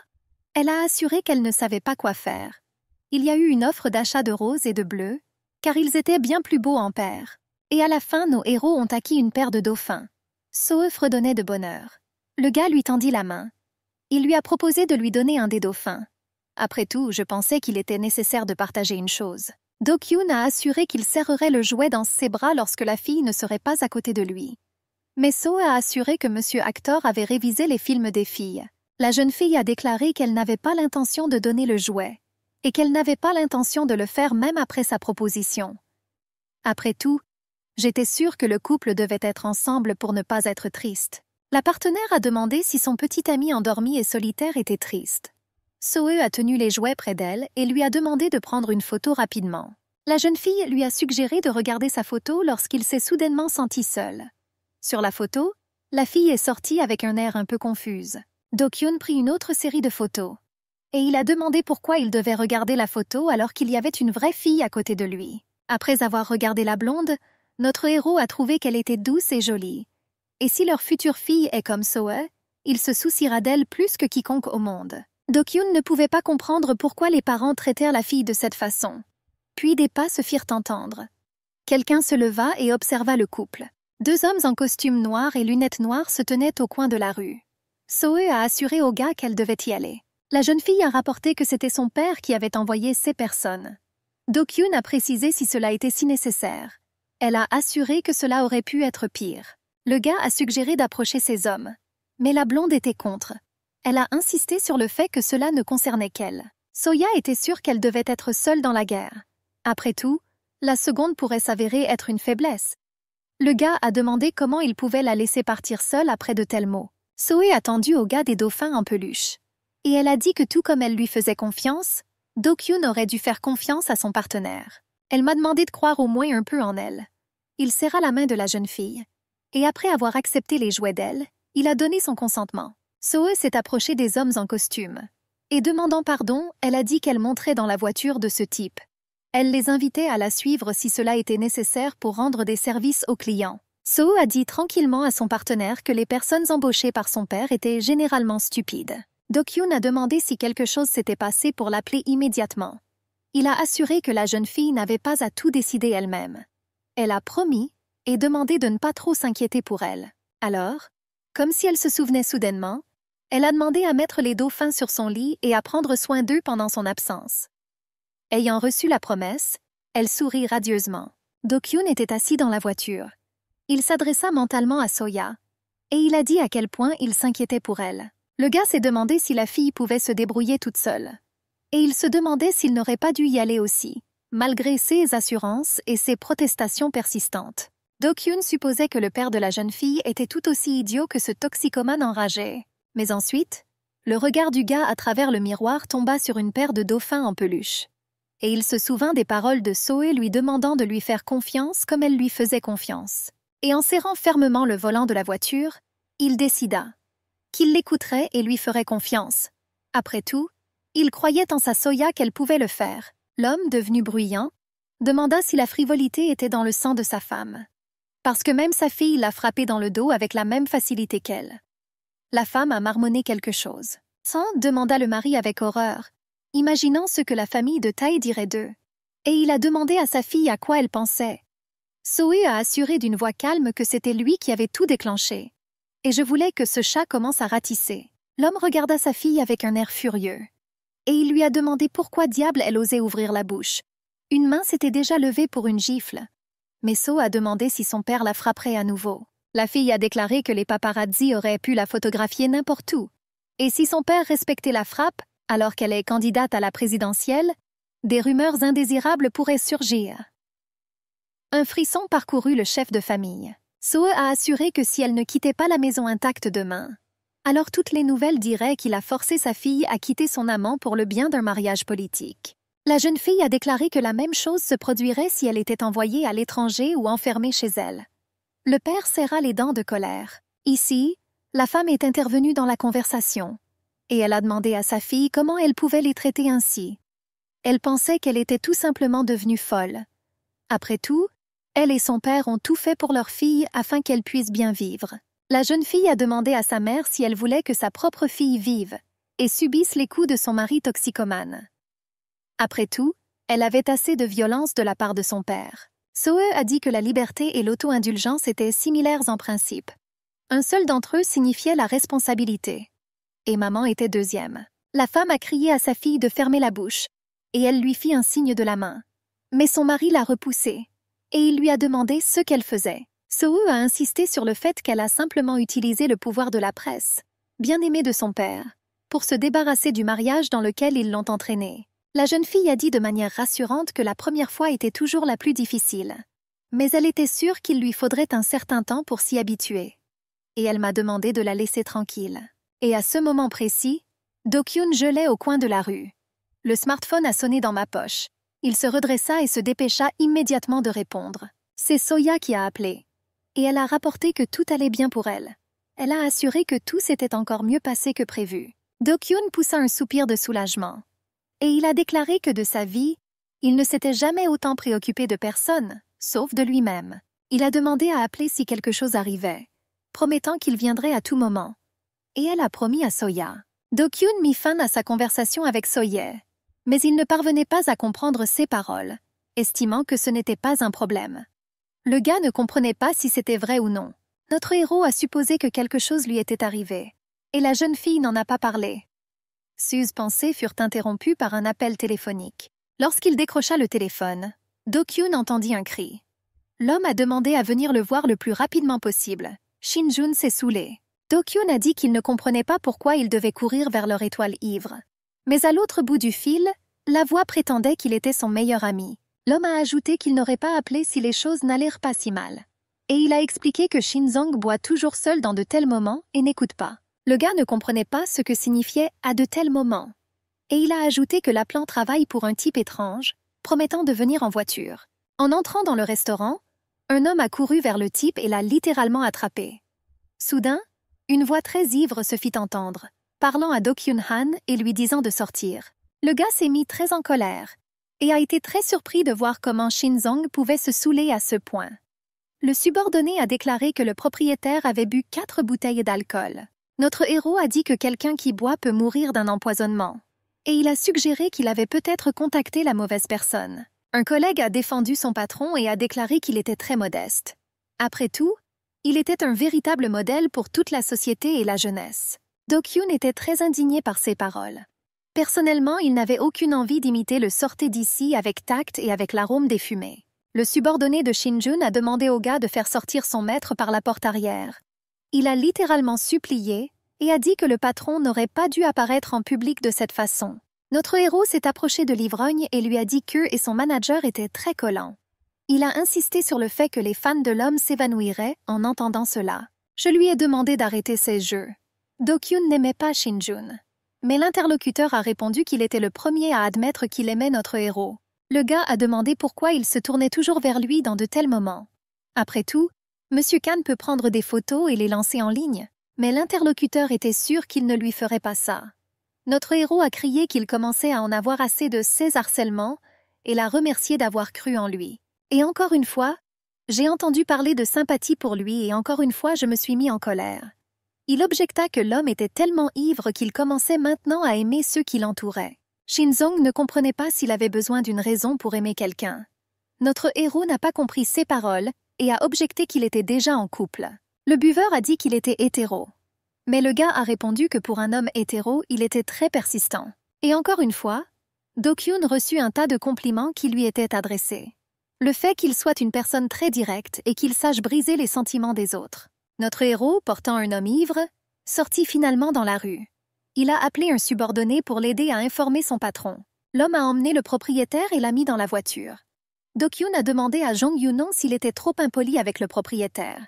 elle a assuré qu'elle ne savait pas quoi faire. Il y a eu une offre d'achat de rose et de bleu, car ils étaient bien plus beaux en paire. Et à la fin, nos héros ont acquis une paire de dauphins. Zoe fredonnait de bonheur. Le gars lui tendit la main. Il lui a proposé de lui donner un des dauphins. Après tout, je pensais qu'il était nécessaire de partager une chose. Do-kyun a assuré qu'il serrerait le jouet dans ses bras lorsque la fille ne serait pas à côté de lui. Mais Zoe a assuré que Monsieur Actor avait révisé les films des filles. La jeune fille a déclaré qu'elle n'avait pas l'intention de donner le jouet, et qu'elle n'avait pas l'intention de le faire même après sa proposition. Après tout, j'étais sûre que le couple devait être ensemble pour ne pas être triste. La partenaire a demandé si son petit ami endormi et solitaire était triste. Zoe a tenu les jouets près d'elle et lui a demandé de prendre une photo rapidement. La jeune fille lui a suggéré de regarder sa photo lorsqu'il s'est soudainement senti seul. Sur la photo, la fille est sortie avec un air un peu confuse. Do-kyun prit une autre série de photos. Et il a demandé pourquoi il devait regarder la photo alors qu'il y avait une vraie fille à côté de lui. Après avoir regardé la blonde, notre héros a trouvé qu'elle était douce et jolie. Et si leur future fille est comme Zoe, il se souciera d'elle plus que quiconque au monde. Do-kyun ne pouvait pas comprendre pourquoi les parents traitèrent la fille de cette façon. Puis des pas se firent entendre. Quelqu'un se leva et observa le couple. 2 hommes en costume noir et lunettes noires se tenaient au coin de la rue. Zoe a assuré au gars qu'elle devait y aller. La jeune fille a rapporté que c'était son père qui avait envoyé ces personnes. Do-kyun a précisé si cela était si nécessaire. Elle a assuré que cela aurait pu être pire. Le gars a suggéré d'approcher ces hommes. Mais la blonde était contre. Elle a insisté sur le fait que cela ne concernait qu'elle. Soya était sûre qu'elle devait être seule dans la guerre. Après tout, la seconde pourrait s'avérer être une faiblesse. Le gars a demandé comment il pouvait la laisser partir seule après de tels mots. Soe a tendu au gars des dauphins en peluche. Et elle a dit que tout comme elle lui faisait confiance, Do-kyun aurait dû faire confiance à son partenaire. Elle m'a demandé de croire au moins un peu en elle. Il serra la main de la jeune fille. Et après avoir accepté les jouets d'elle, il a donné son consentement. Soe s'est approchée des hommes en costume. Et demandant pardon, elle a dit qu'elle monterait dans la voiture de ce type. Elle les invitait à la suivre si cela était nécessaire pour rendre des services aux clients. Soe a dit tranquillement à son partenaire que les personnes embauchées par son père étaient généralement stupides. Do-kyun a demandé si quelque chose s'était passé pour l'appeler immédiatement. Il a assuré que la jeune fille n'avait pas à tout décider elle-même. Elle a promis et demandé de ne pas trop s'inquiéter pour elle. Alors, comme si elle se souvenait soudainement, elle a demandé à mettre les dauphins sur son lit et à prendre soin d'eux pendant son absence. Ayant reçu la promesse, elle sourit radieusement. Do-kyun était assis dans la voiture. Il s'adressa mentalement à Soya, et il a dit à quel point il s'inquiétait pour elle. Le gars s'est demandé si la fille pouvait se débrouiller toute seule. Et il se demandait s'il n'aurait pas dû y aller aussi, malgré ses assurances et ses protestations persistantes. Do-kyun supposait que le père de la jeune fille était tout aussi idiot que ce toxicomane enragé. Mais ensuite, le regard du gars à travers le miroir tomba sur une paire de dauphins en peluche. Et il se souvint des paroles de Soe lui demandant de lui faire confiance comme elle lui faisait confiance. Et en serrant fermement le volant de la voiture, il décida qu'il l'écouterait et lui ferait confiance. Après tout, il croyait en sa Soya qu'elle pouvait le faire. L'homme, devenu bruyant, demanda si la frivolité était dans le sang de sa femme. Parce que même sa fille l'a frappé dans le dos avec la même facilité qu'elle. La femme a marmonné quelque chose. Sans, demanda le mari avec horreur, imaginant ce que la famille de Tae dirait d'eux. Et il a demandé à sa fille à quoi elle pensait. Soe a assuré d'une voix calme que c'était lui qui avait tout déclenché. Et je voulais que ce chat commence à ratisser. L'homme regarda sa fille avec un air furieux. Et il lui a demandé pourquoi diable elle osait ouvrir la bouche. Une main s'était déjà levée pour une gifle. Mais So a demandé si son père la frapperait à nouveau. La fille a déclaré que les paparazzi auraient pu la photographier n'importe où. Et si son père respectait la frappe, alors qu'elle est candidate à la présidentielle, des rumeurs indésirables pourraient surgir. Un frisson parcourut le chef de famille. Soe a assuré que si elle ne quittait pas la maison intacte demain, alors toutes les nouvelles diraient qu'il a forcé sa fille à quitter son amant pour le bien d'un mariage politique. La jeune fille a déclaré que la même chose se produirait si elle était envoyée à l'étranger ou enfermée chez elle. Le père serra les dents de colère. Ici, la femme est intervenue dans la conversation, et elle a demandé à sa fille comment elle pouvait les traiter ainsi. Elle pensait qu'elle était tout simplement devenue folle. Après tout, elle et son père ont tout fait pour leur fille afin qu'elle puisse bien vivre. La jeune fille a demandé à sa mère si elle voulait que sa propre fille vive et subisse les coups de son mari toxicomane. Après tout, elle avait assez de violence de la part de son père. Soe a dit que la liberté et l'auto-indulgence étaient similaires en principe. Un seul d'entre eux signifiait la responsabilité. Et maman était deuxième. La femme a crié à sa fille de fermer la bouche, et elle lui fit un signe de la main. Mais son mari l'a repoussée, et il lui a demandé ce qu'elle faisait. Soe a insisté sur le fait qu'elle a simplement utilisé le pouvoir de la presse, bien aimée de son père, pour se débarrasser du mariage dans lequel ils l'ont entraînée. La jeune fille a dit de manière rassurante que la première fois était toujours la plus difficile. Mais elle était sûre qu'il lui faudrait un certain temps pour s'y habituer. Et elle m'a demandé de la laisser tranquille. Et à ce moment précis, Do-kyun gelait au coin de la rue. Le smartphone a sonné dans ma poche. Il se redressa et se dépêcha immédiatement de répondre. C'est Soya qui a appelé. Et elle a rapporté que tout allait bien pour elle. Elle a assuré que tout s'était encore mieux passé que prévu. Do-kyun poussa un soupir de soulagement. Et il a déclaré que de sa vie, il ne s'était jamais autant préoccupé de personne, sauf de lui-même. Il a demandé à appeler si quelque chose arrivait, promettant qu'il viendrait à tout moment. Et elle a promis à Soya. Do-kyun mit fin à sa conversation avec Soye, mais il ne parvenait pas à comprendre ses paroles, estimant que ce n'était pas un problème. Le gars ne comprenait pas si c'était vrai ou non. Notre héros a supposé que quelque chose lui était arrivé, et la jeune fille n'en a pas parlé. Ses pensées furent interrompues par un appel téléphonique. Lorsqu'il décrocha le téléphone, Do-kyun entendit un cri. L'homme a demandé à venir le voir le plus rapidement possible. Shin-jun s'est saoulé. Do-kyun a dit qu'il ne comprenait pas pourquoi il devait courir vers leur étoile ivre. Mais à l'autre bout du fil, la voix prétendait qu'il était son meilleur ami. L'homme a ajouté qu'il n'aurait pas appelé si les choses n'allèrent pas si mal. Et il a expliqué que Shin-jong boit toujours seul dans de tels moments et n'écoute pas. Le gars ne comprenait pas ce que signifiait « à de tels moments ». Et il a ajouté que l'appelant travaille pour un type étrange, promettant de venir en voiture. En entrant dans le restaurant, un homme a couru vers le type et l'a littéralement attrapé. Soudain, une voix très ivre se fit entendre, parlant à Do-kyun-han et lui disant de sortir. Le gars s'est mis très en colère et a été très surpris de voir comment Shin-jong pouvait se saouler à ce point. Le subordonné a déclaré que le propriétaire avait bu 4 bouteilles d'alcool. Notre héros a dit que quelqu'un qui boit peut mourir d'un empoisonnement. Et il a suggéré qu'il avait peut-être contacté la mauvaise personne. Un collègue a défendu son patron et a déclaré qu'il était très modeste. Après tout, il était un véritable modèle pour toute la société et la jeunesse. Do-kyun était très indigné par ces paroles. Personnellement, il n'avait aucune envie d'imiter le sortez d'ici avec tact et avec l'arôme des fumées. Le subordonné de Shin-jun a demandé au gars de faire sortir son maître par la porte arrière. Il a littéralement supplié et a dit que le patron n'aurait pas dû apparaître en public de cette façon. Notre héros s'est approché de l'ivrogne et lui a dit qu'eux et son manager étaient très collants. Il a insisté sur le fait que les fans de l'homme s'évanouiraient en entendant cela. Je lui ai demandé d'arrêter ses jeux. Do-kyun n'aimait pas Shin-jun. Mais l'interlocuteur a répondu qu'il était le premier à admettre qu'il aimait notre héros. Le gars a demandé pourquoi il se tournait toujours vers lui dans de tels moments. Après tout, M. Khan peut prendre des photos et les lancer en ligne, mais l'interlocuteur était sûr qu'il ne lui ferait pas ça. Notre héros a crié qu'il commençait à en avoir assez de ces harcèlements et l'a remercié d'avoir cru en lui. Et encore une fois, j'ai entendu parler de sympathie pour lui et encore une fois je me suis mis en colère. Il objecta que l'homme était tellement ivre qu'il commençait maintenant à aimer ceux qui l'entouraient. Shin-jong ne comprenait pas s'il avait besoin d'une raison pour aimer quelqu'un. Notre héros n'a pas compris ses paroles et a objecté qu'il était déjà en couple. Le buveur a dit qu'il était hétéro. Mais le gars a répondu que pour un homme hétéro, il était très persistant. Et encore une fois, Do-kyun reçut un tas de compliments qui lui étaient adressés. Le fait qu'il soit une personne très directe et qu'il sache briser les sentiments des autres. Notre héros, portant un homme ivre, sortit finalement dans la rue. Il a appelé un subordonné pour l'aider à informer son patron. L'homme a emmené le propriétaire et l'a mis dans la voiture. Do-kyun a demandé à Jong Yunon s'il était trop impoli avec le propriétaire.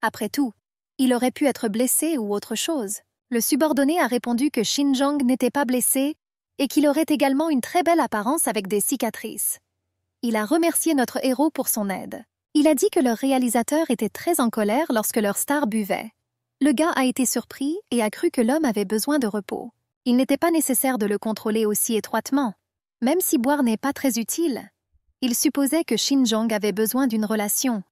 Après tout, il aurait pu être blessé ou autre chose. Le subordonné a répondu que Shin-jong n'était pas blessé et qu'il aurait également une très belle apparence avec des cicatrices. Il a remercié notre héros pour son aide. Il a dit que leur réalisateur était très en colère lorsque leur star buvait. Le gars a été surpris et a cru que l'homme avait besoin de repos. Il n'était pas nécessaire de le contrôler aussi étroitement. Même si boire n'est pas très utile, il supposait que Shin-jong avait besoin d'une relation.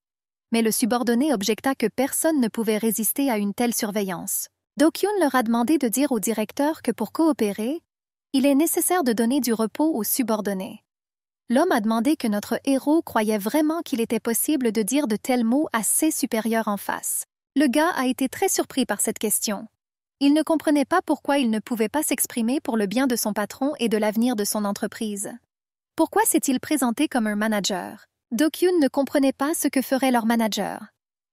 Mais le subordonné objecta que personne ne pouvait résister à une telle surveillance. Do-kyun leur a demandé de dire au directeur que pour coopérer, il est nécessaire de donner du repos aux subordonnés. L'homme a demandé que notre héros croyait vraiment qu'il était possible de dire de tels mots à ses supérieurs en face. Le gars a été très surpris par cette question. Il ne comprenait pas pourquoi il ne pouvait pas s'exprimer pour le bien de son patron et de l'avenir de son entreprise. Pourquoi s'est-il présenté comme un manager? Do-kyun ne comprenait pas ce que ferait leur manager.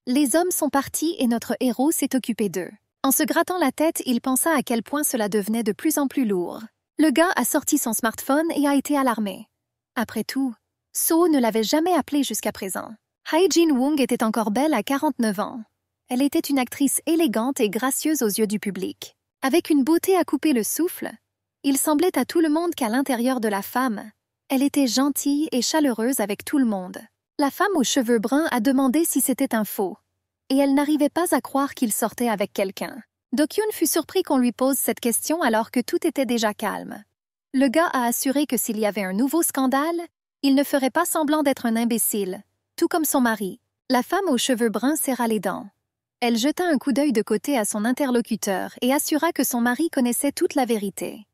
Les hommes sont partis et notre héros s'est occupé d'eux. En se grattant la tête, il pensa à quel point cela devenait de plus en plus lourd. Le gars a sorti son smartphone et a été alarmé. Après tout, So ne l'avait jamais appelé jusqu'à présent. Hae Jin-woong était encore belle à 49 ans. Elle était une actrice élégante et gracieuse aux yeux du public. Avec une beauté à couper le souffle, il semblait à tout le monde qu'à l'intérieur de la femme, elle était gentille et chaleureuse avec tout le monde. La femme aux cheveux bruns a demandé si c'était un faux, et elle n'arrivait pas à croire qu'il sortait avec quelqu'un. Do-kyun fut surpris qu'on lui pose cette question alors que tout était déjà calme. Le gars a assuré que s'il y avait un nouveau scandale, il ne ferait pas semblant d'être un imbécile, tout comme son mari. La femme aux cheveux bruns serra les dents. Elle jeta un coup d'œil de côté à son interlocuteur et assura que son mari connaissait toute la vérité.